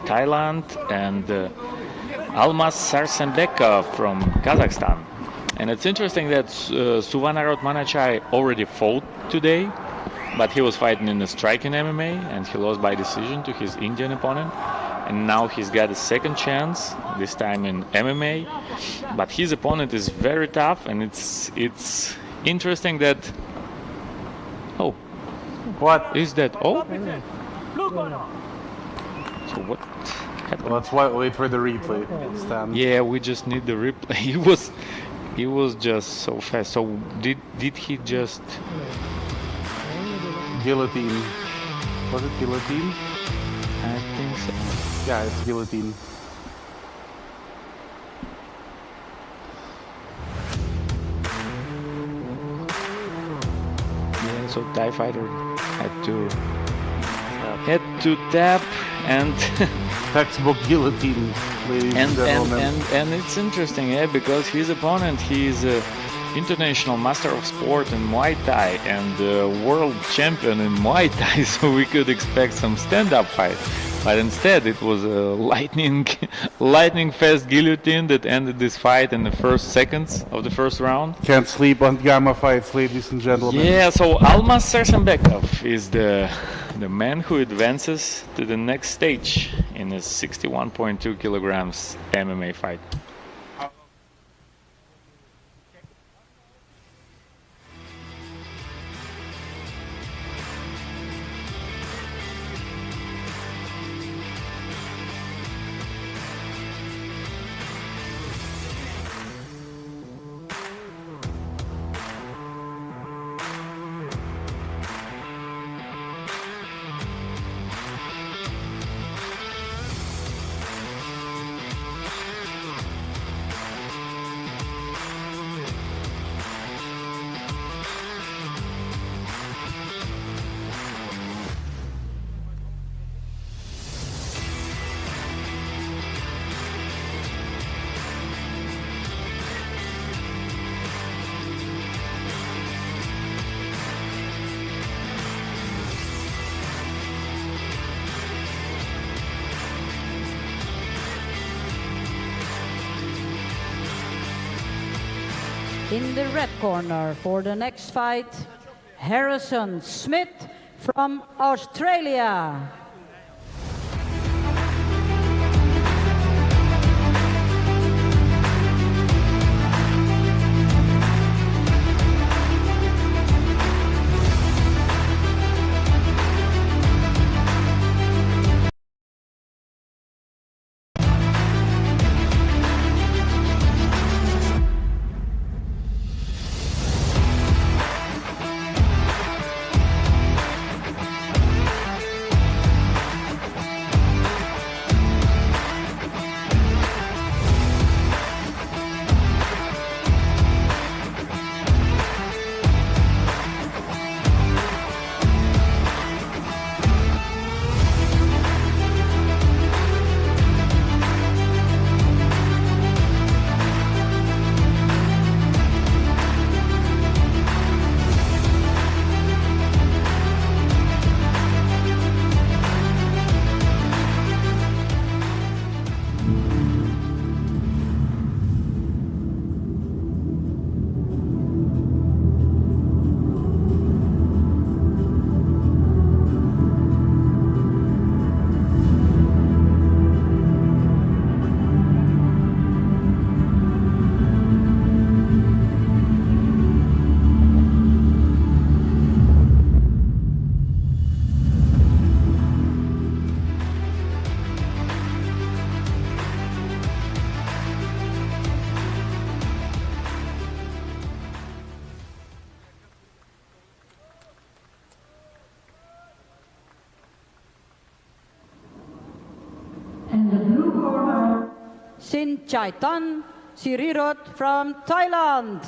Thailand and ALMAZ SARSEMBEKOV from Kazakhstan. And it's interesting that SUWANNAROT MANACHAI already fought today, but he was fighting in the striking MMA and he lost by decision to his Indian opponent. And now he's got a second chance, this time in MMA. But his opponent is very tough, and it's interesting that... Oh, What? is that? Oh, so what happened? Let's wait for the replay. Stan. Yeah, we just need the replay. He was just so fast. So did he just Guillotine. Was it guillotine? I think so. Yeah, it's guillotine. Yeah, so Thai fighter had to tap and Textbook guillotine, ladies and gentlemen. and it's interesting, yeah, because his opponent, he's international master of sport in Muay Thai and world champion in Muay Thai, so we could expect some stand-up fight. But instead, it was a lightning fast guillotine that ended this fight in the first seconds of the first round. Can't sleep on Gamma fights, ladies and gentlemen. Yeah, so ALMAZ SARSEMBEKOV is the man who advances to the next stage in his 61.2 kilograms MMA fight. In the red corner for the next fight, Harrison Smith from Australia. And the blue corner, SINCHAITAN SIRIROT from Thailand.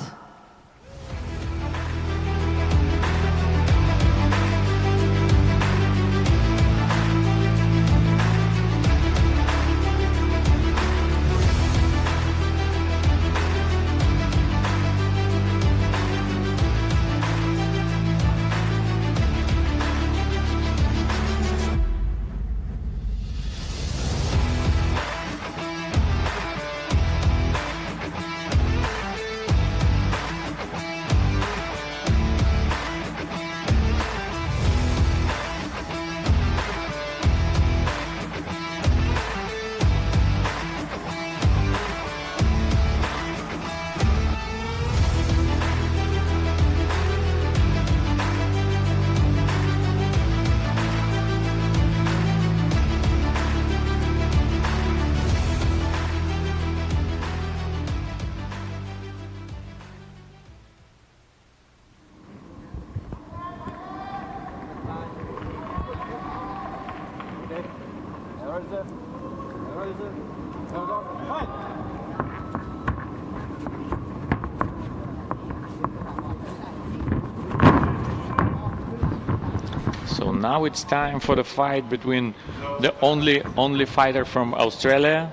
So now it's time for the fight between the only fighter from Australia,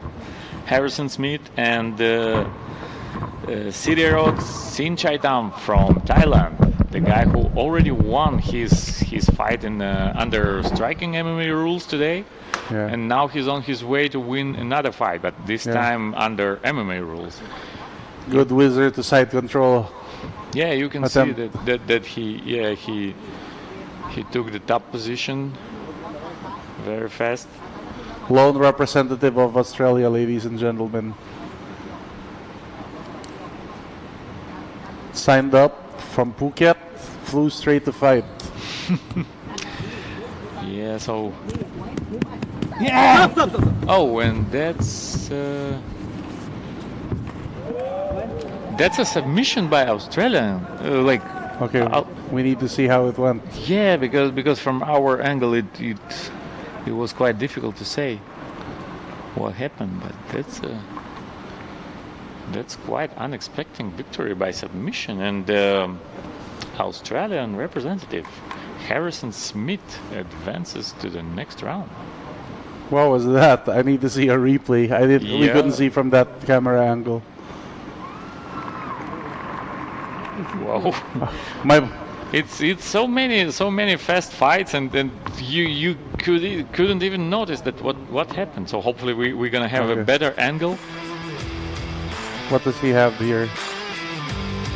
Harrison Smith, and SIRIROT SINCHAITAN from Thailand, the guy who already won his fight in under striking MMA rules today. Yeah. And now he's on his way to win another fight, but this time under MMA rules. Good wizard to side control. Yeah, you can see that he took the top position very fast. Lone representative of Australia, ladies and gentlemen. Signed up from Phuket, flew straight to fight. Yeah, so... Yeah! Oh, and that's a submission by Australian. Okay, we need to see how it went. Yeah, because from our angle it was quite difficult to say what happened, but that's quite unexpected victory by submission, and Australian representative Harrison Smith advances to the next round. What was that? I need to see a replay. We couldn't see from that camera angle. Wow. It's so many fast fights, and you couldn't even notice that what happened. So hopefully we're gonna have a better angle. What does he have here?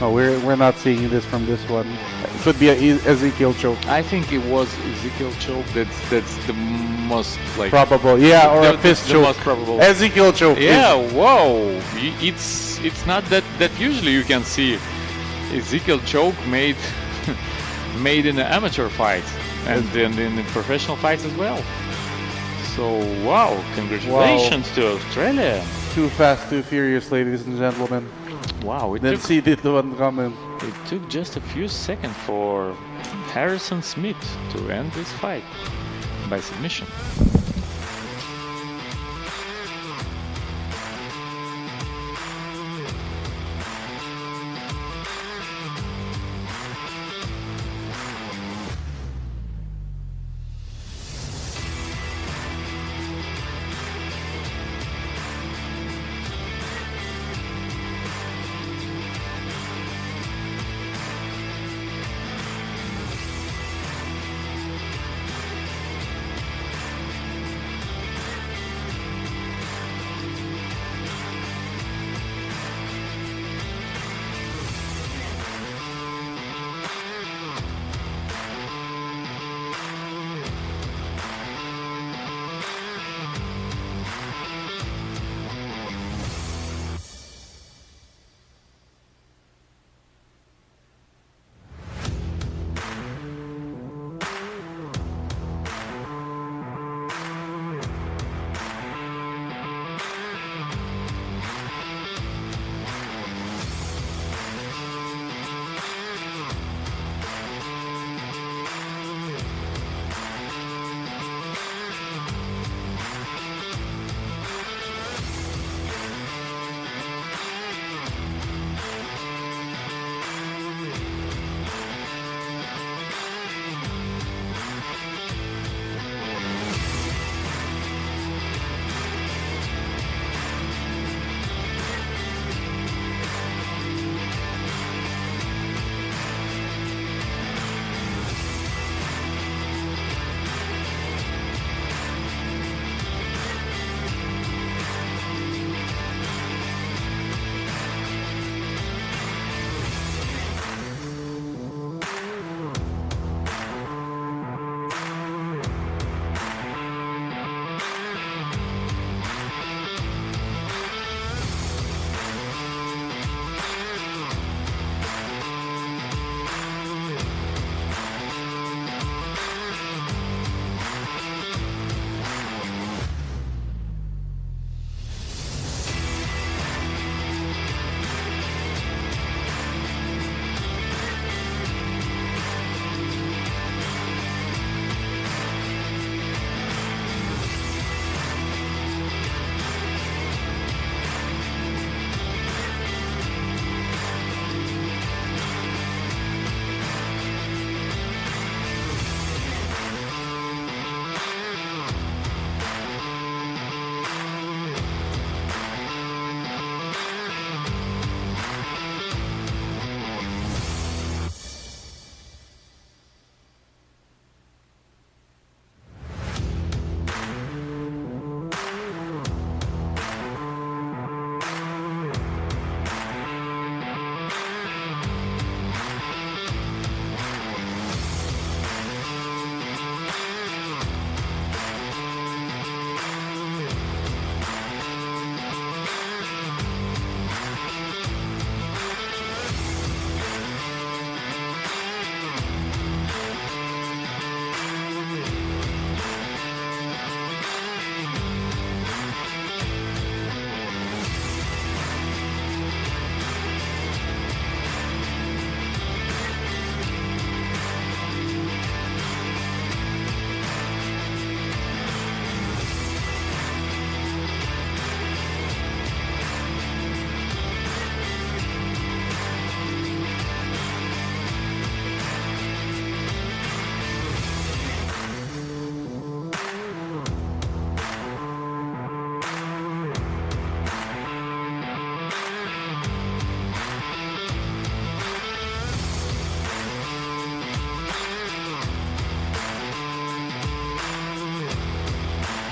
Oh, we're not seeing this from this one. It could be a Ezekiel choke. I think it was Ezekiel choke. That's the most like Probable, yeah, or a fist choke. The most probable. Ezekiel choke. Yeah, whoa! It's not that usually you can see Ezekiel choke made made in an amateur fight and in professional fights as well. So wow! Congratulations to Australia. Too fast, too furious, ladies and gentlemen. Wow! Didn't see this one coming. It took just a few seconds for Harrison Smith to end this fight by submission.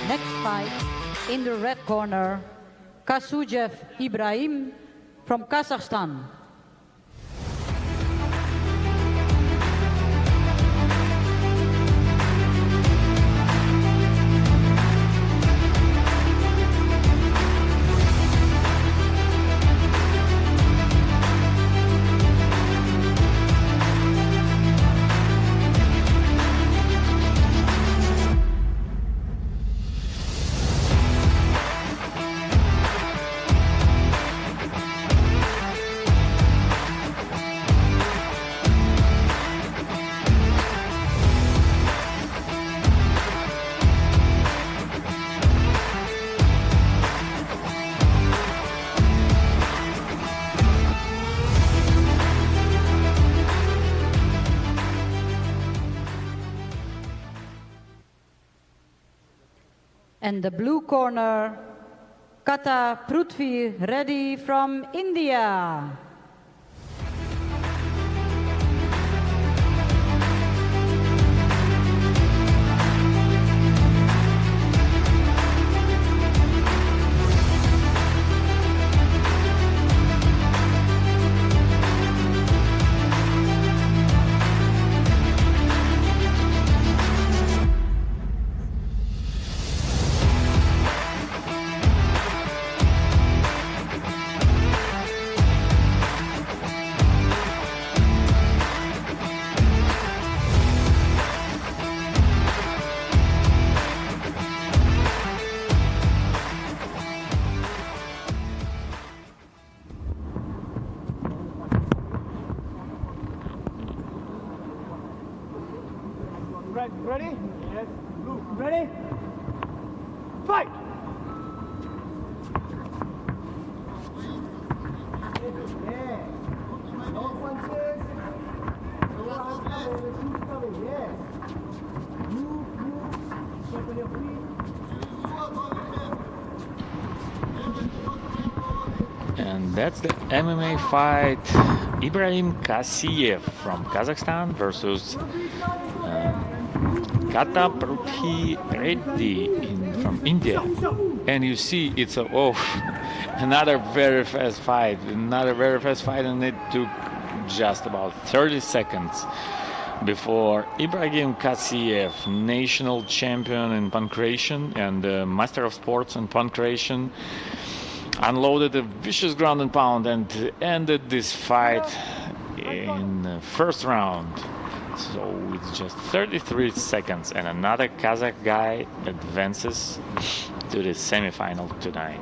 Next fight, in the red corner, Kasujev Ibrahim from Kazakhstan. And the blue corner, Kata Prithvi Reddy from India. Ready? Yes. Blue. Ready? Fight! Yeah. No punches. No hands coming. The shoes coming. Yes. Move. Step on your feet. And that's the MMA fight. Ibrahim Kasiev from Kazakhstan versus Kata Prithvi Reddy from India. And you see it's another very fast fight. And it took just about 30 seconds before Ibrahim Kasiev, national champion in pancration and master of sports in pancration, unloaded a vicious ground and pound and ended this fight in the first round. So it's just 33 seconds and another Kazakh guy advances to the semi-final tonight.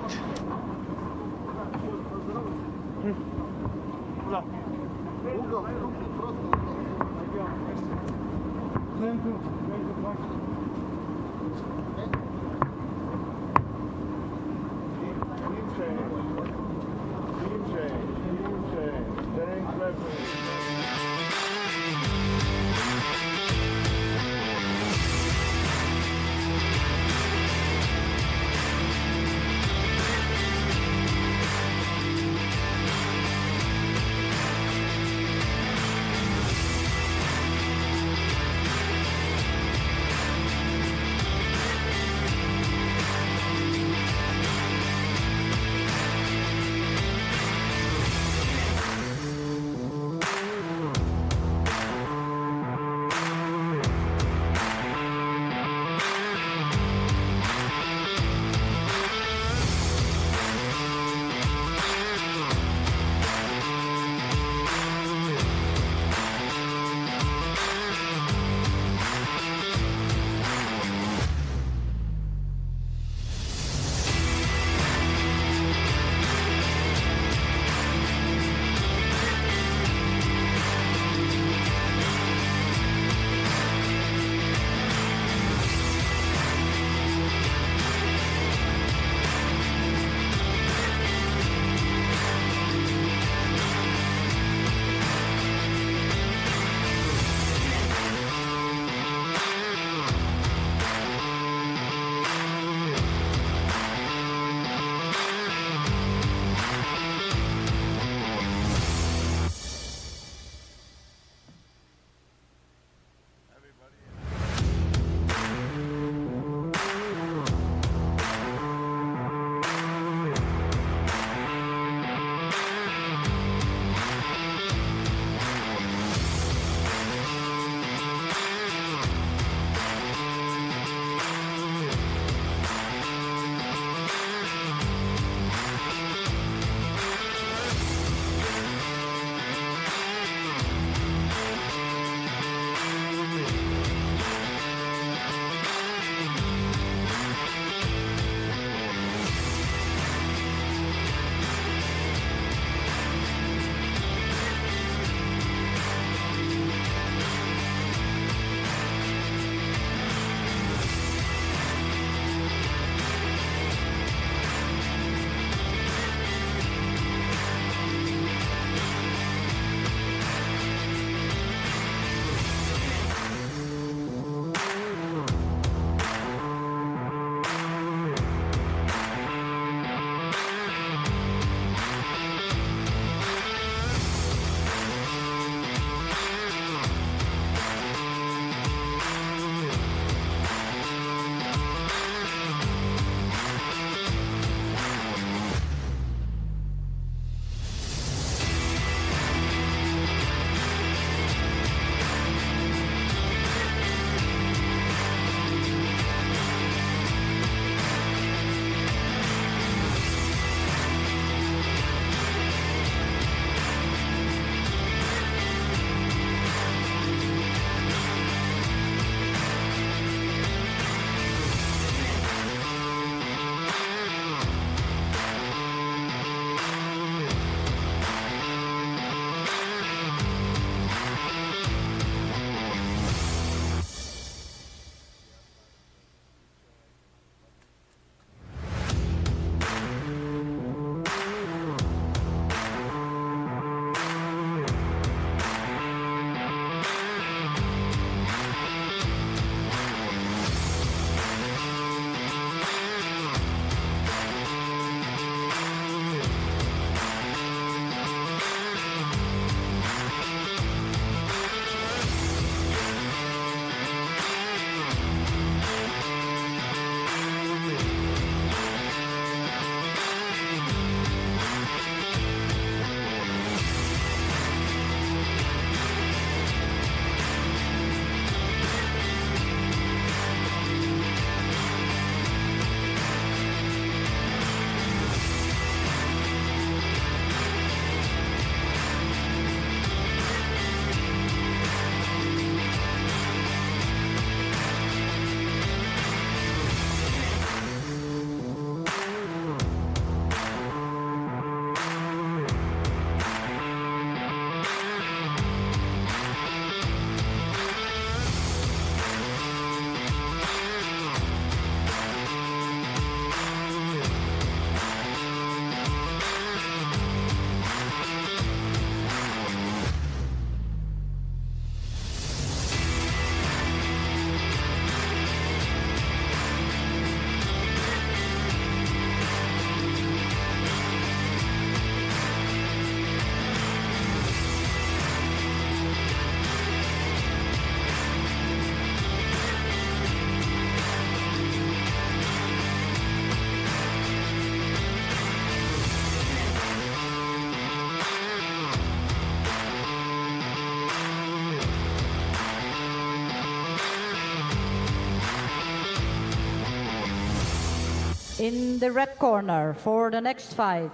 In the red corner for the next fight,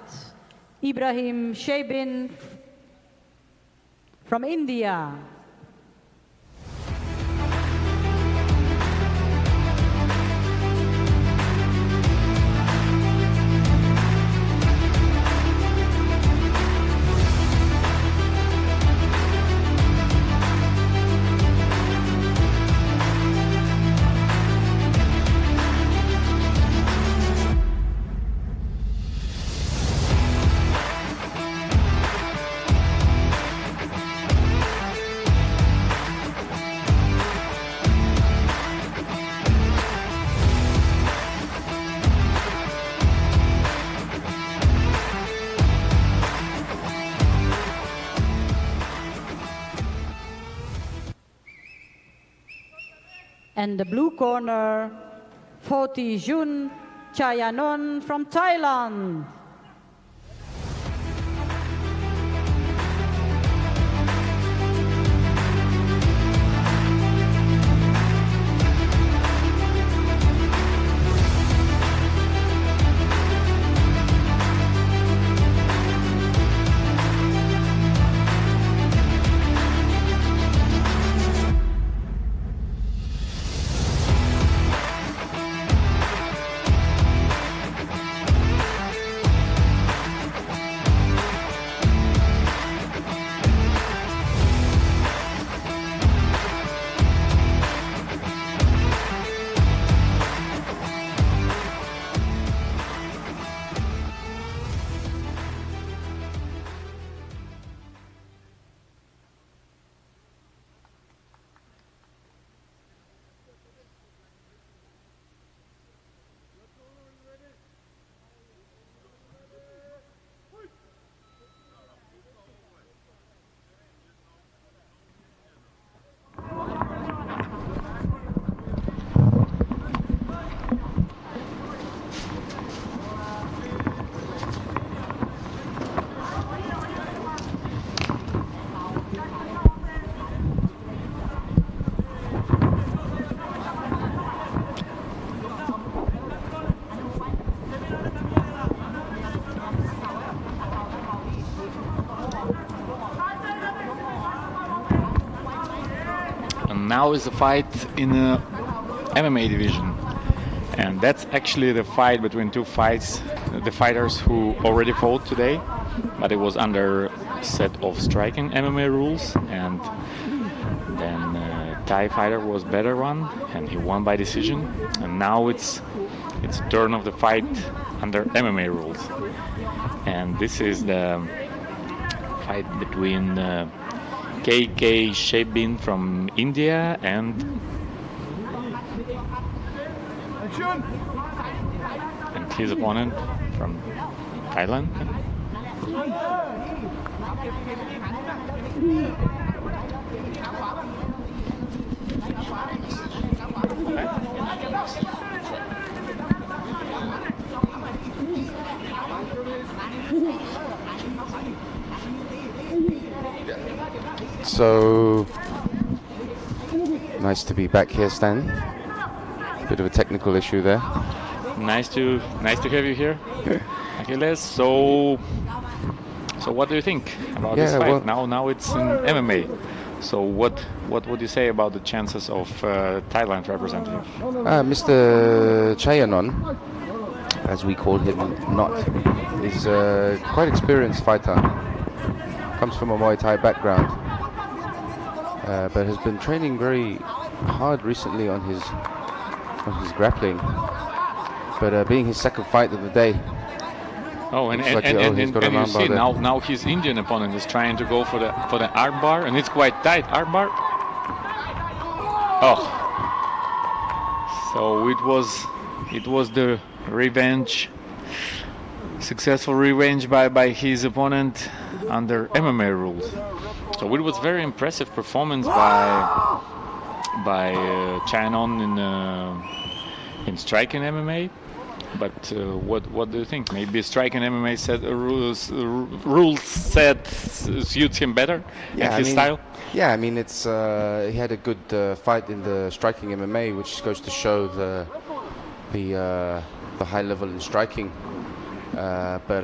Ibrahim SHEBIN from India. And the blue corner, PHOTHIJUN CHAYANON from Thailand. Now is a fight in the MMA division, and that's actually the fight between the fighters who already fought today, but it was under a set of striking MMA rules, and then Thai fighter was better one, and he won by decision, and now it's a turn of the fight under MMA rules, and this is the fight between SHEBIN from India and his opponent from Thailand. So nice to be back here, Stan. Bit of a technical issue there. Nice to have you here, Achilles. So what do you think about this fight? Well, now it's in MMA. So what would you say about the chances of Thailand representative? Mr. Chayanon, as we call him, is a quite experienced fighter. Comes from a Muay Thai background, but has been training very hard recently on his grappling. But being his second fight of the day. Oh, and you see now his Indian opponent is trying to go for the armbar, and it's quite tight armbar. Oh, so it was the revenge, successful revenge by his opponent under MMA rules. So it was very impressive performance by CHAYANON in striking MMA. But what do you think? Maybe striking MMA rules set suits him better in his style. Yeah, I mean it's he had a good fight in the striking MMA, which goes to show the the high level in striking. But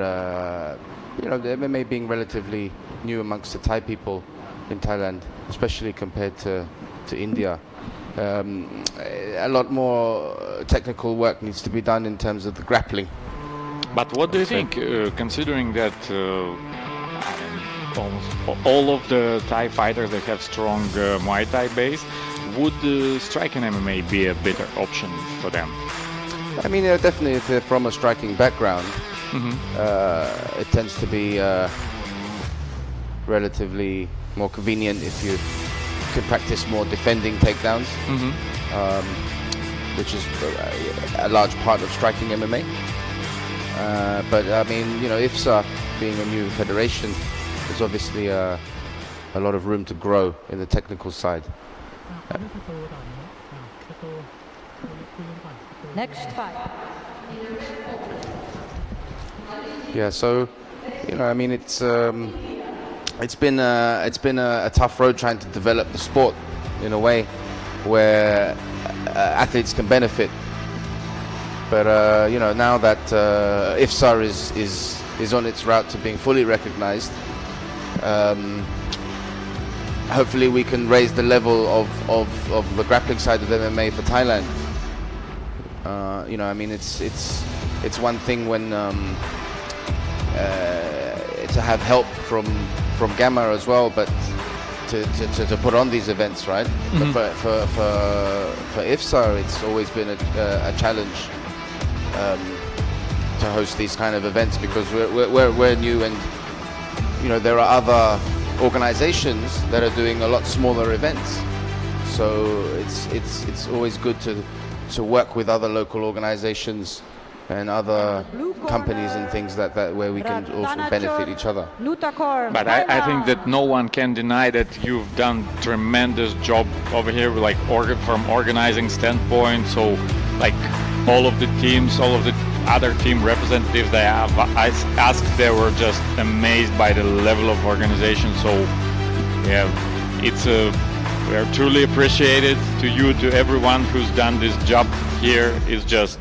you know, the MMA being relatively new amongst the Thai people in Thailand, especially compared to India. A lot more technical work needs to be done in terms of the grappling. But what do you think, considering that almost all of the Thai fighters that have strong Muay Thai base, would striking MMA be a better option for them? I mean, definitely if they're from a striking background, it tends to be relatively more convenient if you can practice more defending takedowns, which is a large part of striking MMA. But I mean, you know, IFSA being a new federation, there's obviously a lot of room to grow in the technical side. Next fight. Yeah, so you know, I mean, it's been a tough road trying to develop the sport in a way where athletes can benefit. But you know, now that IFSA is on its route to being fully recognized, hopefully we can raise the level of the grappling side of MMA for Thailand. You know, I mean, it's one thing when to have help from Gamma as well, but to put on these events, right? But for IFSA, it's always been a challenge to host these kind of events, because we're new, and you know, there are other organizations that are doing a lot smaller events. So it's always good to work with other local organizations and other companies and things that where we can also benefit each other. But I think that no one can deny that you've done tremendous job over here, like from organizing standpoint. So like all of the teams, all of the other team representatives that I have asked, they were just amazed by the level of organization. So yeah, it's we are truly appreciated to you, to everyone who's done this job here. Is just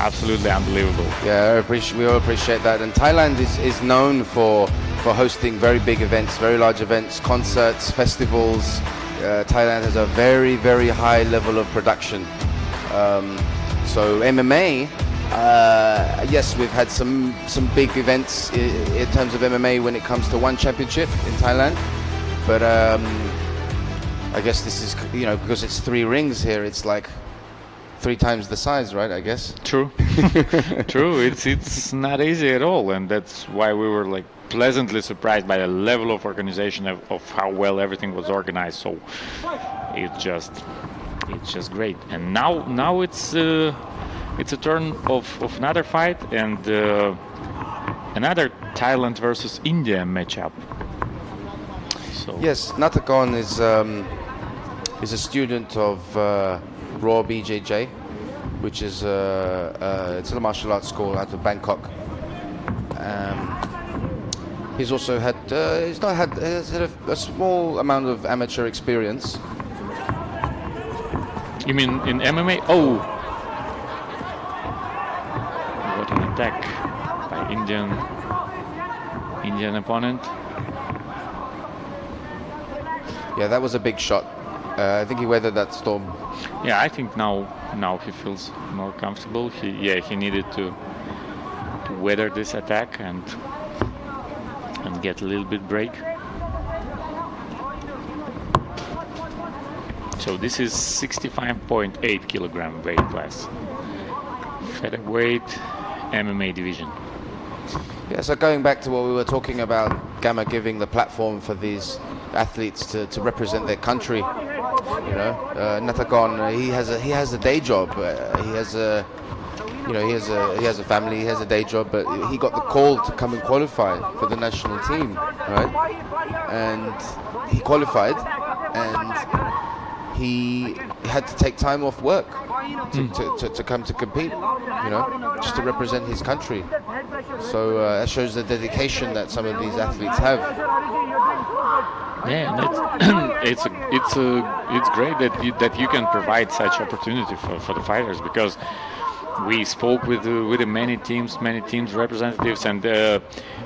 absolutely unbelievable. Yeah, we all appreciate that. And Thailand is known for hosting very big events, very large events, concerts, festivals. Thailand has a very, very high level of production. So MMA, yes, we've had some big events in terms of MMA when it comes to one championship in Thailand. But I guess this is, you know, because it's 3 rings here, it's like 3 times the size, right? I guess. True. True. It's not easy at all, and that's why we were like pleasantly surprised by the level of organization of how well everything was organized. So it's just great. And now it's a turn of another fight, and another Thailand versus India matchup. So yes, Natagon is a student of Raw BJJ, which is it's a martial arts school out of Bangkok. He's also had he's had a small amount of amateur experience. You mean in MMA? Oh, what an attack by Indian opponent. Yeah, that was a big shot. I think he weathered that storm. Yeah, I think now he feels more comfortable. He needed to weather this attack and get a little bit break. So this is 65.8 kilogram weight class, featherweight MMA division. Yeah, so going back to what we were talking about, Gamma giving the platform for these athletes to represent their country. You know, Natagon, he has a day job. He has a family. He has a day job, but he got the call to come and qualify for the national team, right? And he qualified, and he had to take time off work to come to compete. You know, just to represent his country. So that shows the dedication that some of these athletes have. Yeah, and it's great that you can provide such opportunity for the fighters, because we spoke with the many teams representatives, and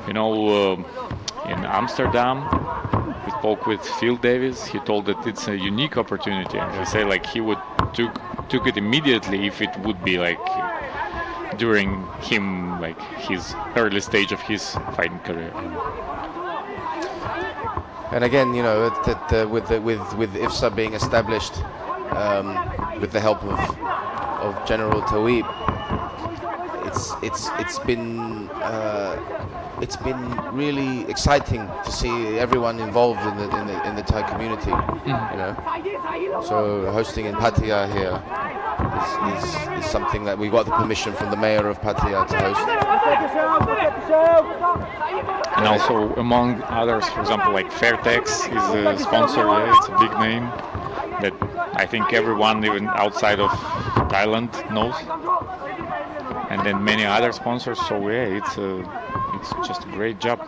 you know, in Amsterdam we spoke with Phil Davis. He told that it's a unique opportunity, and he said like he would took it immediately if it would be like during him, like his early stage of his fighting career. And again, you know, with IFSA being established, with the help of General Tawib, it's been really exciting to see everyone involved in the Thai community. You know, so hosting in Pattaya here is something that we got the permission from the mayor of Pattaya to host. And also, among others, for example, like Fairtex is a sponsor. Yeah, it's a big name that I think everyone, even outside of Thailand, knows. And then many other sponsors. So yeah, it's just a great job.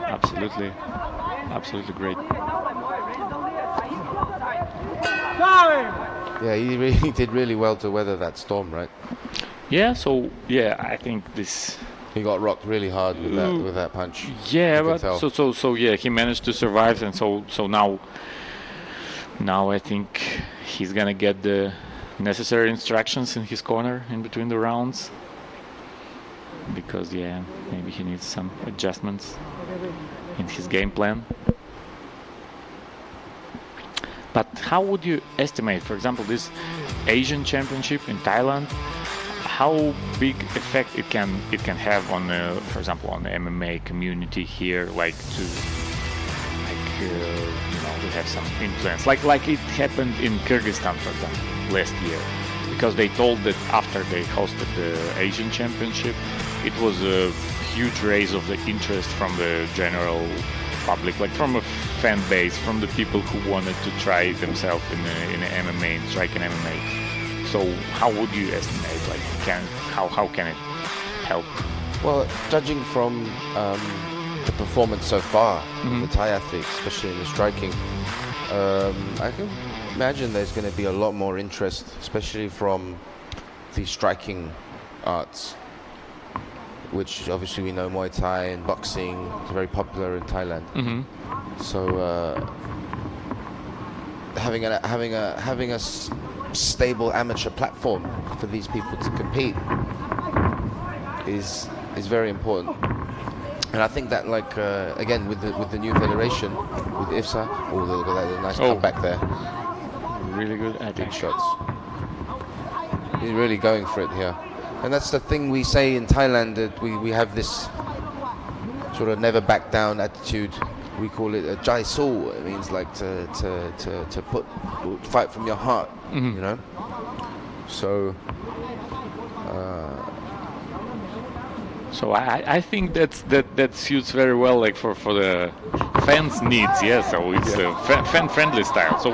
Absolutely great. Yeah, he really did really well to weather that storm, right? Yeah. So yeah, I think this. He got rocked really hard with that punch. Yeah, but so yeah, he managed to survive, and so now I think he's gonna get the necessary instructions in his corner in between the rounds, because yeah, maybe he needs some adjustments in his game plan. But how would you estimate, for example, this Asian Championship in Thailand? How big effect it can have on, for example, on the MMA community here, like to, you know, to have some influence, like it happened in Kyrgyzstan, for example, last year, because they told that after they hosted the Asian Championship, it was a huge raise of the interest from the general public, like from a fan base, from the people who wanted to try themselves in MMA, in striking MMA. So how would you estimate, like, how can it help? Well, judging from the performance so far of the Thai athletes, especially in the striking, I can imagine there's going to be a lot more interest, especially from the striking arts, which obviously we know Muay Thai and boxing is very popular in Thailand. So having a stable amateur platform for these people to compete is very important. And I think that, like, again, with the new federation, with IFSA, look at that nice comeback there. Really good at big shots. He's really going for it here. And that's the thing we say in Thailand, that we have this sort of never back down attitude. We call it a jai su. It means like to fight from your heart, you know. So I think that suits very well, like for the fans' needs. Yeah, so it's a fan-friendly style. So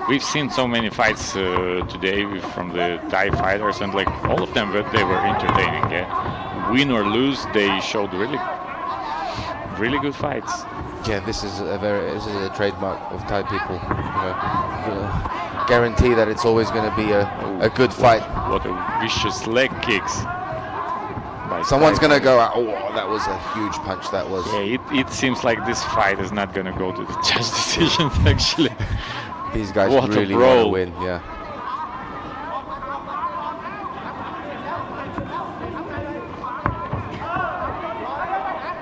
we've seen so many fights today from the Thai fighters, and like all of them, they were entertaining. Yeah, win or lose, they showed really good fights. Yeah, this is a trademark of Thai people. You know, guarantee that it's always going to be a good fight. What a vicious leg kicks. Someone's going to go out. Oh, that was a huge punch. That was. Yeah, it seems like this fight is not going to go to the judge decisions. Actually, these guys really want to win. Yeah.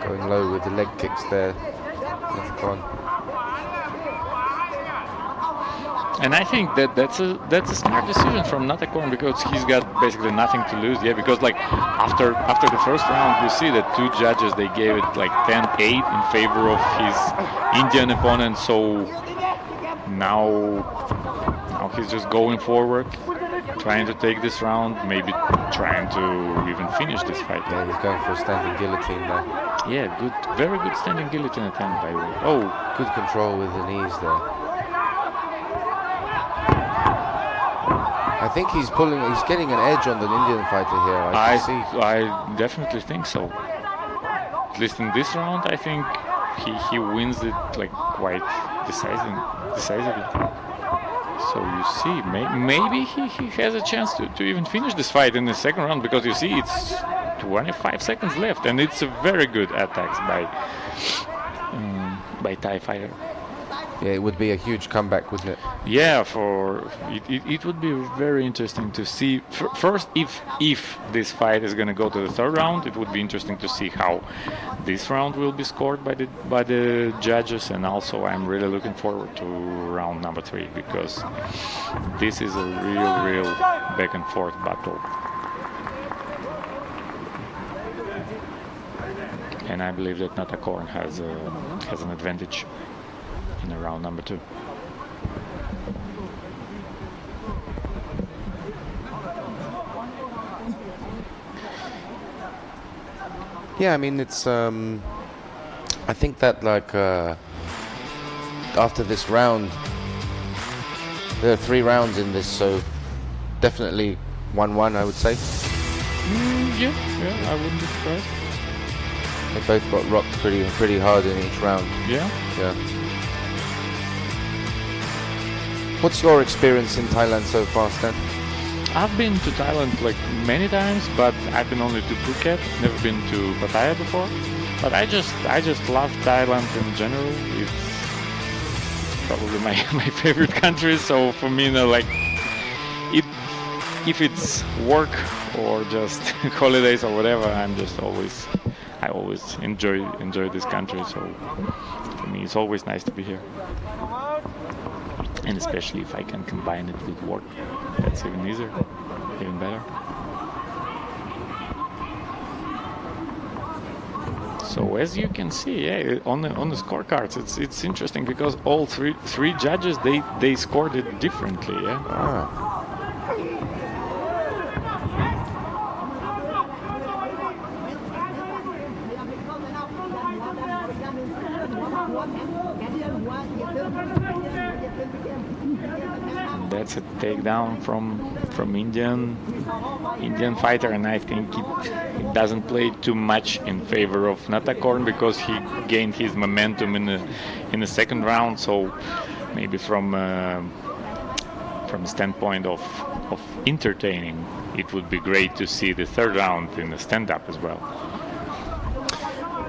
Going low with the leg kicks there. And I think that's a smart decision from Nathakorn, because he's got basically nothing to lose. Yeah, because like after the first round, you see that two judges, they gave it like 10-8 in favor of his Indian opponent. So now he's just going forward, trying to take this round, maybe trying to even finish this fight. Yeah, he's going for a standing guillotine there. Yeah, very good standing guillotine attempt, by the way. Oh, good control with the knees there. I think he's getting an edge on the Indian fighter here. I definitely think so. At least in this round, I think he wins it like quite decisively. So you see, maybe he has a chance to even finish this fight in the second round, because you see it's 25 seconds left, and it's a very good attack by Thai fighter. Yeah, it would be a huge comeback, wouldn't it? Yeah, it would be very interesting to see. First, if this fight is going to go to the third round, it would be interesting to see how this round will be scored by the judges, and also I'm really looking forward to round number 3, because this is a real back and forth battle. And I believe that NADYR has an advantage in the round number 2. Yeah, I mean, it's I think that like after this round, there are 3 rounds in this, so definitely 1-1, I would say. Yeah, I wouldn't be surprised. They both got rocked pretty hard in each round. Yeah. What's your experience in Thailand so far, Stan? I've been to Thailand like many times, but I've been only to Phuket, never been to Pattaya before. But I just love Thailand in general. It's probably my favorite country. So for me, like, if it's work or just holidays or whatever, I always enjoy this country. So for me, it's always nice to be here. And especially if I can combine it with work, that's even easier, even better. So as you can see, yeah, on the scorecards, it's interesting because all three judges they scored it differently. Yeah. That's a takedown from Indian fighter, and I think it doesn't play too much in favor of NADYR because he gained his momentum in the second round. So maybe from a standpoint of entertaining, it would be great to see the third round in the stand-up as well.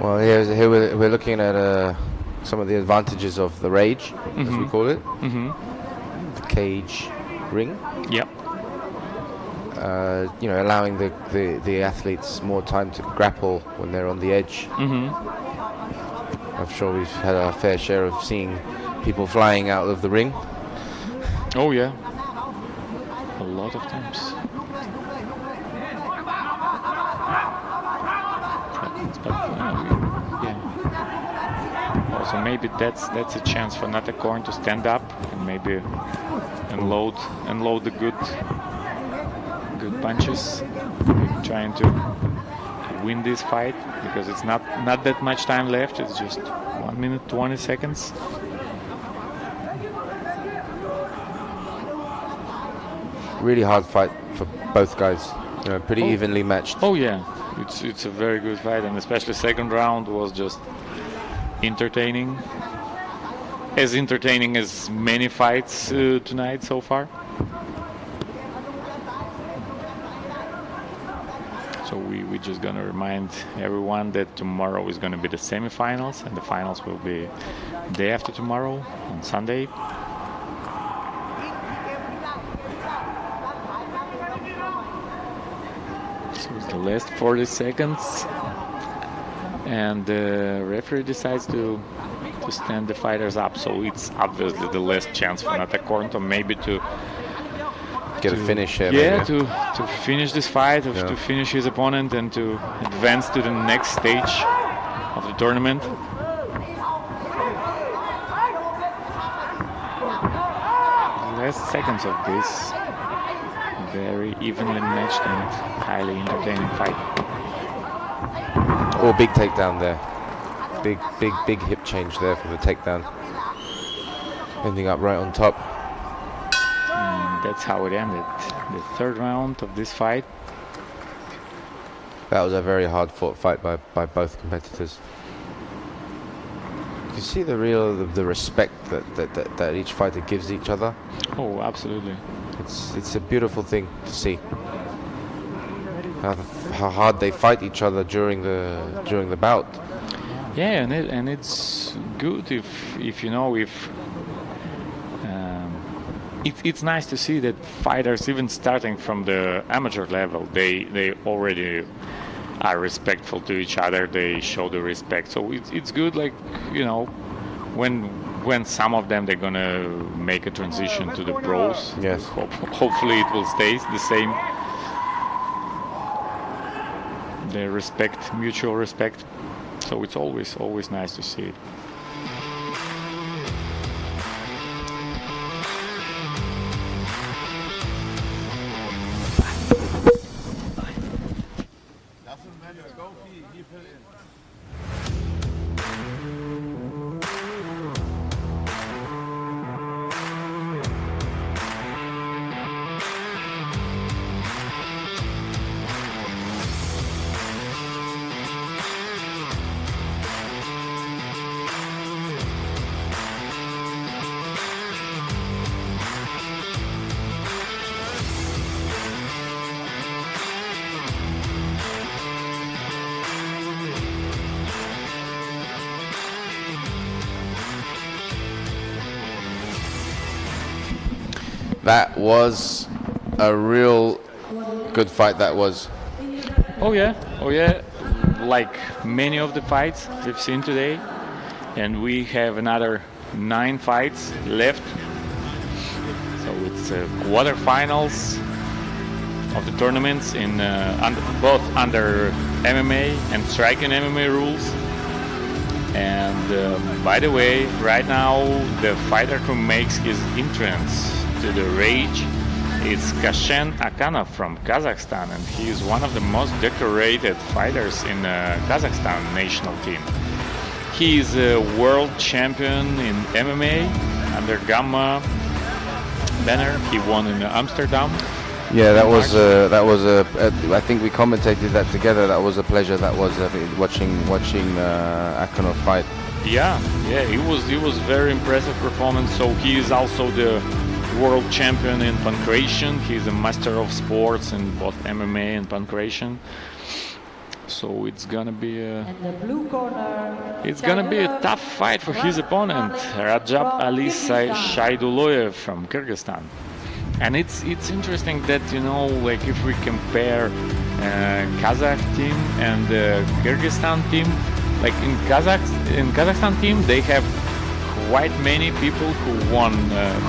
Well, here we're looking at some of the advantages of the rage, as we call it. The cage ring. Yep. You know, allowing the athletes more time to grapple when they're on the edge. I'm sure we've had our fair share of seeing people flying out of the ring. Oh yeah, a lot of times. Also, maybe that's a chance for NADYR to stand up and maybe unload the good punches, trying to win this fight because it's not that much time left. It's just 1 minute 20 seconds. Really hard fight for both guys. You know, pretty evenly matched. Oh yeah, it's a very good fight, and especially second round was just entertaining. As entertaining as many fights tonight so far. So we're just gonna remind everyone that tomorrow is gonna be the semifinals, and the finals will be day after tomorrow on Sunday. So it's the last 40 seconds, and the referee decides to stand the fighters up. So it's obviously the last chance for NADYR to maybe to get a finish here. Yeah, to finish this fight, to finish his opponent, and to advance to the next stage of the tournament. Last seconds of this very evenly matched and highly entertaining fight. Oh, big takedown there. Big hip change there for the takedown. Ending up right on top. And that's how it ended. The third round of this fight. That was a very hard fought fight by both competitors. You see the respect that each fighter gives each other. Oh, absolutely. It's a beautiful thing to see. How hard they fight each other during the bout. Yeah, and it's good if you know it's nice to see that fighters, even starting from the amateur level, they already are respectful to each other. They show the respect. So it's good, like, you know, when some of them they're gonna make a transition to the pros. Yes. Hopefully it will stay the same. They respect, mutual respect. So it's always nice to see it. That was a real good fight. That was. Oh yeah, like many of the fights we've seen today, and we have another 9 fights left. So it's quarterfinals of the tournaments in both under MMA and striking MMA rules. And by the way, right now the fighter who makes his entrance to the rage is Akanov from Kazakhstan, and he is one of the most decorated fighters in Kazakhstan national team. He is a world champion in MMA under Gamma banner. He won in Amsterdam. Yeah, that was I think we commentated that together. That was a pleasure. That was watching Akanov fight. Yeah, it was very impressive performance. So he is also the world champion in pancration. He's a master of sports in both MMA and pancration. So it's gonna be a tough fight for his opponent, Rajab Ali Shaiduloyev from Kyrgyzstan. And it's interesting that, you know, like if we compare Kazakh team and the Kyrgyzstan team, like in Kazakhstan team they have quite many people who won,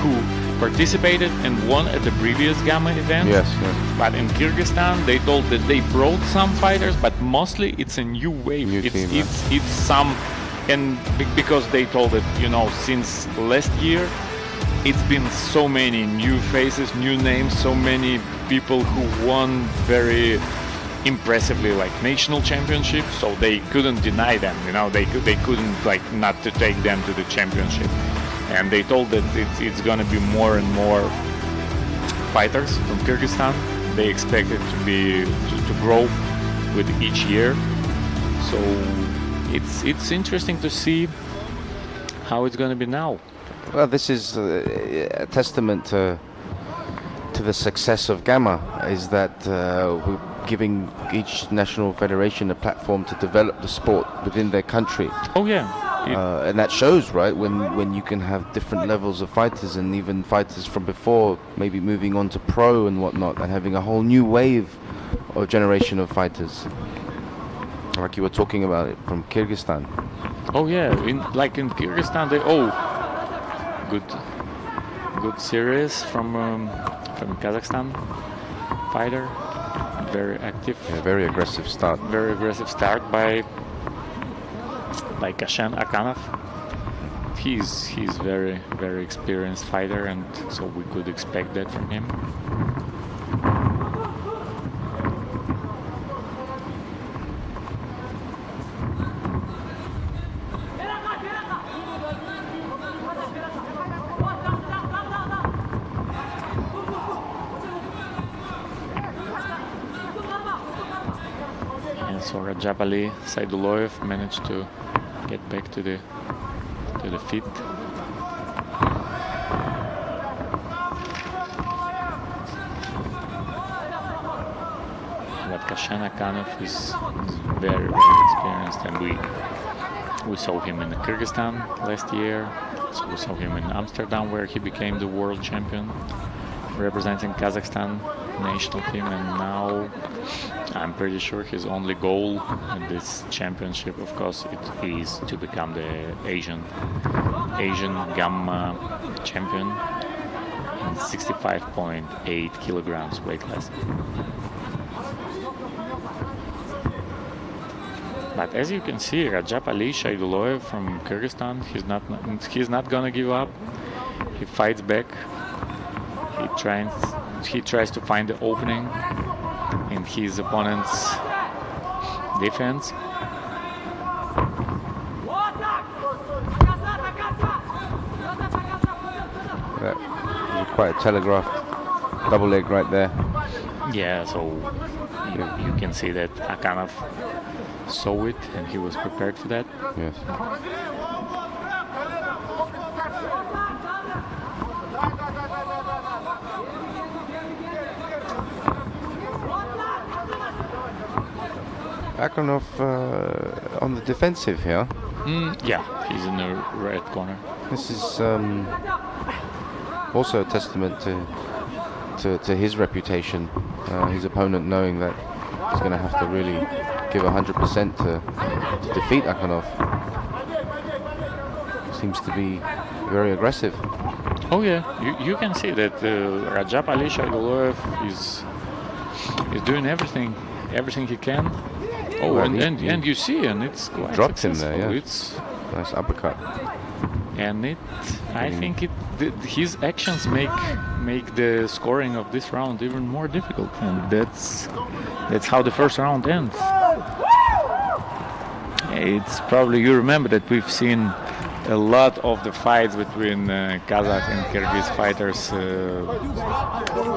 who participated and won at the previous Gamma event. Yes. But in Kyrgyzstan, they told that they brought some fighters, but mostly it's a new wave. It's some, and because they told that, you know, since last year, it's been so many new faces, new names, so many people who won very impressively, like national championship. So they couldn't deny them. You know, they couldn't like not to take them to the championship. And they told that it's going to be more and more fighters from Kyrgyzstan. They expect it to grow with each year. So it's interesting to see how it's going to be now. Well, this is a testament to the success of Gamma, is that we're giving each national federation a platform to develop the sport within their country. Oh yeah. And that shows, right, when you can have different levels of fighters, and even fighters from before maybe moving on to pro and whatnot, and having a whole new wave or generation of fighters, like you were talking about it from Kyrgyzstan. Oh yeah, in Kyrgyzstan they good series from Kazakhstan fighter, very active. Yeah, very aggressive start. Very aggressive start by Akanov. He's very experienced fighter, and so we could expect that from him. And so Rajab Ali Shaiduloyev managed to get back to the to the feet. But Kashanov is very, very experienced, and we saw him in Kyrgyzstan last year. So we saw him in Amsterdam, where he became the world champion, representing Kazakhstan national team. And now I'm pretty sure his only goal in this championship, of course, it is to become the Asian Gamma champion in 65.8 kilograms weight class. But as you can see, Rajab Ali Shaiduloyev from Kyrgyzstan, he's not gonna give up. He fights back. He tries to find the opening in his opponent's defense. That was quite a telegraphed double leg right there. Yeah, so you can see that Akanov saw it and he was prepared for that. Yes. Akanov on the defensive here. Yeah, he's in the red corner. This is also a testament to his reputation. His opponent knowing that he's going to have to really give 100% to defeat Akanov. Seems to be very aggressive. Oh yeah, you can see that Rajab Ali Shaiduloyev is doing everything he can. Oh, and you see, and it's quite dropped successful. Him there, yeah. It's nice uppercut. And I think his actions make the scoring of this round even more difficult, and that's how the first round ends. It's probably, you remember that we've seen a lot of the fights between Kazakh and Kyrgyz fighters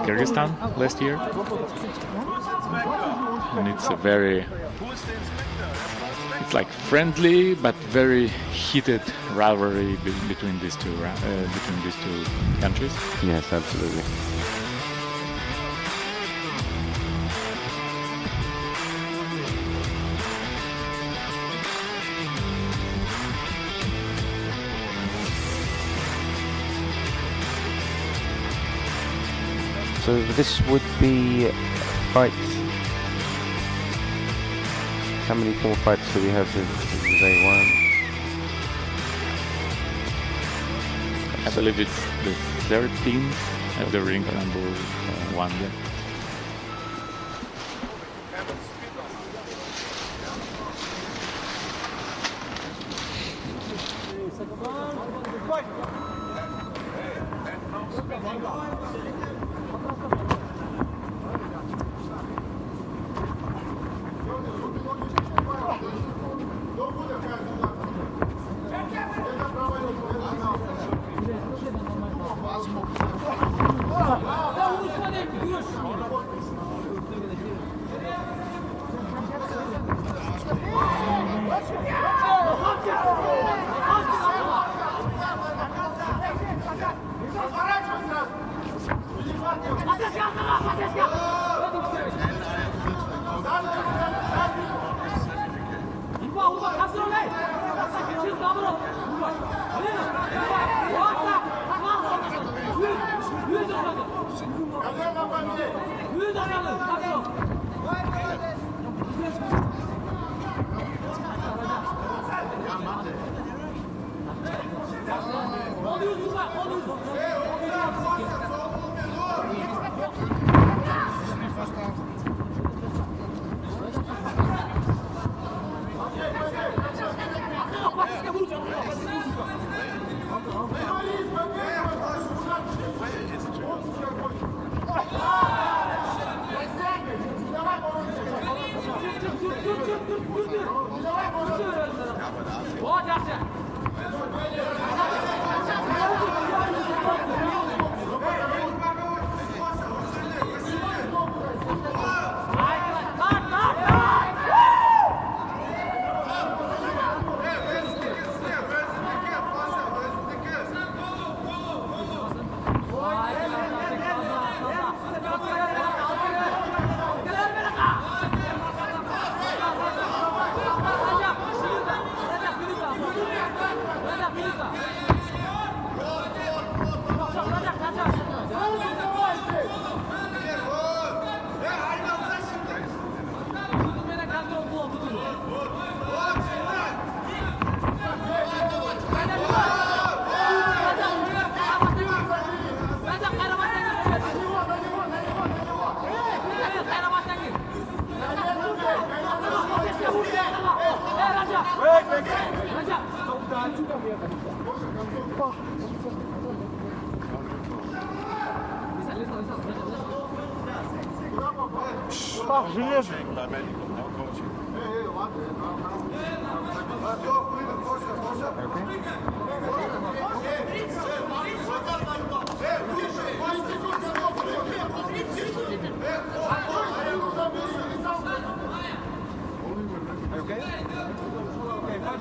Kyrgyzstan last year, and it's a very, it's like friendly but very heated rivalry between these two countries. Yes, absolutely. So this would be fight. How many more fights do we have in A1? I believe it's the 13th of the ring number 1. Yeah.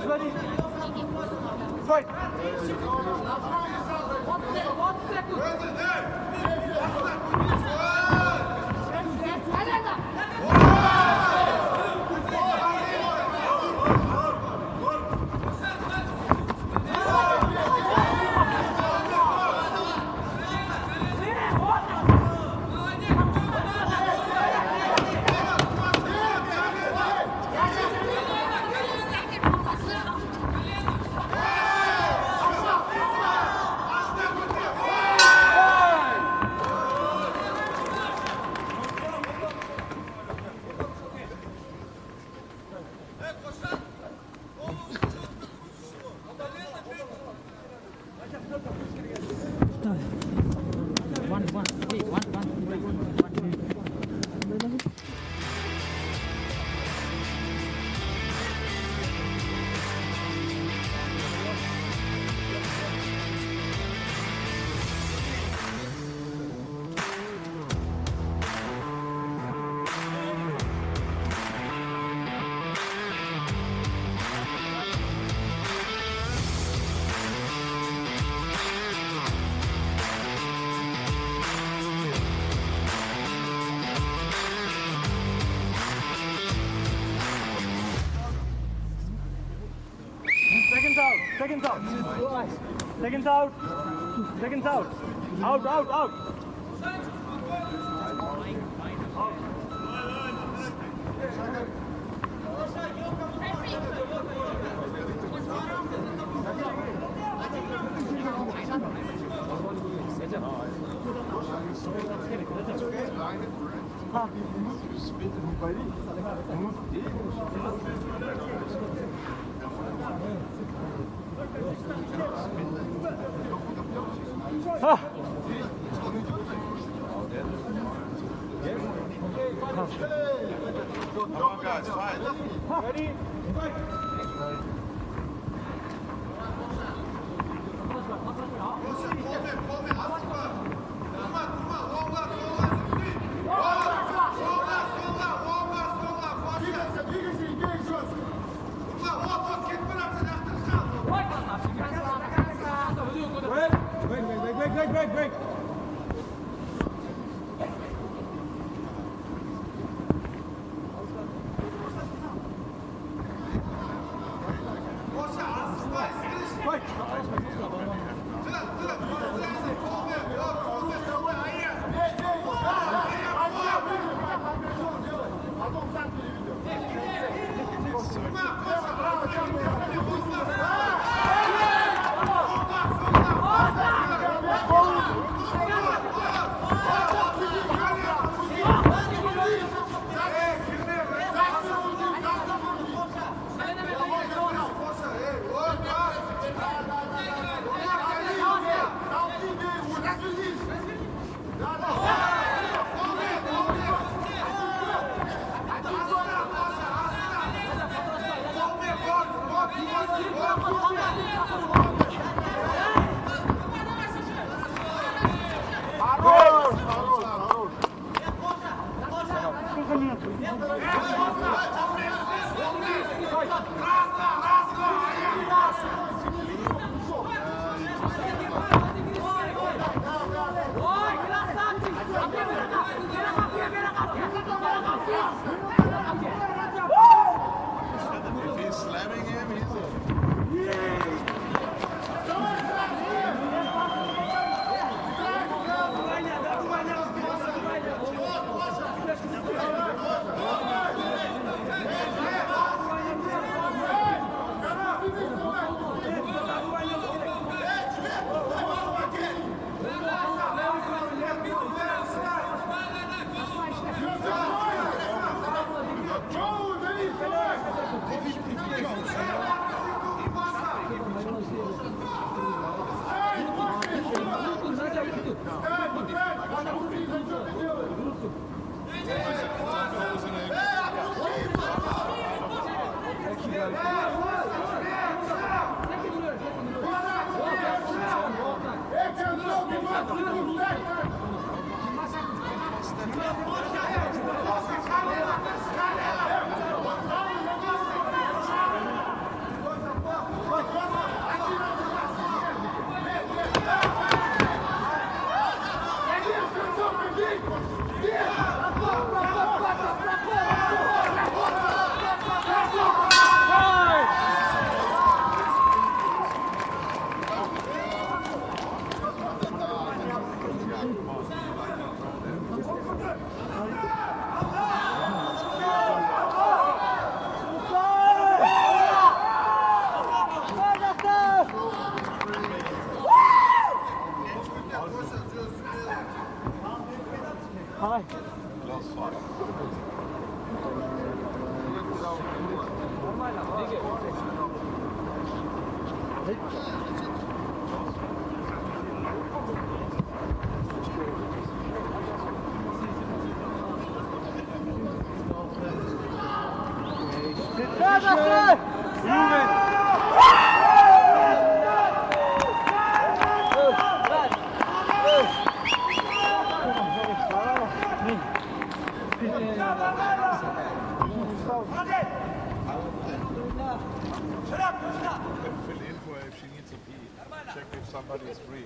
Ready? Fight! Seconds out. Seconds out. Seconds out. Out, out, out. Come on, guys, fight. Ready? Break. Hi. Fill in for her if she needs a pee. Check if somebody is free.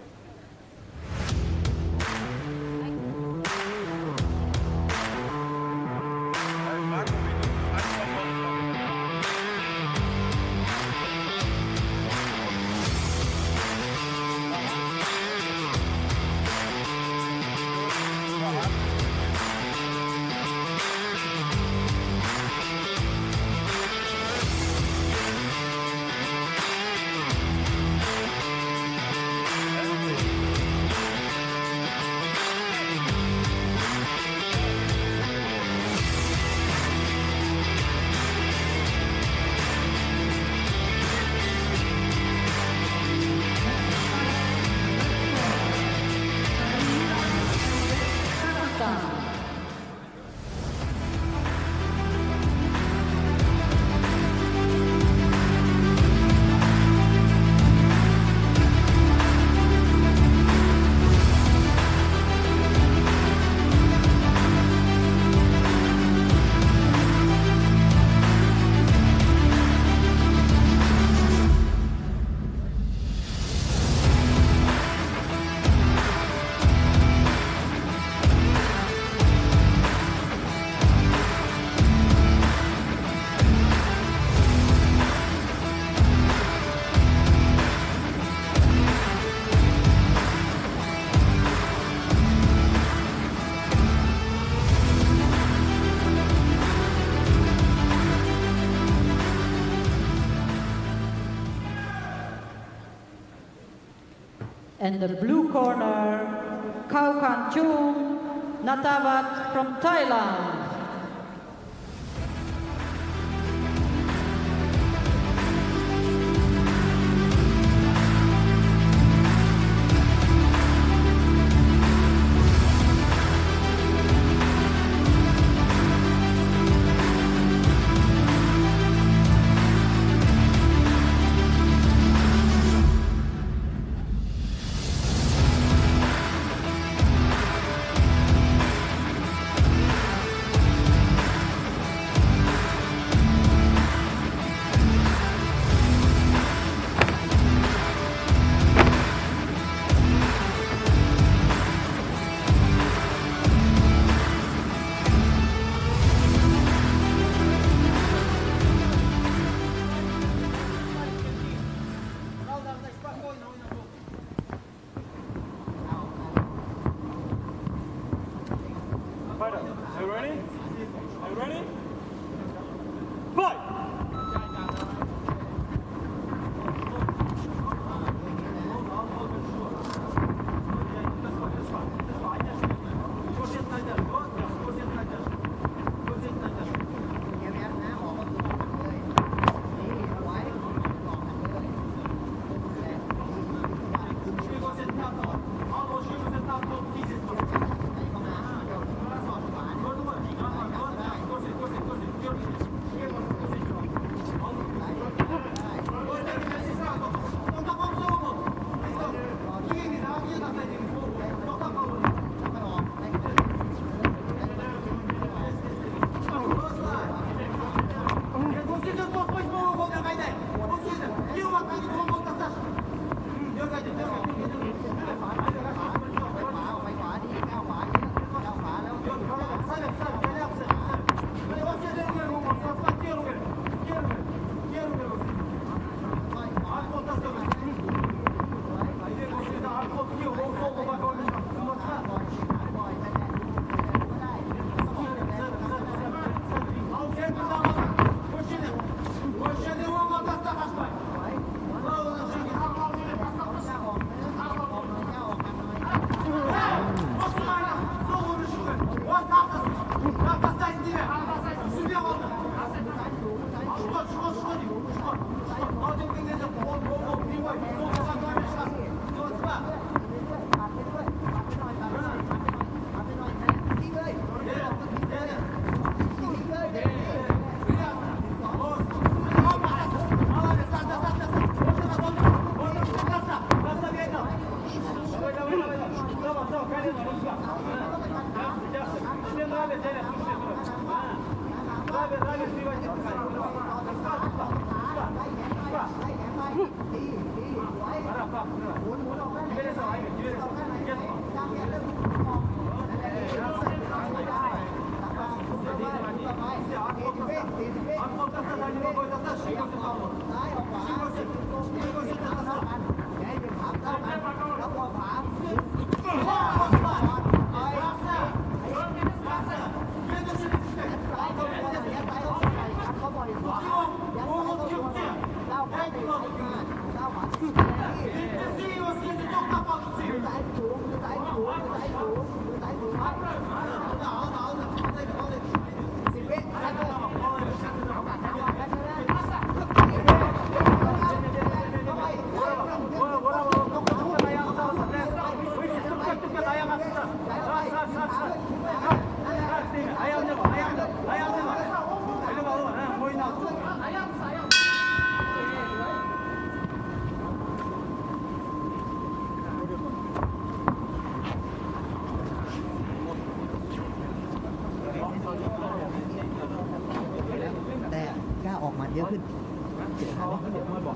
And the blue corner, Kaukan Chung Natavat from Thailand.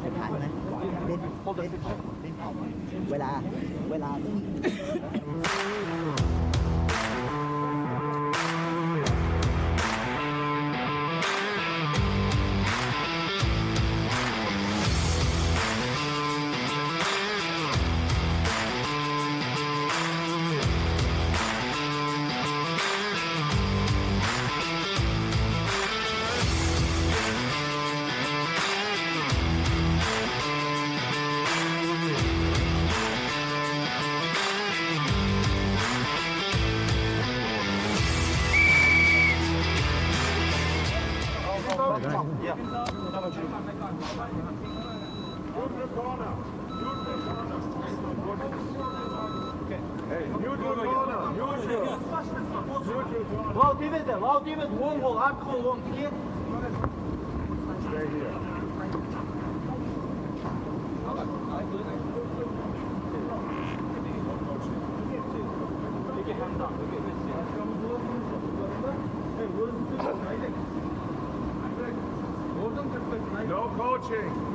คล้ายๆไหมเล่นเข่าเวลาLoud even, one goal, up goal, one kick. Stay here. No coaching.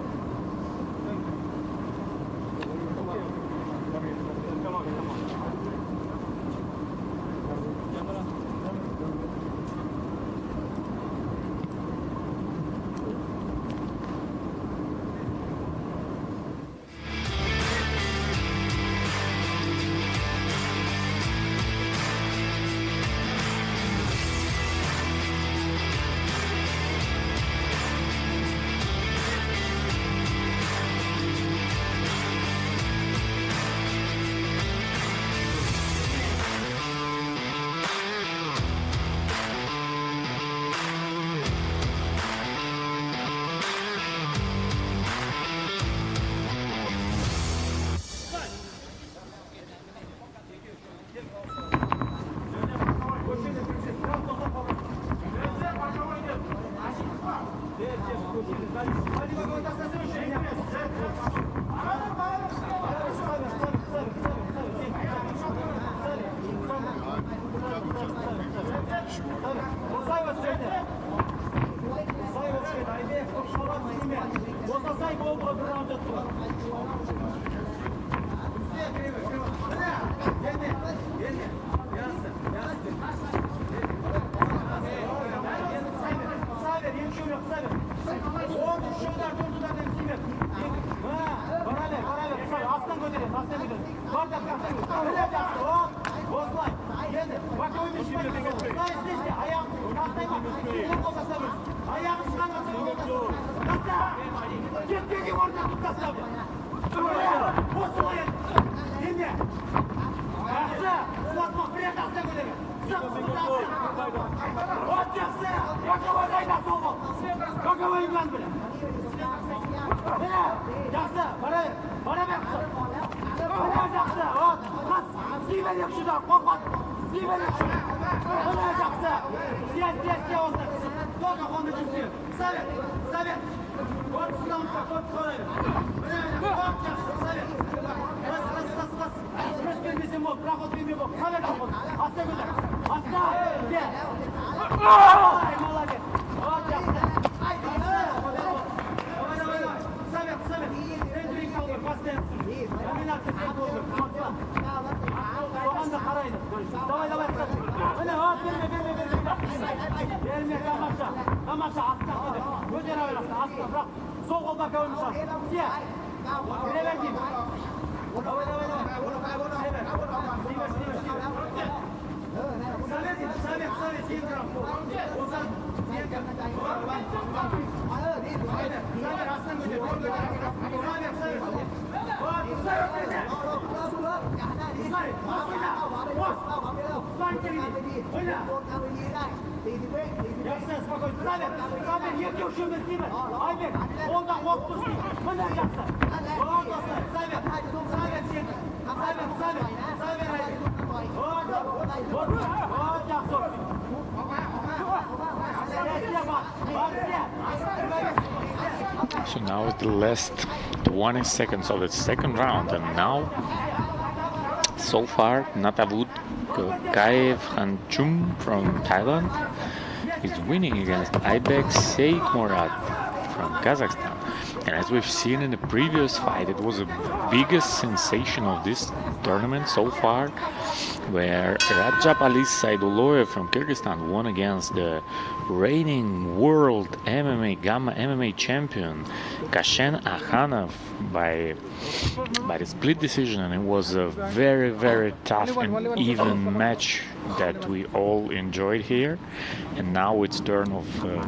So now it's the last 20 seconds of the second round, and now so far Natavut Kaev Hanchum from Thailand is winning against AIBEK Sheikh Morat from Kazakhstan. And as we've seen in the previous fight, it was the biggest sensation of this tournament so far, where Rajab Ali Saidulloyev from Kyrgyzstan won against the reigning world MMA Gamma MMA champion Kashen Akhanov by the split decision, and it was a very, very tough and even match that we all enjoyed here. And now it's turn of a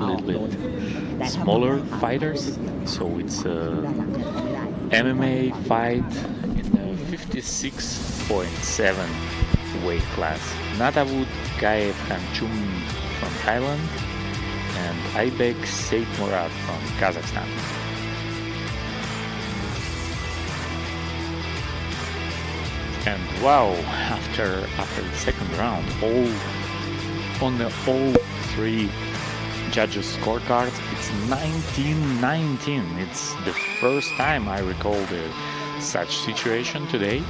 little bit smaller fighters, so it's a MMA fight in the 56.7 weight class. Natavut Gaev Khanchum from Thailand and AIBEK Said Murat from Kazakhstan. And wow, after the second round, on all three judges' scorecards, it's 19-19. It's the first time I recall such situation today.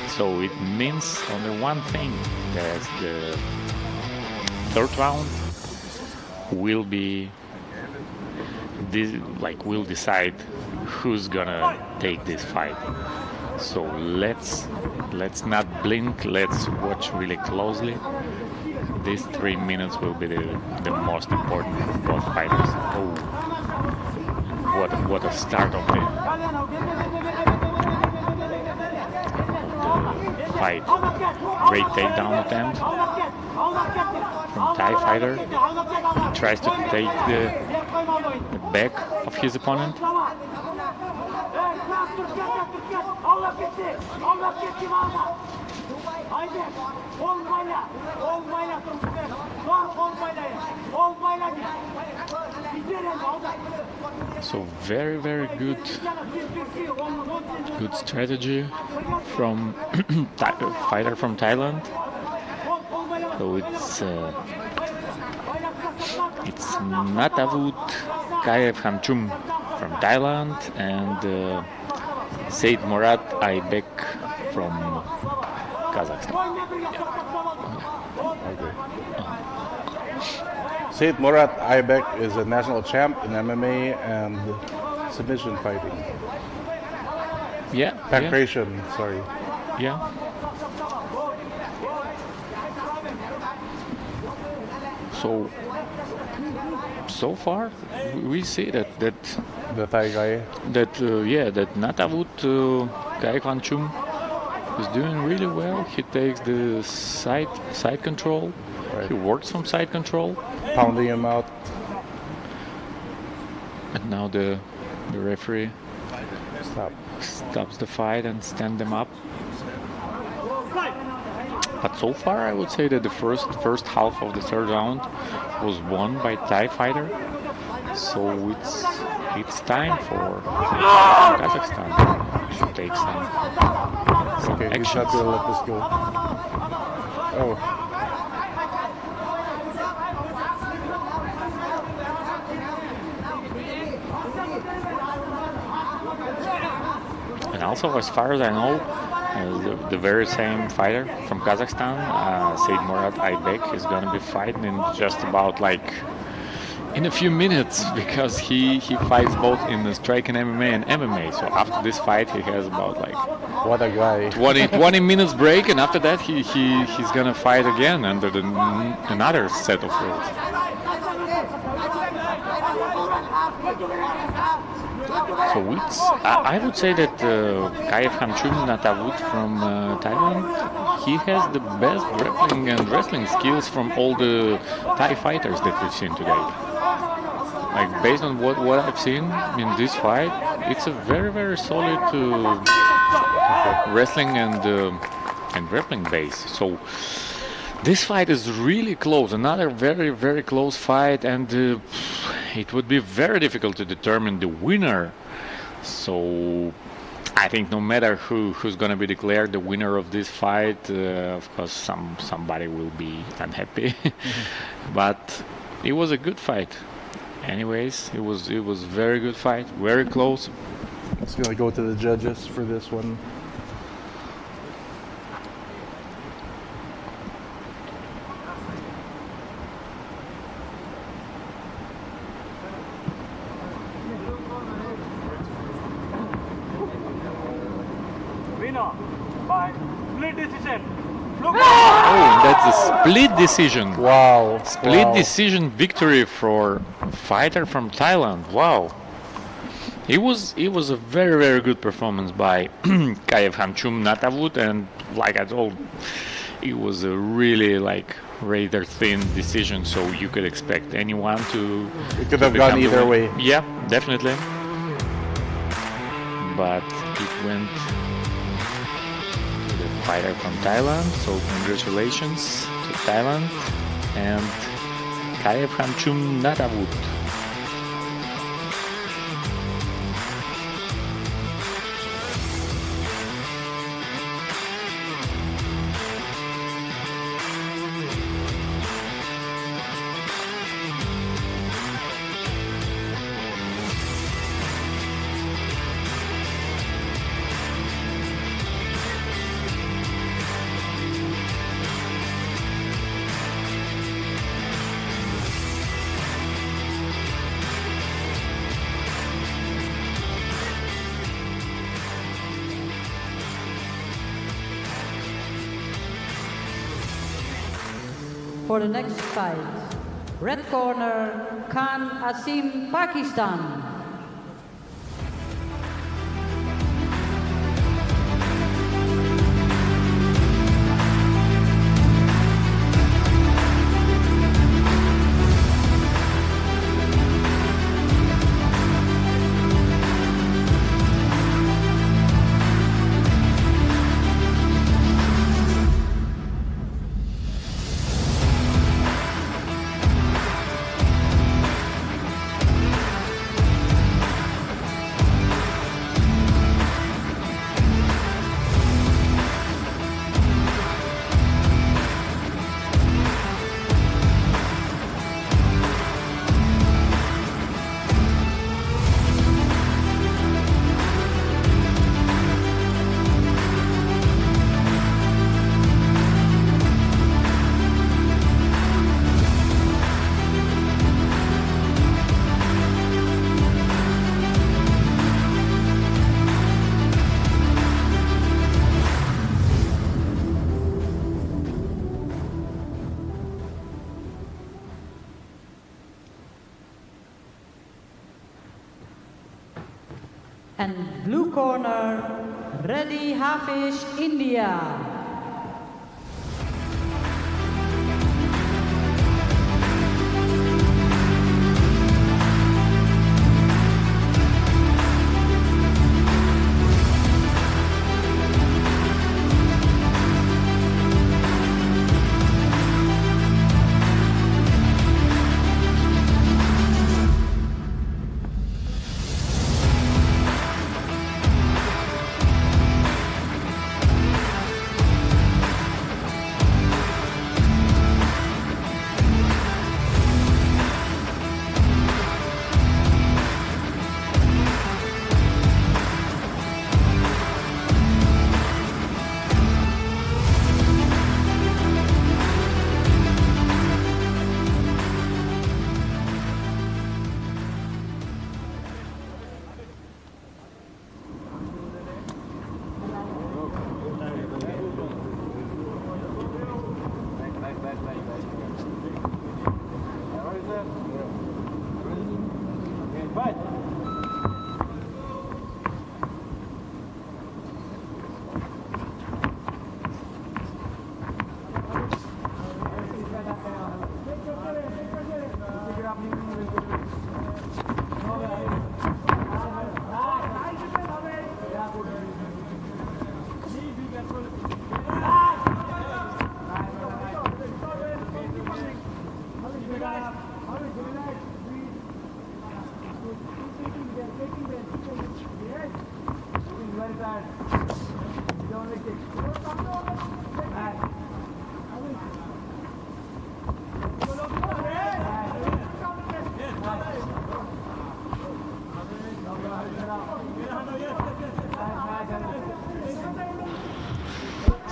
So it means only one thing, that the third round will be will decide who's gonna take this fight. So let's not blink, let's watch really closely. These 3 minutes will be the most important for both fighters. Oh, what a start of the fight. Great takedown attempt from Thai fighter. He tries to take the back of his opponent. So very, very good strategy from fighter from Thailand. So it's Natavut Gaev Khanchum from Thailand and Said Murat AIBEK from Kazakhstan. Said Murat AIBEK is a national champ in MMA and submission fighting. Yeah. Pancration, sorry. Yeah. So far we see that the Thai guy, that Natavut Gaev Khanchum is doing really well. He takes the side control. Right. He works from side control, pounding him out. And now the referee stops the fight and stands them up. But so far, I would say that the first half of the third round was won by Thai fighter. So it's time for Kazakhstan to take some okay, actions. We have to let this go. Oh. And also, as far as I know, the very same fighter from Kazakhstan, Said Murat AIBEK, is going to be fighting in just about in a few minutes, because he fights both in the striking MMA and MMA. So after this fight, he has about what a guy 20 minutes break, and after that he's going to fight again under another set of rules. So I would say that Gaev Khanchum Natavut from Thailand, he has the best grappling and wrestling skills from all the Thai fighters that we've seen today. Based on what I've seen in this fight, it's a very, very solid wrestling and grappling base. So this fight is really close, another very, very close fight, and it would be very difficult to determine the winner. So I think no matter who's going to be declared the winner of this fight, of course somebody will be unhappy. But it was a good fight. Anyways, it was very good fight, very close. It's going to go to the judges for this one. winner by split decision. Oh, that's a split decision. Wow. Split decision victory for fighter from Thailand. Wow. It was a very good performance by Kayevhanchum Natavut, and like I told, it was a really like rather thin decision, so you could expect anyone to. It could have gone either way. Yeah, definitely. But it went to the fighter from Thailand, so congratulations to Thailand and Kayevhanchum Natavut. For the next fight, red corner, Khan Asim, Pakistan. And blue corner, Reddy Hafiz, India.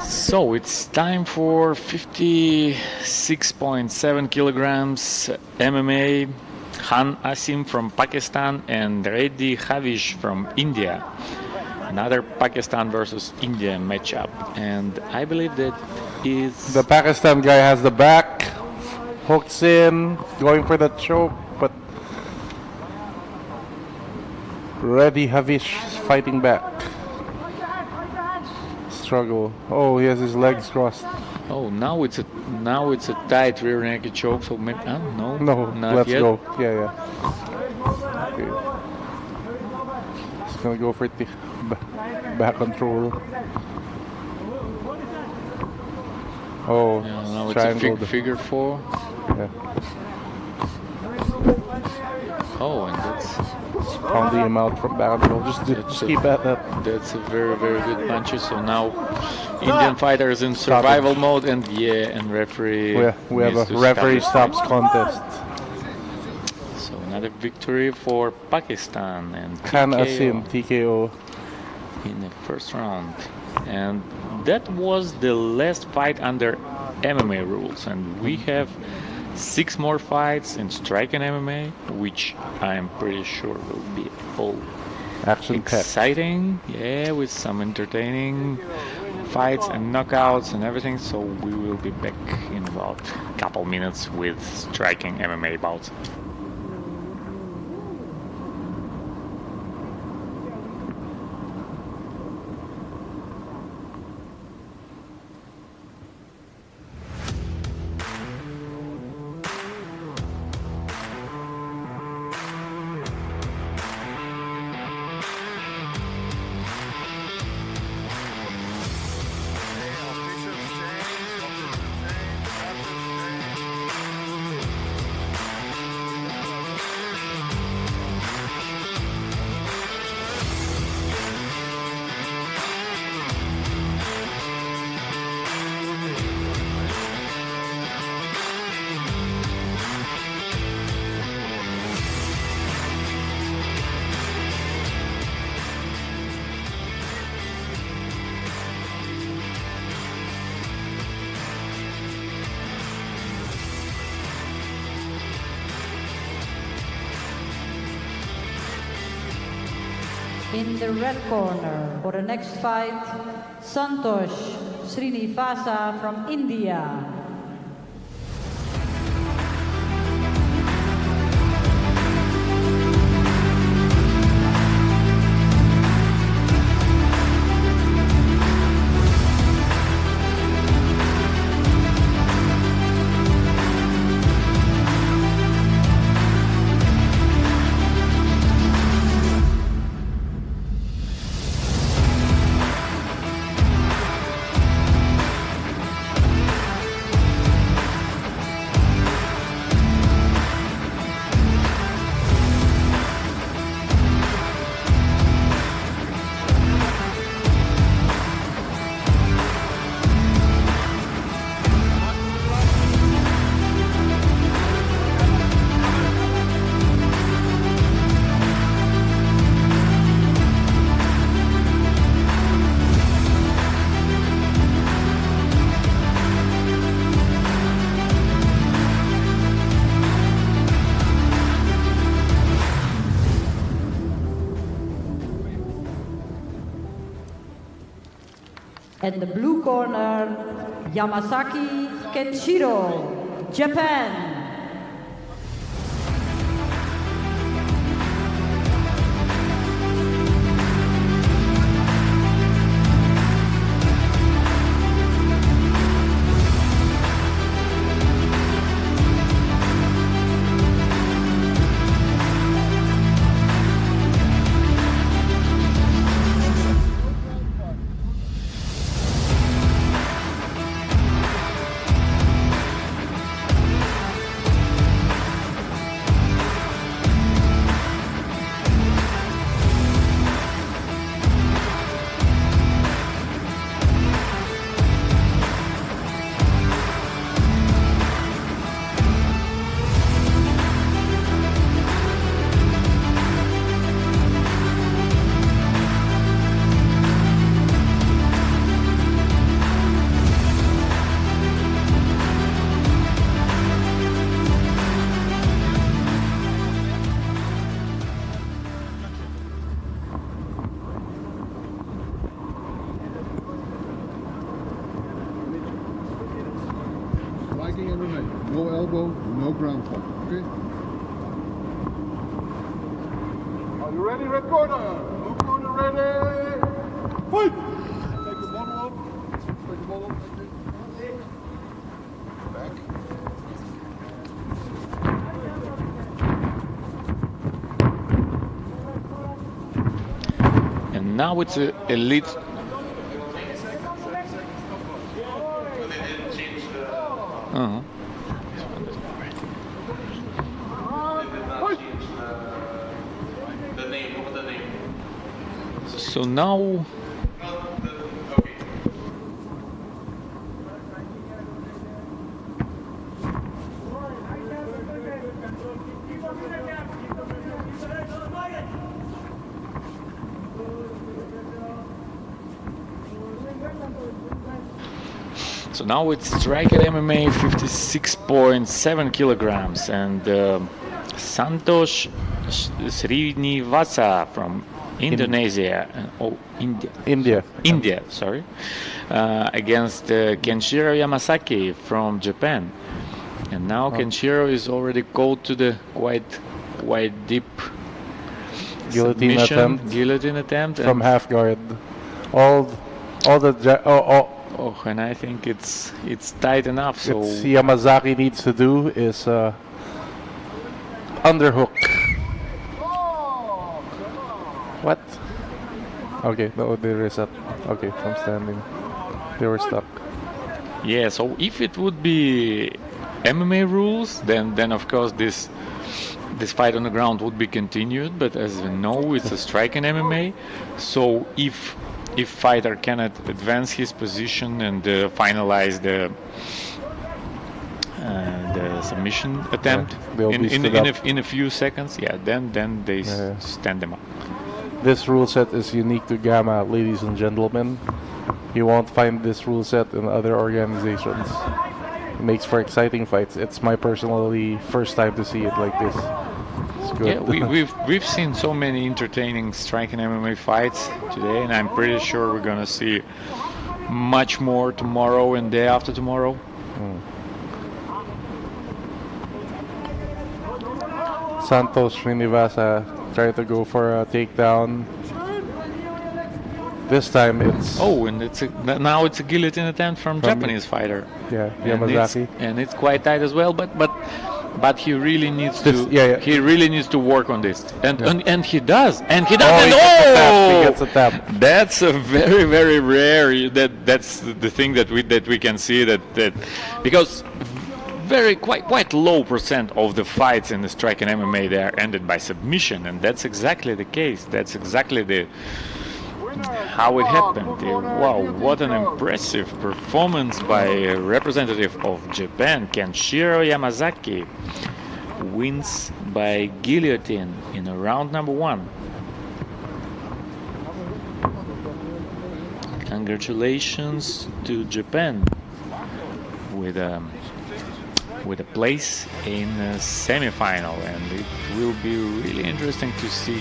So it's time for 56.7 kilograms MMA. Khan Asim from Pakistan and Reddy Hafiz from India. another Pakistan versus India matchup, and I believe that is The Pakistan guy has the back, hooks in, going for the choke, but Reddy Havish is fighting back. Struggle. Oh, he has his legs crossed. Oh, now it's a tight rear naked choke. So maybe no, not let's yet. go. Yeah. Okay. He's gonna go for the back control. Oh, Yeah, now it's triangle. a figure four. Yeah. Oh, and that's Pounding him out from back control. Just keep at that. That's a very good punches. So now Indian fighter is in survival mode, and referee. We have needs a to referee stop it. stops contest. So another victory for Pakistan and Khan TKO Asim TKO in the first round. And that was the last fight under MMA rules, and we have 6 more fights in striking MMA, which I'm pretty sure will be all action-packed. exciting, with some entertaining fights and knockouts and everything. So we will be back in about a couple minutes with striking MMA bouts. In the red corner for the next fight, Santosh Srinivasa from India. In the blue corner, Yamasaki Kenshiro, Japan. No elbow, no ground fight. Okay? Are you ready, red corner? Blue corner ready? Fight! Take the bottle up. Take the bottle up. Back. And now it's a elite. Uh-huh. So now it's striker MMA 56.7 kilograms, and Santosh Srinivasa from Indonesia, India, sorry, against Kenshiro Yamasaki from Japan. And now Kenshiro is already called to the quite deep guillotine attempt from half guard. And I think it's tight enough. So Yamazaki needs to do is underhook. What? Okay, no, they reset. Okay, from standing. They were stuck. Yeah, so if it would be MMA rules, then of course this fight on the ground would be continued. But as we know, it's a striking MMA. So if fighter cannot advance his position and finalize the submission attempt in a few seconds, then they stand them up. This rule set is unique to Gamma, ladies and gentlemen. You won't find this rule set in other organizations. It makes for exciting fights. It's my personally first time to see it like this. It's good. Yeah, we've seen so many entertaining striking MMA fights today, and I'm pretty sure we're gonna see much more tomorrow and day after tomorrow. Santosh Srinivasa tried to go for a takedown. This time it's now it's a guillotine attempt from Japanese fighter. Yeah, Yamazaki. And it's quite tight as well, but he really needs to he really needs to work on this. And he does. And he does. He gets a tap. That's a very, very rare that's the thing that we can see that because quite low percent of the fights in the striking MMA they are ended by submission, and that's exactly the case. That's exactly how it happened. Wow, what an impressive performance by a representative of Japan. Kenshiro Yamazaki wins by guillotine in round number 1. Congratulations to Japan with a place in a semi-final, and it will be really interesting to see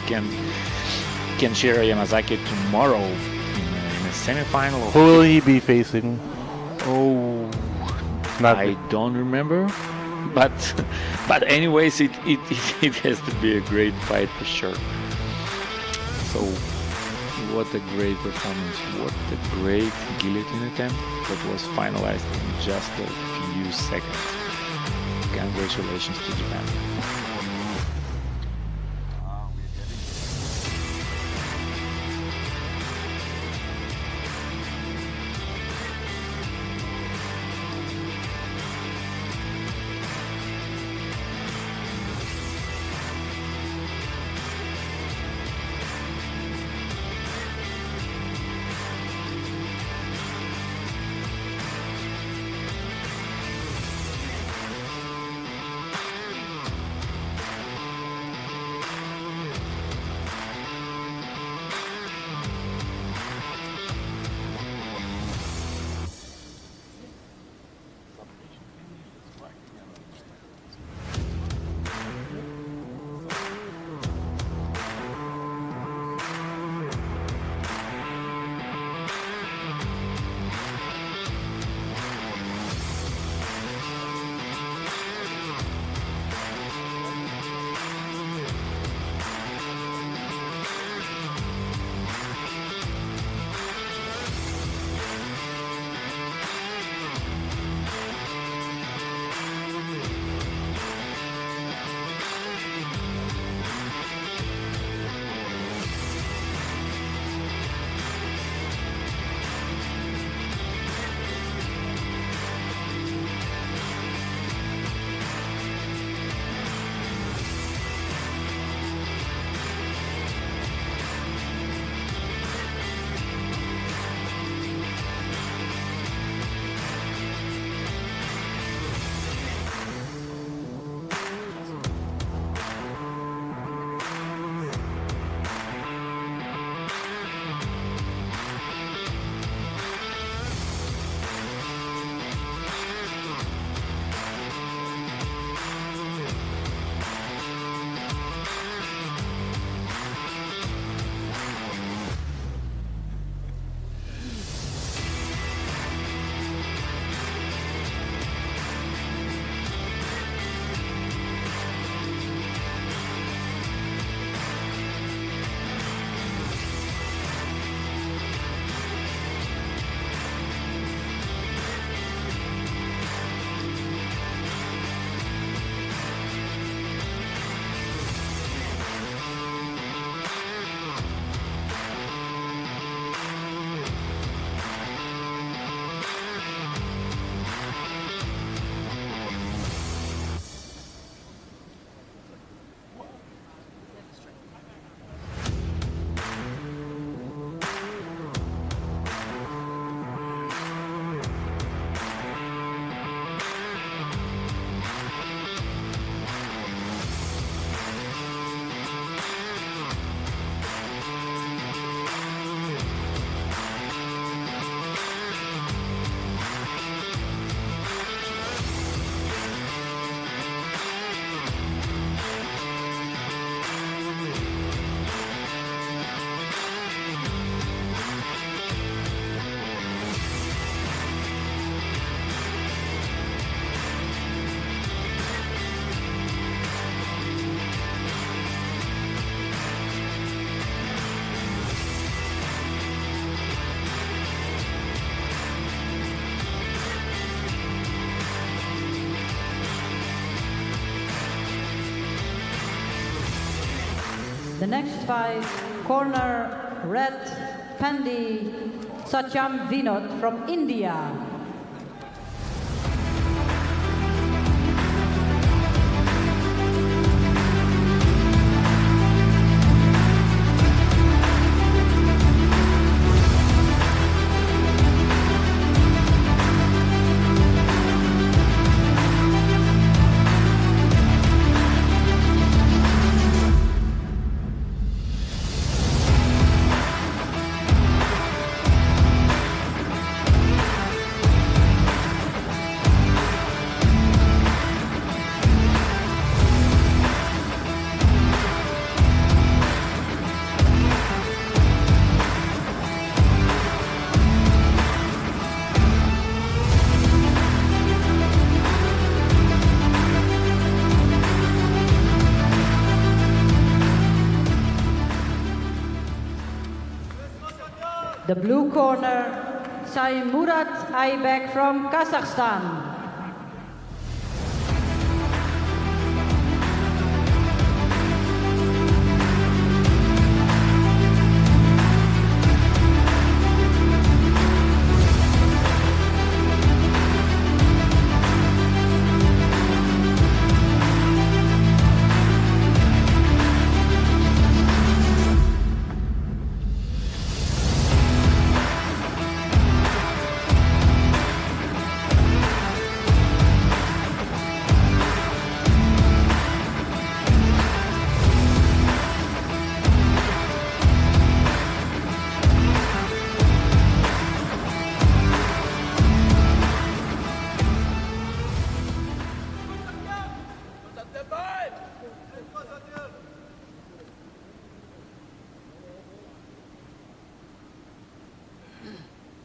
Kenshiro Yamazaki tomorrow in a semi-final. Who will he be facing? I don't remember, but anyways, it has to be a great fight for sure. So what a great performance! What a great guillotine attempt that was finalized in just a few seconds. Congratulations to Japan. The next fight, corner red, Pandi Satyam from India. The blue corner, Murat AIBEK from Kazakhstan.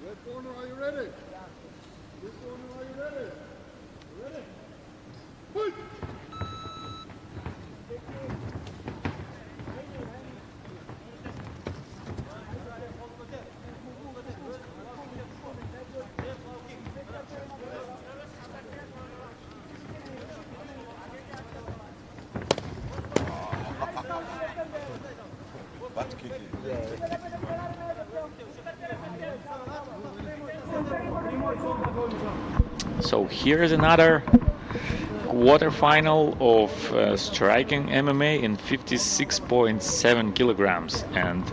Red corner, are you ready? Red corner, are you ready? You ready? Fight! So here is another quarterfinal of striking MMA in 56.7 kilograms, and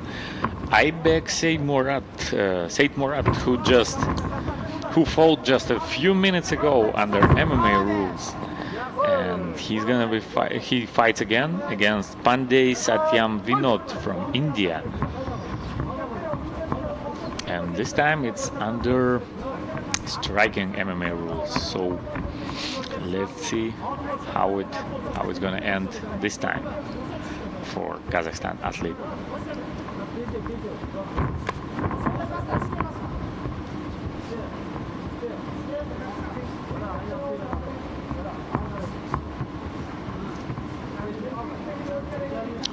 AIBEK Said Murat, who fought just a few minutes ago under MMA rules, and he fights again against Pandi Satyam from India, and this time it's under striking MMA rules. So let's see how it's gonna end this time for Kazakhstan athlete.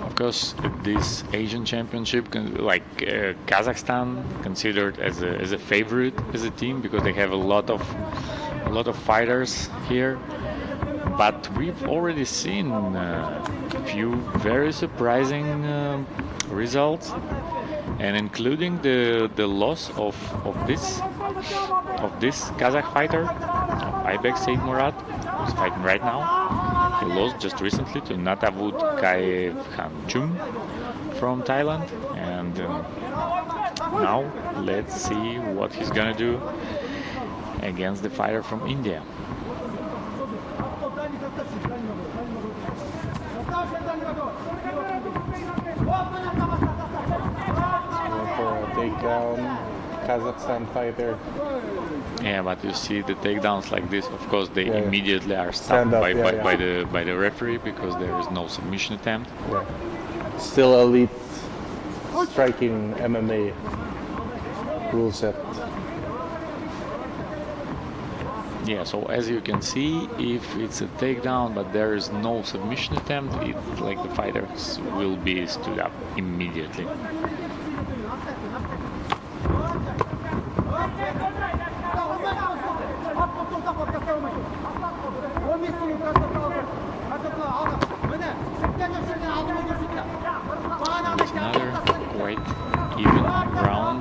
Of course, this Asian championship, Kazakhstan considered as a favorite as a team because they have a lot of fighters here. But we've already seen a few very surprising results, and including the loss of this Kazakh fighter, AIBEK Said Murat, who's fighting right now. He lost just recently to Natavut Kaevkhanchum from Thailand, and now let's see what he's gonna do against the fighter from India. For a takedown, Kazakhstan fighter. Yeah, but you see the takedowns like this, of course, they immediately are Stand stopped up, by the referee because there is no submission attempt. Yeah. Still elite striking MMA rule set. Yeah, so as you can see, if it's a takedown but there is no submission attempt, the fighters will be stood up immediately.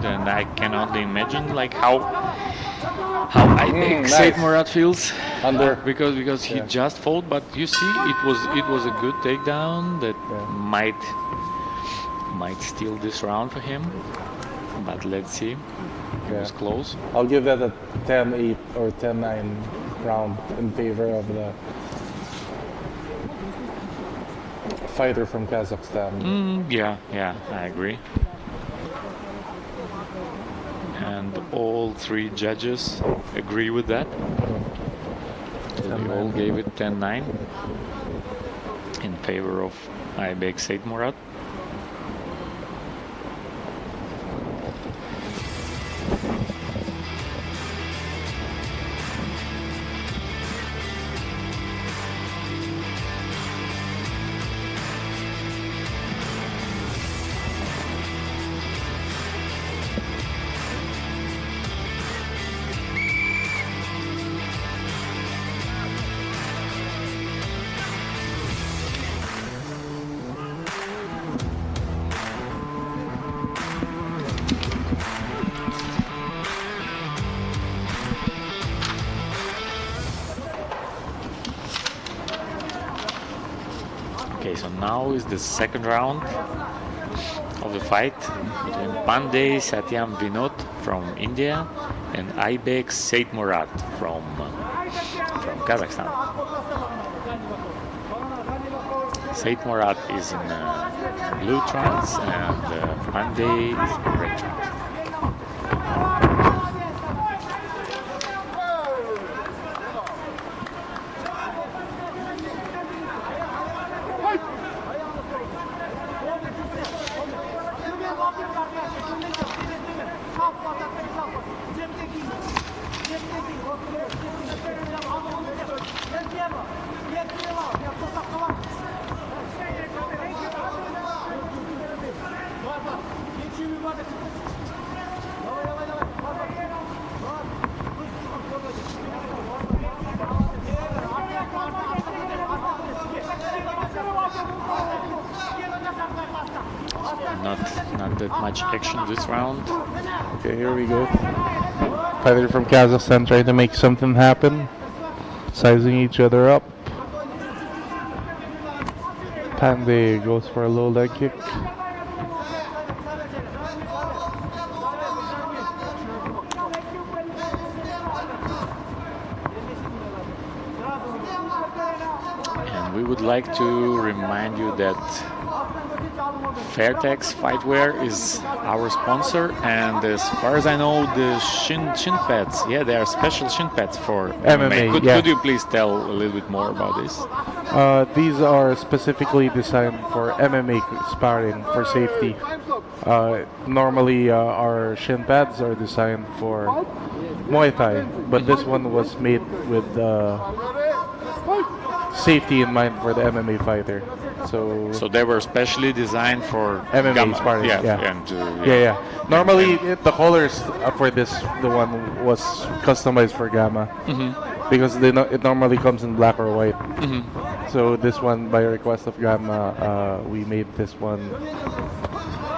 round, and I can only imagine like how AIBEK ZHUMAGAZY feels under because he just fought, but you see it was a good takedown that might steal this round for him, but let's see. It was close. I'll give that a 10-8 or 10-9 round in favor of the fighter from Kazakhstan. Yeah, I agree. And all three judges agree with that. So they all gave it 10-9 in favor of AIBEK ZHUMAGAZY. Okay, so now is the second round of the fight between Pandey Satyam Vinod from India and AIBEK ZHUMAGAZY from Kazakhstan. ZHUMAGAZY is in blue trunks and Pandey is in red trunks. Not that much action this round. Okay, here we go. Fighter from Kazakhstan trying to make something happen, sizing each other up. Pandey goes for a low leg kick. And we would like to remind you that Fairtex Fightwear is our sponsor, and as far as I know, the shin pads, yeah, they are special shin pads for MMA. Could you please tell a little bit more about this? These are specifically designed for MMA sparring for safety. Normally, our shin pads are designed for Muay Thai, but this one was made with safety in mind for the MMA fighter. So they were specially designed for MMA sparring. Yeah. Normally, the colors for the one was customized for Gamma, because it normally comes in black or white. So this one, by request of Gamma, we made this one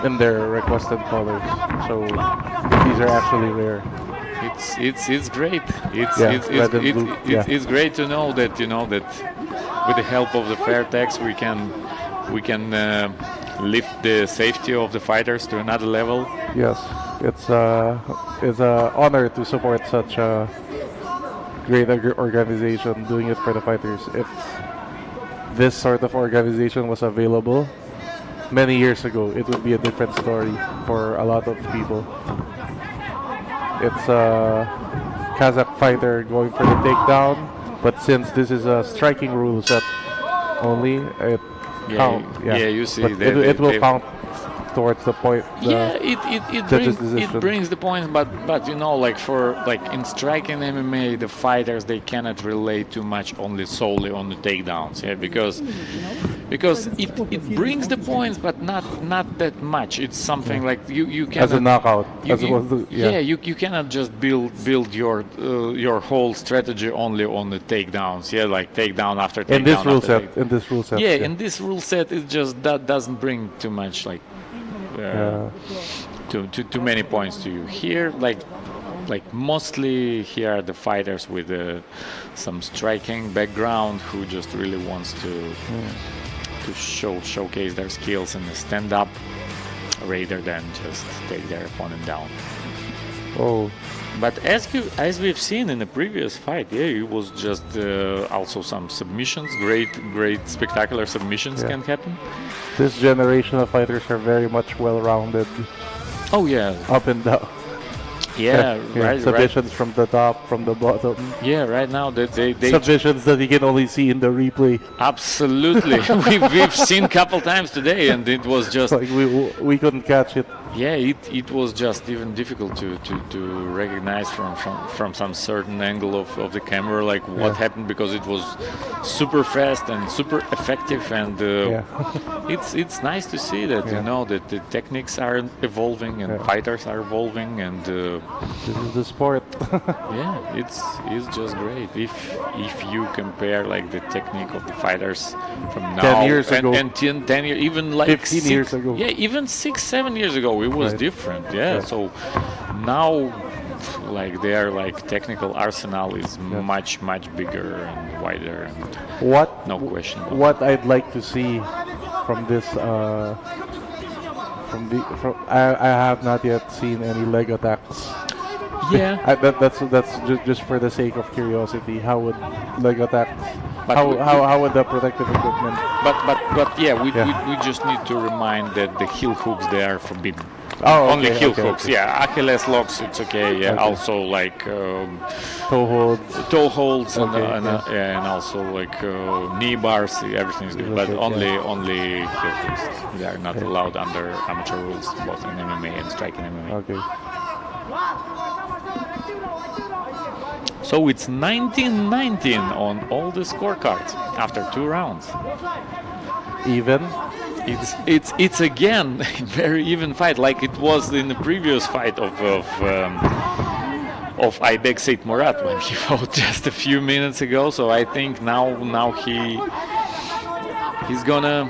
in their requested colors. So these are actually rare. It's great. It's great to know that with the help of the Fairtex we can lift the safety of the fighters to another level. Yes, it's an honor to support such a great organization doing it for the fighters. If this sort of organization was available many years ago, it would be a different story for a lot of people. It's a Kazakh fighter going for the takedown, but since this is a striking rule set only, it counts. Yeah, you see, it will count towards the point. It brings the points, but like in striking MMA, the fighters, they cannot rely too much solely on the takedowns, because it brings the points, but not that much. It's something like you cannot, as a knockout. You cannot just build your whole strategy only on the takedowns. Like takedown after takedown. In this rule set. In this rule set, it just that doesn't bring too much too many points to you. Here, like mostly here are the fighters with some striking background who just really wants to showcase their skills and stand up rather than just take their opponent down. Oh. But as we've seen in the previous fight, yeah, it was just also some submissions, great spectacular submissions can happen. This generation of fighters are very much well-rounded. Oh yeah. Up and down. Yeah, right. Submissions from the top, from the bottom. Yeah, right now they submissions that you can only see in the replay. Absolutely, we've seen a couple times today, and it was just like we couldn't catch it. Yeah, it was just even difficult to recognize from some certain angle of the camera, like what happened, because it was super fast and super effective, and it's nice to see that you know that the techniques are evolving and fighters are evolving, and this is the sport. Yeah, it's just great if you compare like the technique of the fighters from now 10 years ago and 10 years, even like 15 years ago. Yeah, even 6-7 years ago it was different. Yeah, so now like their like technical arsenal is much bigger and wider. And no question. What I'd like to see from this I have not yet seen any leg attacks. Yeah, that's just for the sake of curiosity. How would leg attacks? How would the protective equipment? But yeah, we just need to remind that the heel hooks, they are forbidden. Oh, only heel hooks. Yeah, Achilles locks, it's okay. Yeah, also like toe holds, and also like knee bars. Everything is good, but only heel hooks. They are not allowed under amateur rules, both in MMA and striking MMA. Okay. So it's 19-19 on all the scorecards after 2 rounds. Even? It's again very even fight, like it was in the previous fight of AIBEK Said Murat when he fought just a few minutes ago. So I think now he's gonna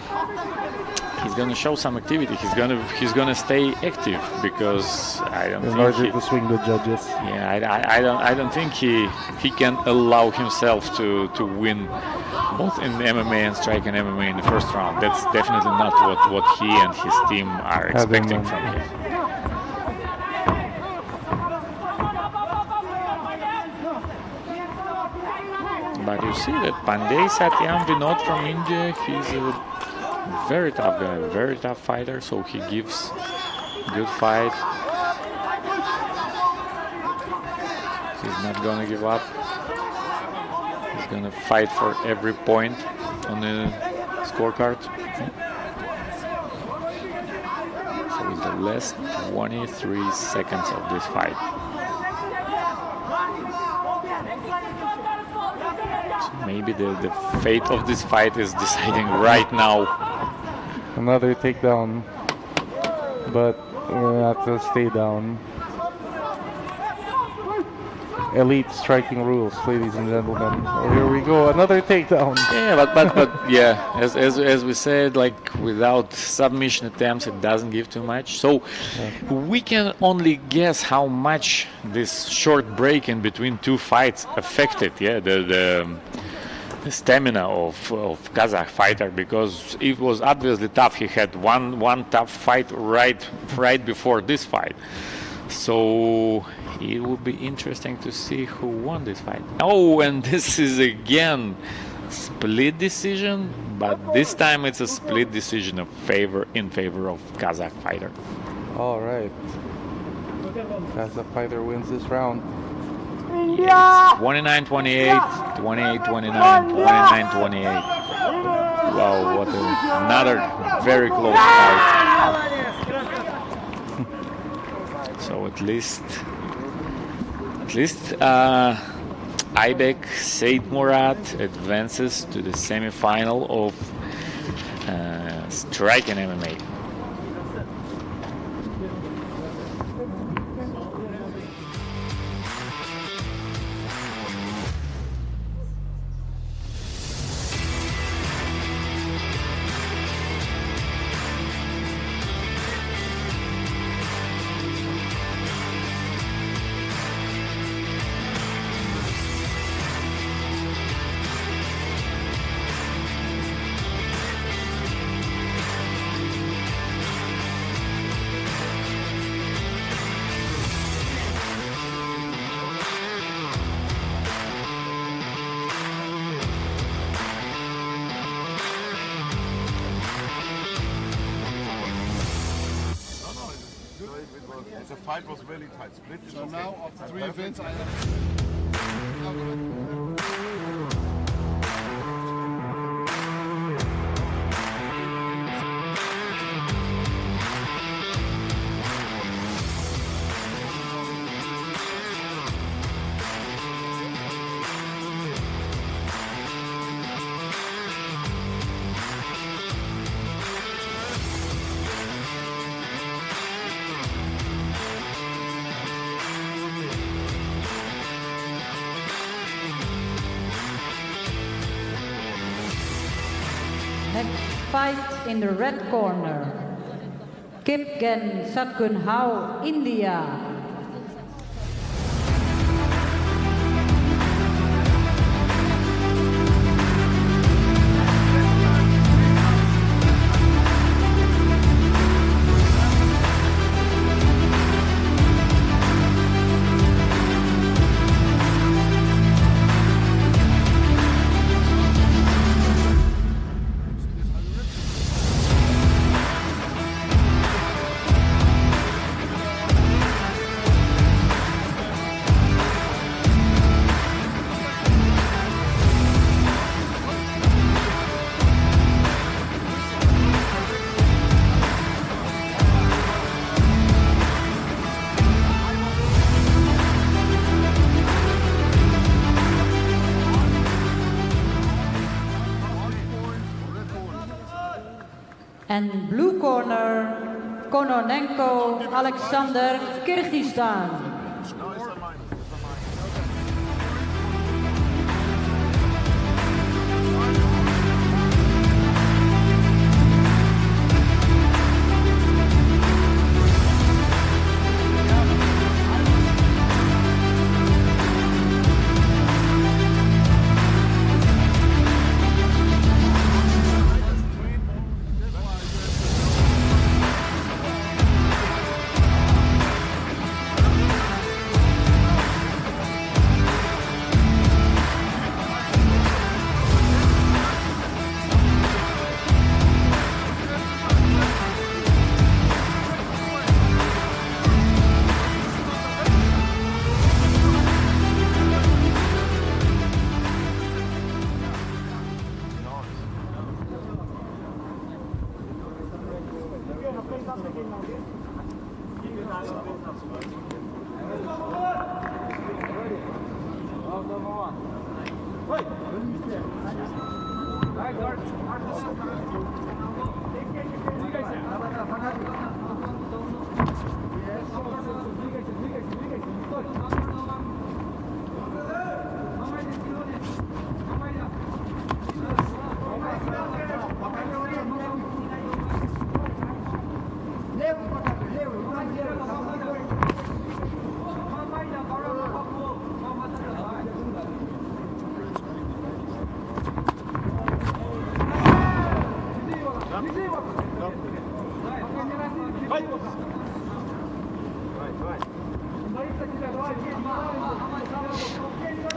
show some activity. He's gonna stay active, because I don't think in order to swing the judges. Yeah, I don't think he can allow himself to win both in MMA and striking MMA in the first round. That's definitely not what he and his team are expecting from him. But you see that Pandey Satyam Vinod from India, he's a very tough guy, very tough fighter, so he gives good fight. He's not gonna give up. He's gonna fight for every point on the scorecard. So it's the last 23 seconds of this fight. So maybe the fate of this fight is deciding right now. Another takedown, but we'll have to stay down. Elite striking rules, ladies and gentlemen. Oh, here we go, another takedown. Yeah, but yeah, as we said, like without submission attempts, it doesn't give too much. So we can only guess how much this short break in between 2 fights affected. Yeah, the stamina of Kazakh fighter, because it was obviously tough. He had one tough fight right before this fight. So it would be interesting to see who won this fight. Oh, and this is again split decision, but this time it's a split decision in favor of Kazakh fighter. All right, Kazakh fighter wins this round. Yeah, 29-28, 28-29, 29-28. Wow, what another very close fight. So at least AIBEK Said Murat advances to the semi-final of striking MMA. fight was really tight. Split is so now after 3 events, I have. Next fight in the red corner. Kipgen Satkunhau, India. And blue corner, Kononenko Alexander, Kyrgyzstan.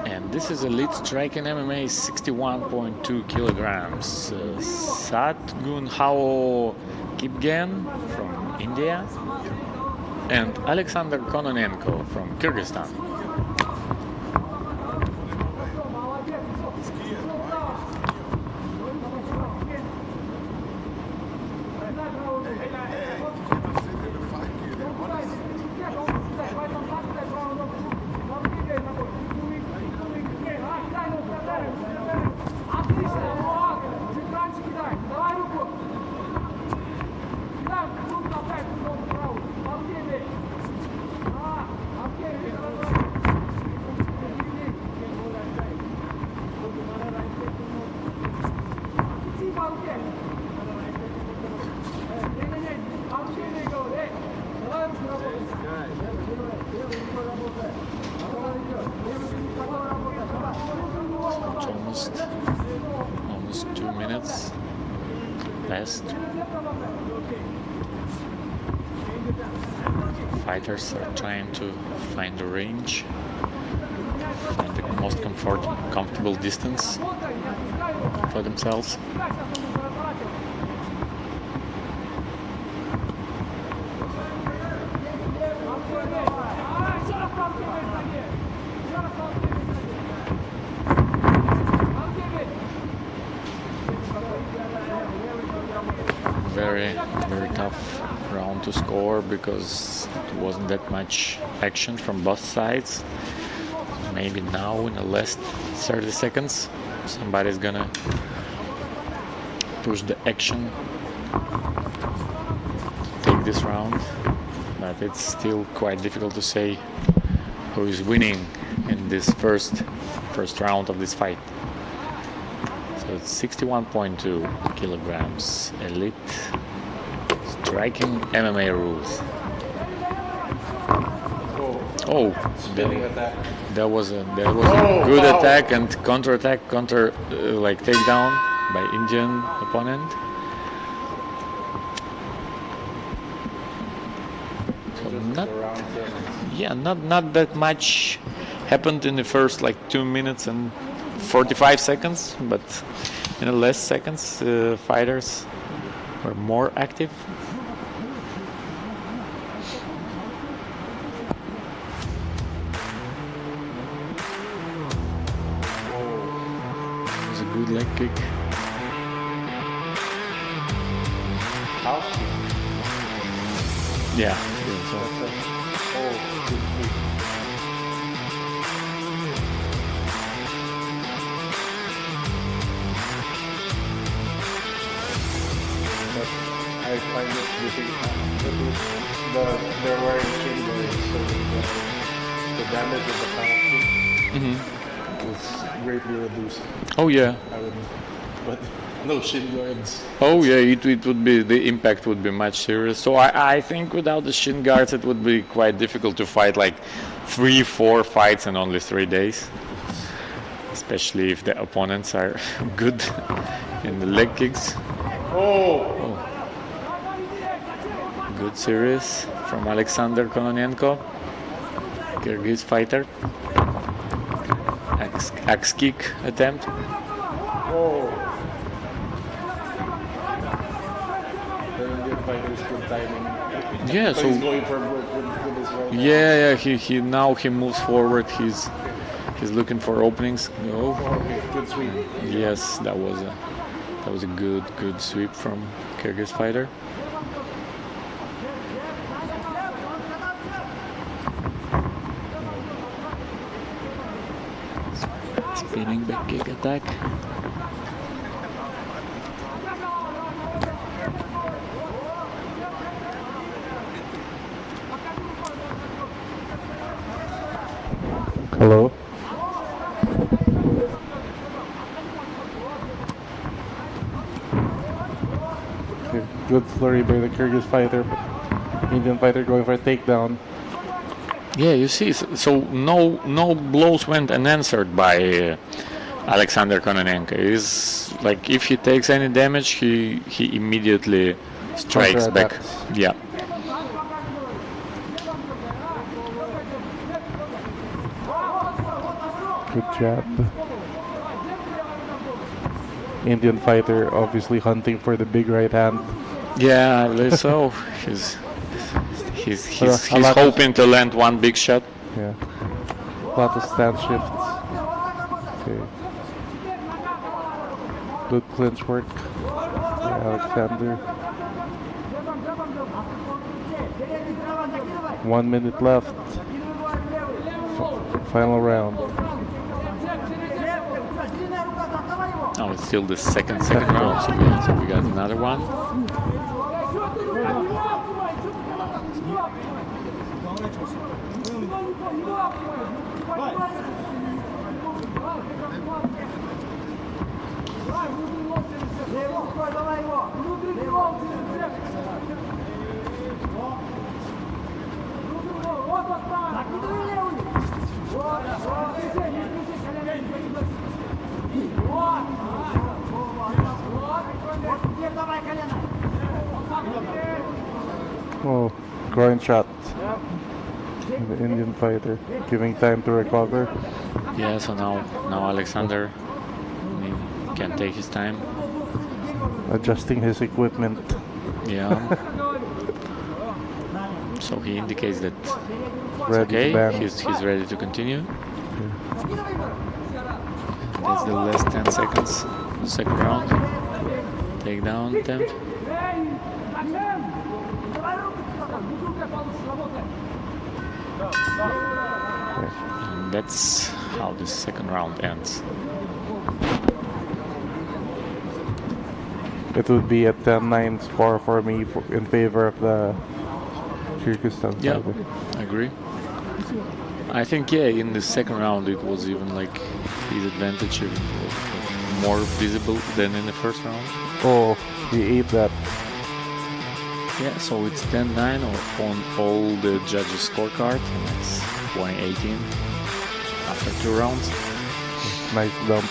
And this is elite strike in MMA, 61.2 kilograms. Satkunhau Kipgen from India and Alexander Kononenko from Kyrgyzstan. Almost 2 minutes left. Fighters are trying to find the range, find the most comfortable distance for themselves. or because there wasn't that much action from both sides. Maybe now in the last 30 seconds somebody's gonna push the action, take this round, but it's still quite difficult to say who is winning in this first round of this fight. So it's 61.2 kilograms, elite striking MMA rules. Oh, there was a good attack and counter like takedown by Indian opponent. So not that much happened in the first like 2 minutes and 45 seconds, but in the last seconds fighters were more active. It was a good leg kick. Yeah. I find it difficult. They're wearing shin guards, so the damage of the pound is greatly reduced. Oh yeah. But no shin guards. Oh yeah, it would be, the impact would be much serious. So I think without the shin guards it would be quite difficult to fight like 3-4 fights in only 3 days. Especially if the opponents are good in the leg kicks. Oh. Good series from Alexander Kononenko, Kyrgyz fighter. Axe kick attempt. Oh. The Indian fighter is good timing. Yeah, so he's going for with his right. Yeah, he now he moves forward. He's looking for openings. Oh, okay, good sweep. Yes, that was a good sweep from Kyrgyz fighter. Spinning back kick attack. Hello. Okay, good flurry by the Kyrgyz fighter, but Indian fighter going for a takedown. Yeah, you see, so no blows went unanswered by Alexander Kononenko. Is like if he takes any damage, he immediately strikes back. Yeah. Good jab. Indian fighter obviously hunting for the big right hand. Yeah, I believe so. He's hoping to land one big shot. Yeah. A lot of stance shifts. Okay. Good clinch work. Yeah, Alexander. 1 minute left. Final round. Oh, it's still the second round, so we got another one. Oh, groin shot. The Indian fighter giving time to recover. Yeah, so now Alexander can take his time. Adjusting his equipment. Yeah. So he indicates that it's Ready okay. He's ready to continue. That's the last 10 seconds. Second round. Takedown attempt. And that's how the second round ends. It would be a 10-9 score for me in favor of the Kyrgyzstan Yeah, fighter. I agree. I think, yeah, in the second round it was even like his advantage even was more visible than in the first round. Oh, he ate that. Yeah, so it's 10-9 on all the judges' scorecard, and it's 20-18 after 2 rounds. Nice dump.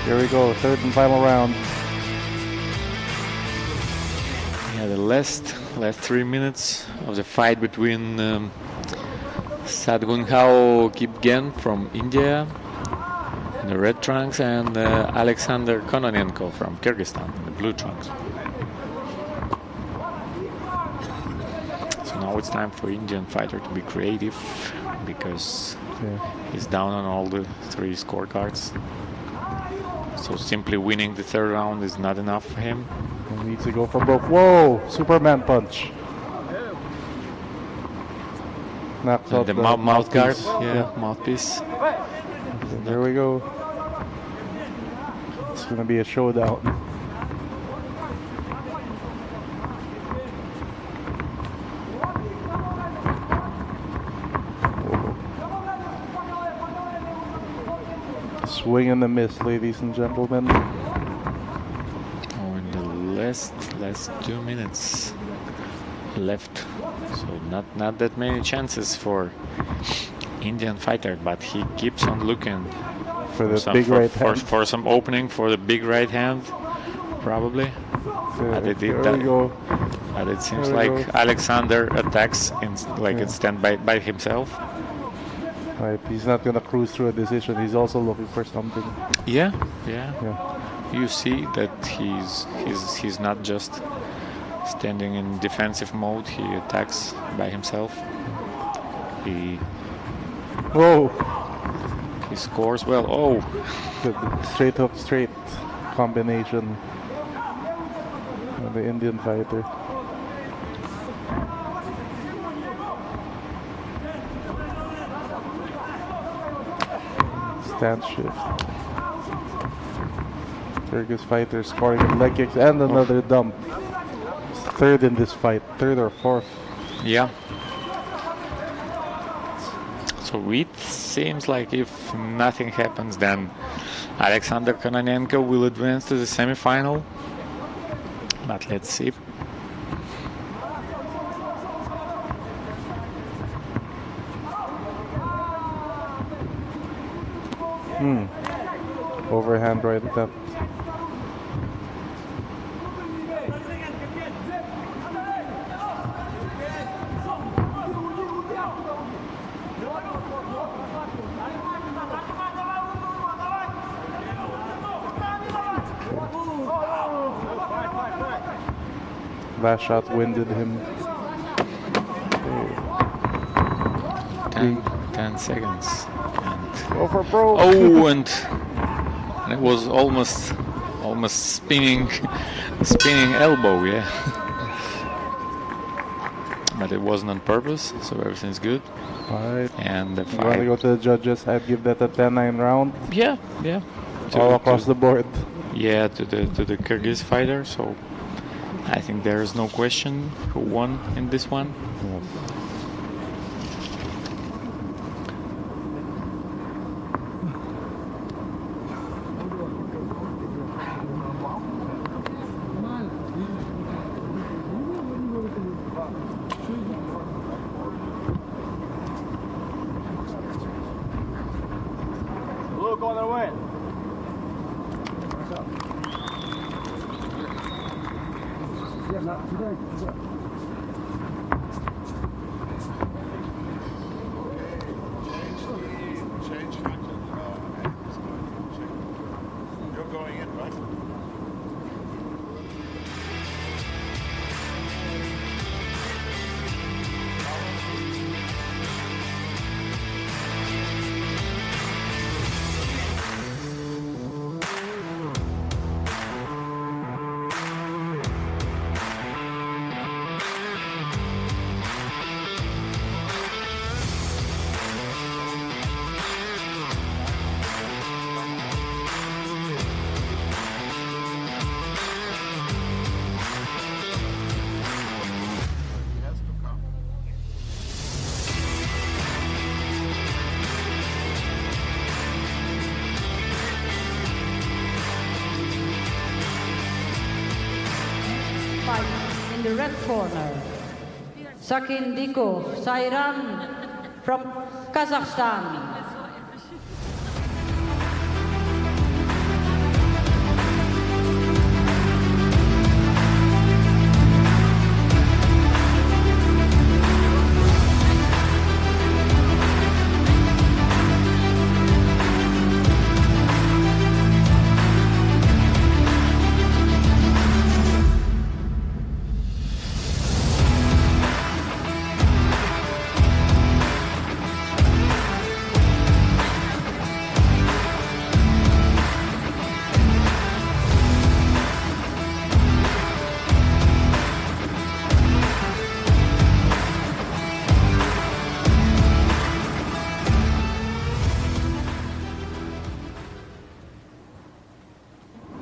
Here we go, third and final round. Yeah, the last 3 minutes of the fight between Sadgunhao Kipgen from India in the red trunks and Alexander Kononenko from Kyrgyzstan in the blue trunks. So now it's time for Indian fighter to be creative because he's down on all the 3 scorecards. So simply winning the third round is not enough for him. He needs to go for broke. Whoa! Superman punch. Knocks out The mouth guard. mouthpiece. Yeah, mouthpiece. There we go. It's gonna be a showdown. Swing and a miss, ladies and gentlemen. Oh, in the last 2 minutes left, so not that many chances for Indian fighter, but he keeps on looking for the big right hand. For some opening for the big right hand, probably. But it did that. But it seems like Alexander attacks in it's stand by himself. Right, he's not gonna cruise through a decision. He's also looking for something. Yeah. You see that he's not just standing in defensive mode. He attacks by himself. He scores well. Oh, the straight hook straight combination of the Indian fighter. Stand shift. Kyrgyz fighter scoring leg kicks and another dump. Third in this fight, third or fourth. Yeah. So it seems like if nothing happens, then Alexander Kononenko will advance to the semi-final. But let's see. Overhand right attempt. Last shot winded him. 10 seconds. Go for broke. Oh, and it was almost spinning elbow, yeah. But it wasn't on purpose, so everything's good. Alright. And the You want to fight. go to the judges? I'd give that a 10-9 round. Yeah. All across the board. Yeah, to the Kyrgyz fighter. So I think there is no question who won in this one. Look on their way. going in, right? In the red corner, Sakindikov Sairan from Kazakhstan.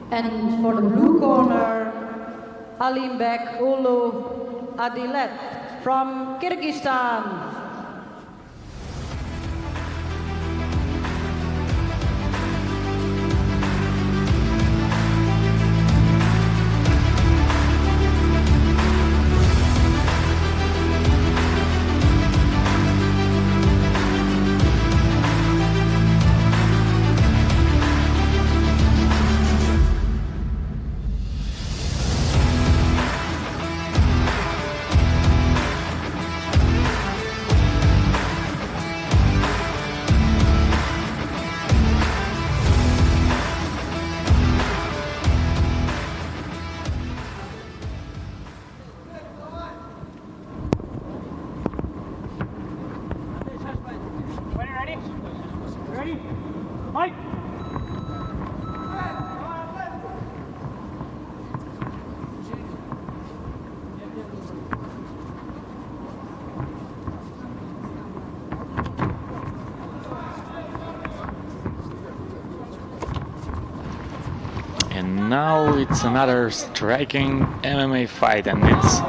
And for the blue corner, AIBEK Ulu ADILET from Kyrgyzstan. And now it's another striking MMA fight, and it's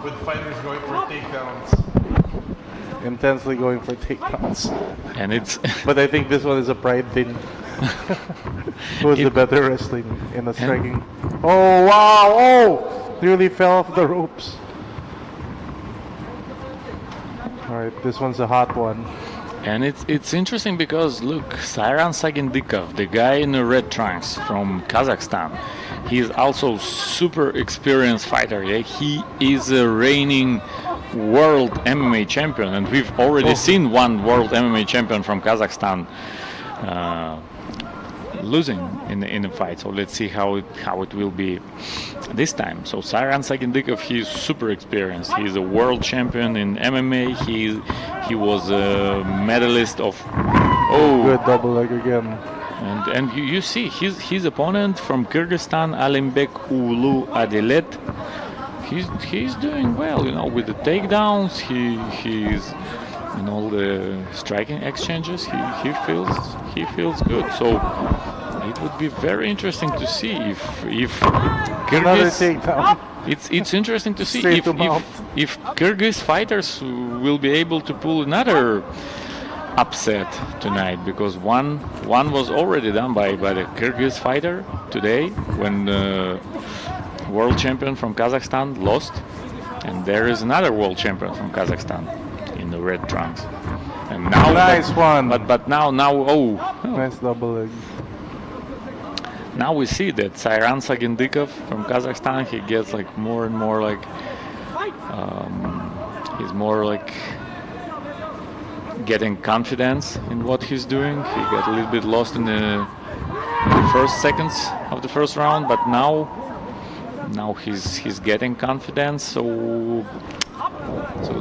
with fighters going for takedowns, intensely going for takedowns, and it's. But I think this one is a pride thing. Who's the better wrestling in the striking? Oh wow! Oh, nearly fell off the ropes. All right, this one's a hot one. And it's interesting because look, Sairan Sakindikov, the guy in the red trunks from Kazakhstan, he's also super experienced fighter. Yeah? He is a reigning world MMA champion, and we've already seen one world MMA champion from Kazakhstan losing in the fight. So let's see how it will be this time. So Sairan Sakindikov, he's super experienced. He's a world champion in MMA. He was a medalist of good double leg again. And you see his opponent from Kyrgyzstan, AIBEK Ulu ADILET. He's doing well, you know, with the takedowns. He's in all the striking exchanges. He feels good. So it would be very interesting to see if Kyrgyz. It's interesting to see if Kyrgyz fighters will be able to pull another upset tonight, because one was already done by the Kyrgyz fighter today when the world champion from Kazakhstan lost, and there is another world champion from Kazakhstan in the red trunks. And now nice one. But now nice double leg. Now we see that Sairan Sakindikov from Kazakhstan, he gets like more and more like he's more like getting confidence in what he's doing. He got a little bit lost in the the first seconds of the first round, but now he's getting confidence. So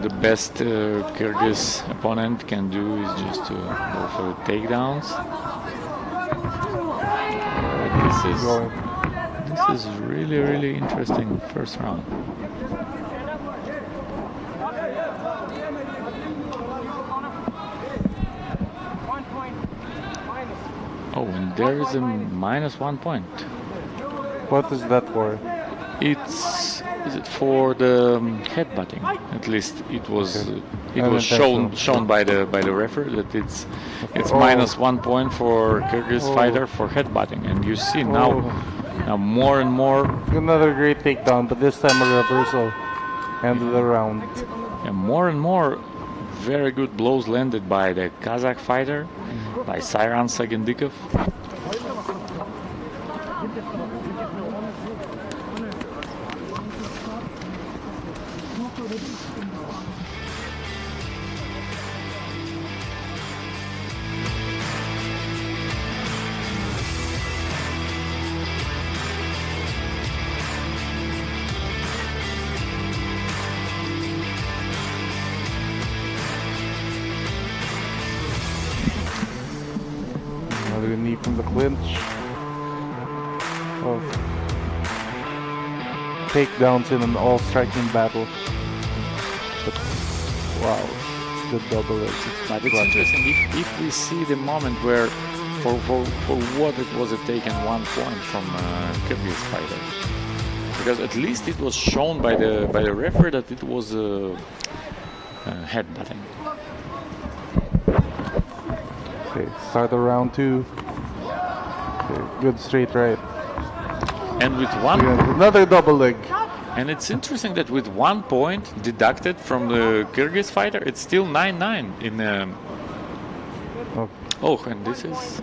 the best Kyrgyz opponent can do is just to go for the takedowns. This is really interesting first round. Oh, and there is a -1 point. What is that for? Is it for the headbutting? At least it was shown by the referee that it's -1 point for Kyrgyz fighter for headbutting, and you see now more and more. Another great takedown, but this time a reversal. End of the round. And more very good blows landed by the Kazakh fighter, by Sairan Sagindikov. Another knee from the clinch. Of takedowns in an all-striking battle. But, wow, the double edge. But it's interesting if we see the moment where, for what it was taken 1 point from Kyrgyz fighter, because at least it was shown by the referee that it was headbutting. Okay, start of round 2. Okay, good straight right. And with one, another double leg. And it's interesting that with 1 point deducted from the Kyrgyz fighter, it's still 9-9 in. Oh, and this is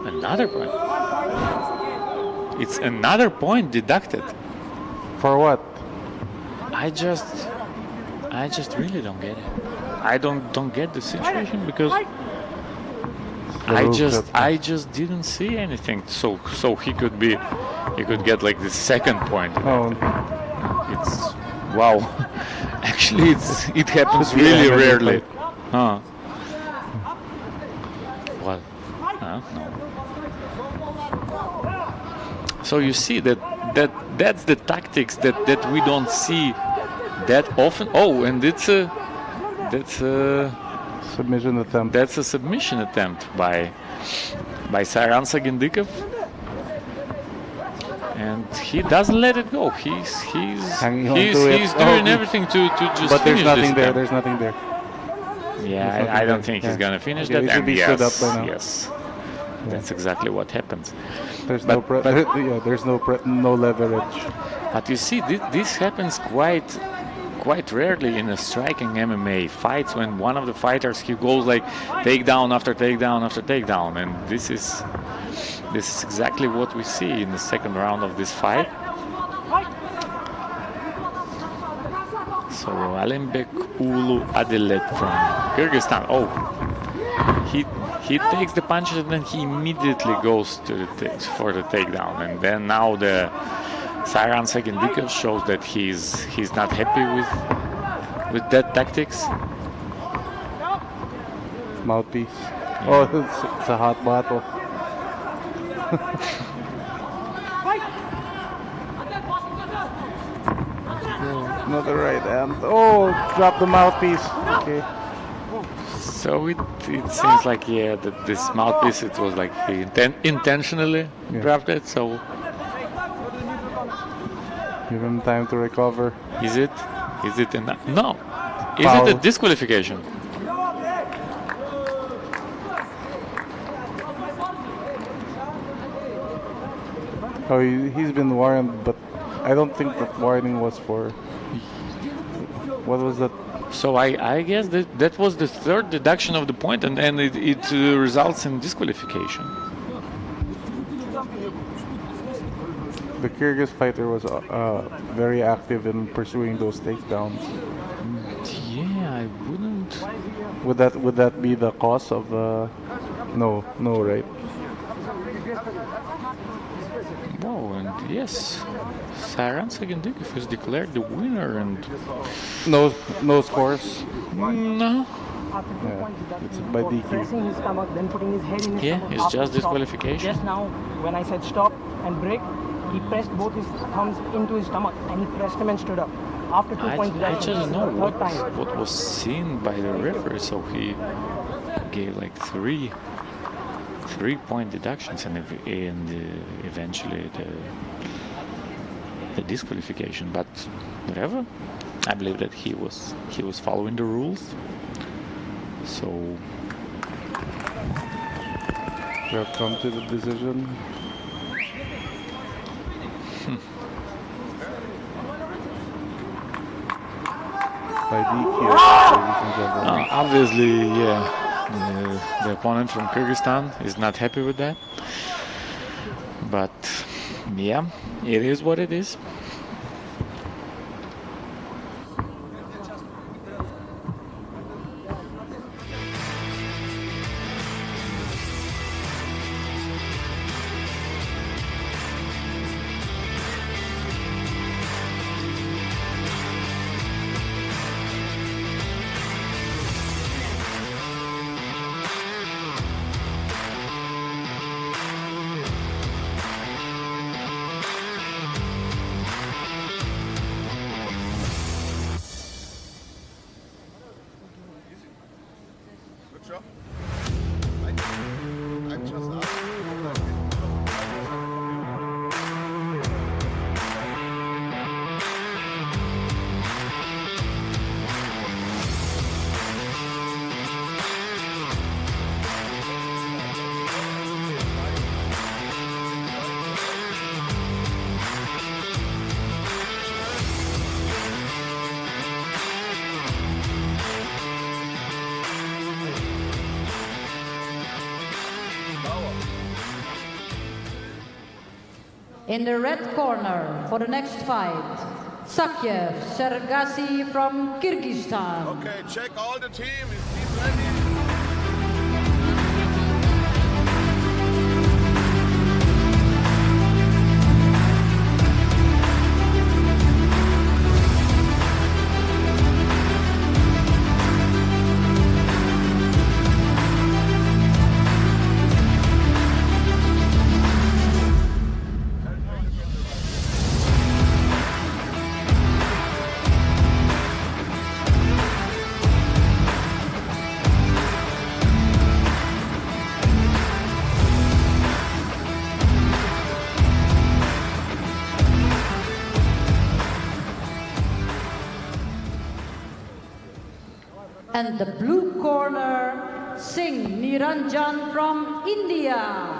another point. It's another point deducted. For what? I just really don't get it. I don't get the situation because I just didn't see anything. So he could get like the second point. Oh. It's wow. Actually, it happens really rarely. Huh? What? No. So you see that's the tactics that we don't see that often. Oh, and that's a submission attempt. That's a submission attempt by Sairan Sagindikov. And he doesn't let it go. He's doing everything to just but finish there's nothing this there. attempt. There's nothing there. Yeah, I don't think he's gonna finish that. And yes, that's exactly what happens. There's no leverage. But you see, this happens quite rarely in a striking MMA fights when one of the fighters he goes like takedown after takedown after takedown, and this is exactly what we see in the second round of this fight. So ALMAZ Ulu ADILET from Kyrgyzstan. Oh, he takes the punches and then he immediately goes for the takedown, and then now the Sairan Sagindikov shows that he's not happy with that tactics. Mouthpiece. Yeah. Oh, it's a hot battle. Another right hand. Oh, drop the mouthpiece. Okay. So it seems like that this mouthpiece it was like he intentionally dropped it. So give him time to recover. Is it enough? No. Is it a disqualification? Oh, he's been warned, but I don't think that warning was for. What was that? So I guess that was the third deduction of the point, and it results in disqualification. The Kyrgyz fighter was very active in pursuing those takedowns. Yeah, I wouldn't. Would that be the cause of? No, right? No, and yes, SARSEMBEKOV is declared the winner, and No scores. no. After 2 Yeah, points deduction it's by for DQ. pressing his stomach, then putting his head in his Yeah, stomach. it's after just stop. disqualification. Just now, when I said stop and break, he pressed both his thumbs into his stomach and he pressed him and stood up. After 2 points I deduction, just know third time. what was seen by the referee, so he gave like three 3-point deductions and eventually the disqualification. But whatever, I believe that he was following the rules. So We have come to the decision. By DQ, ladies and gentlemen. obviously, yeah, the opponent from Kyrgyzstan is not happy with that. But yeah, it is what it is. Good job. I'm just asking. In the red corner for the next fight, Sakyev Sergasi from Kyrgyzstan. Okay, check all the team. Is team ready? And the blue corner, Singh Niranjan from India.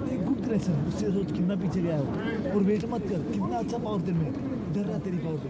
एक good dresser उससे सोच कितना पीछे गया हो और wait मत कर कितना अच्छा पावर तेरे में इधर रहा तेरी पावर पे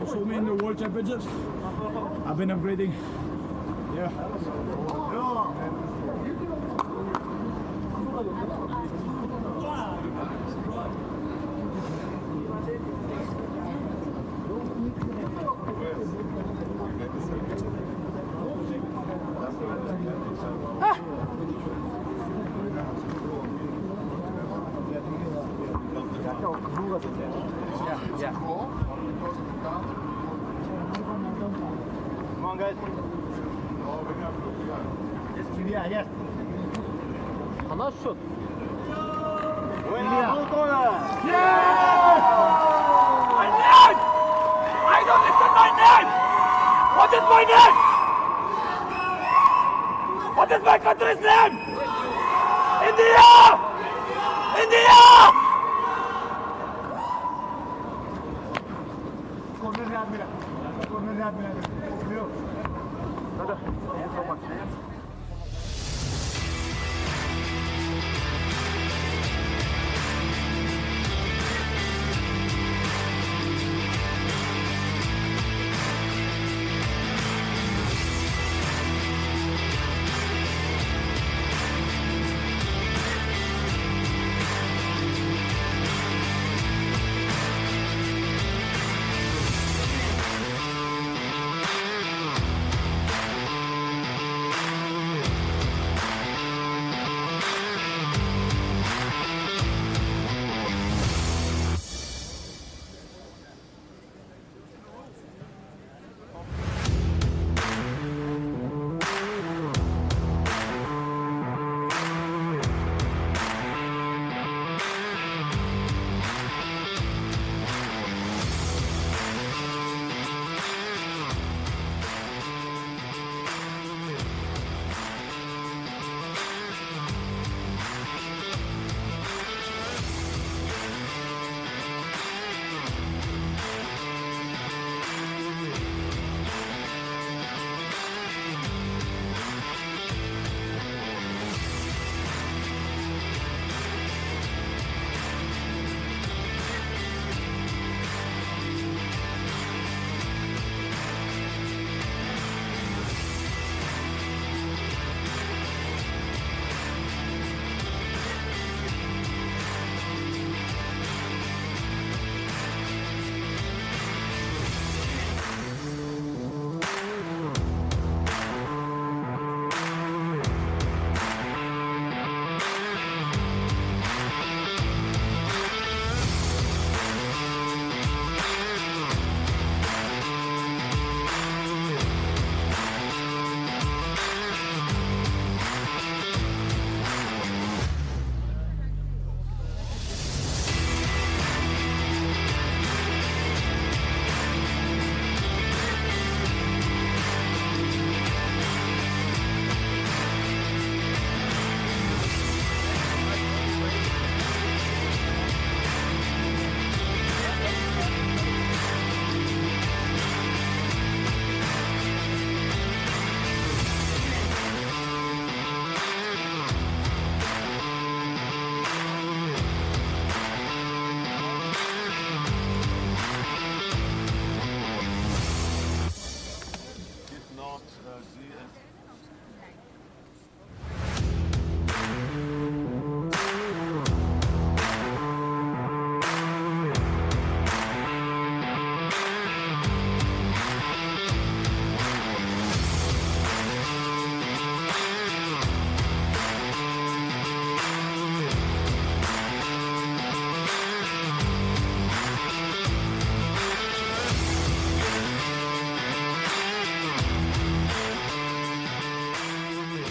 So me in the World Championships, I've been upgrading. Yeah. Yeah. Come on, guys. Yeah, yes. Another shot. Winner, blue corner. Yeah! My name! I don't listen my name! What is my name? What What is my country's name? India! India!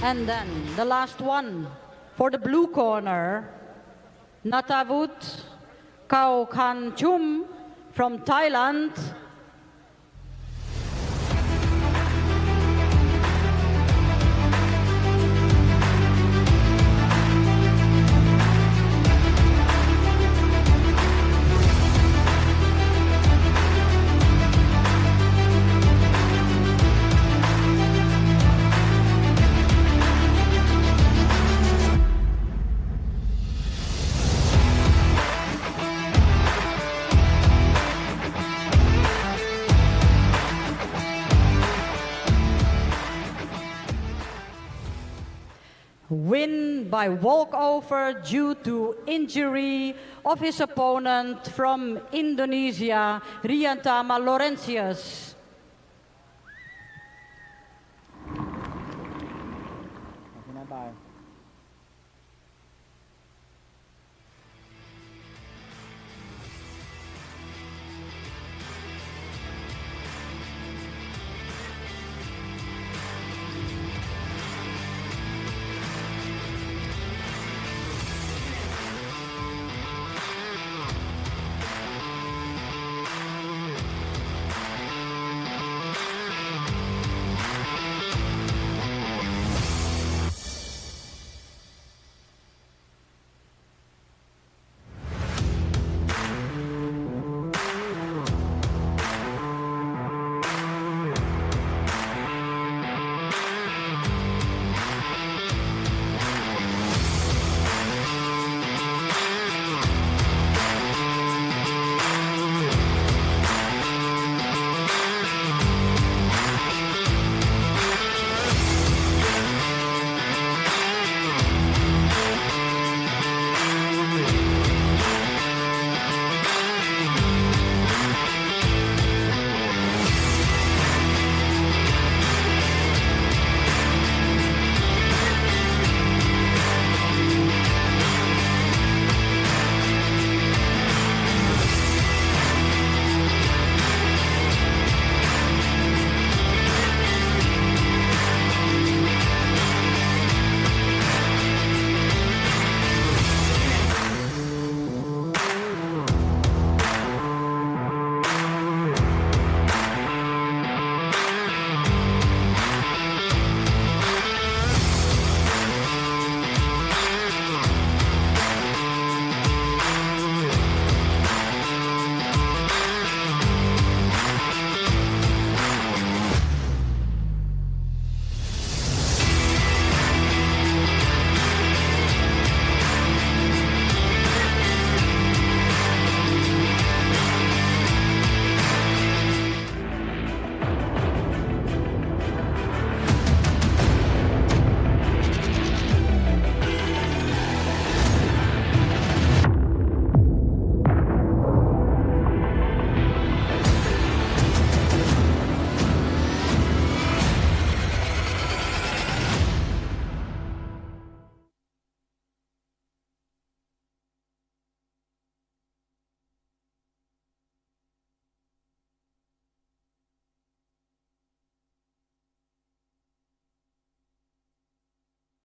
And then the last one for the blue corner, Natavut Kaokhanchum from Thailand. Win by walkover due to injury of his opponent from Indonesia, Riantama Laurentius. Bye.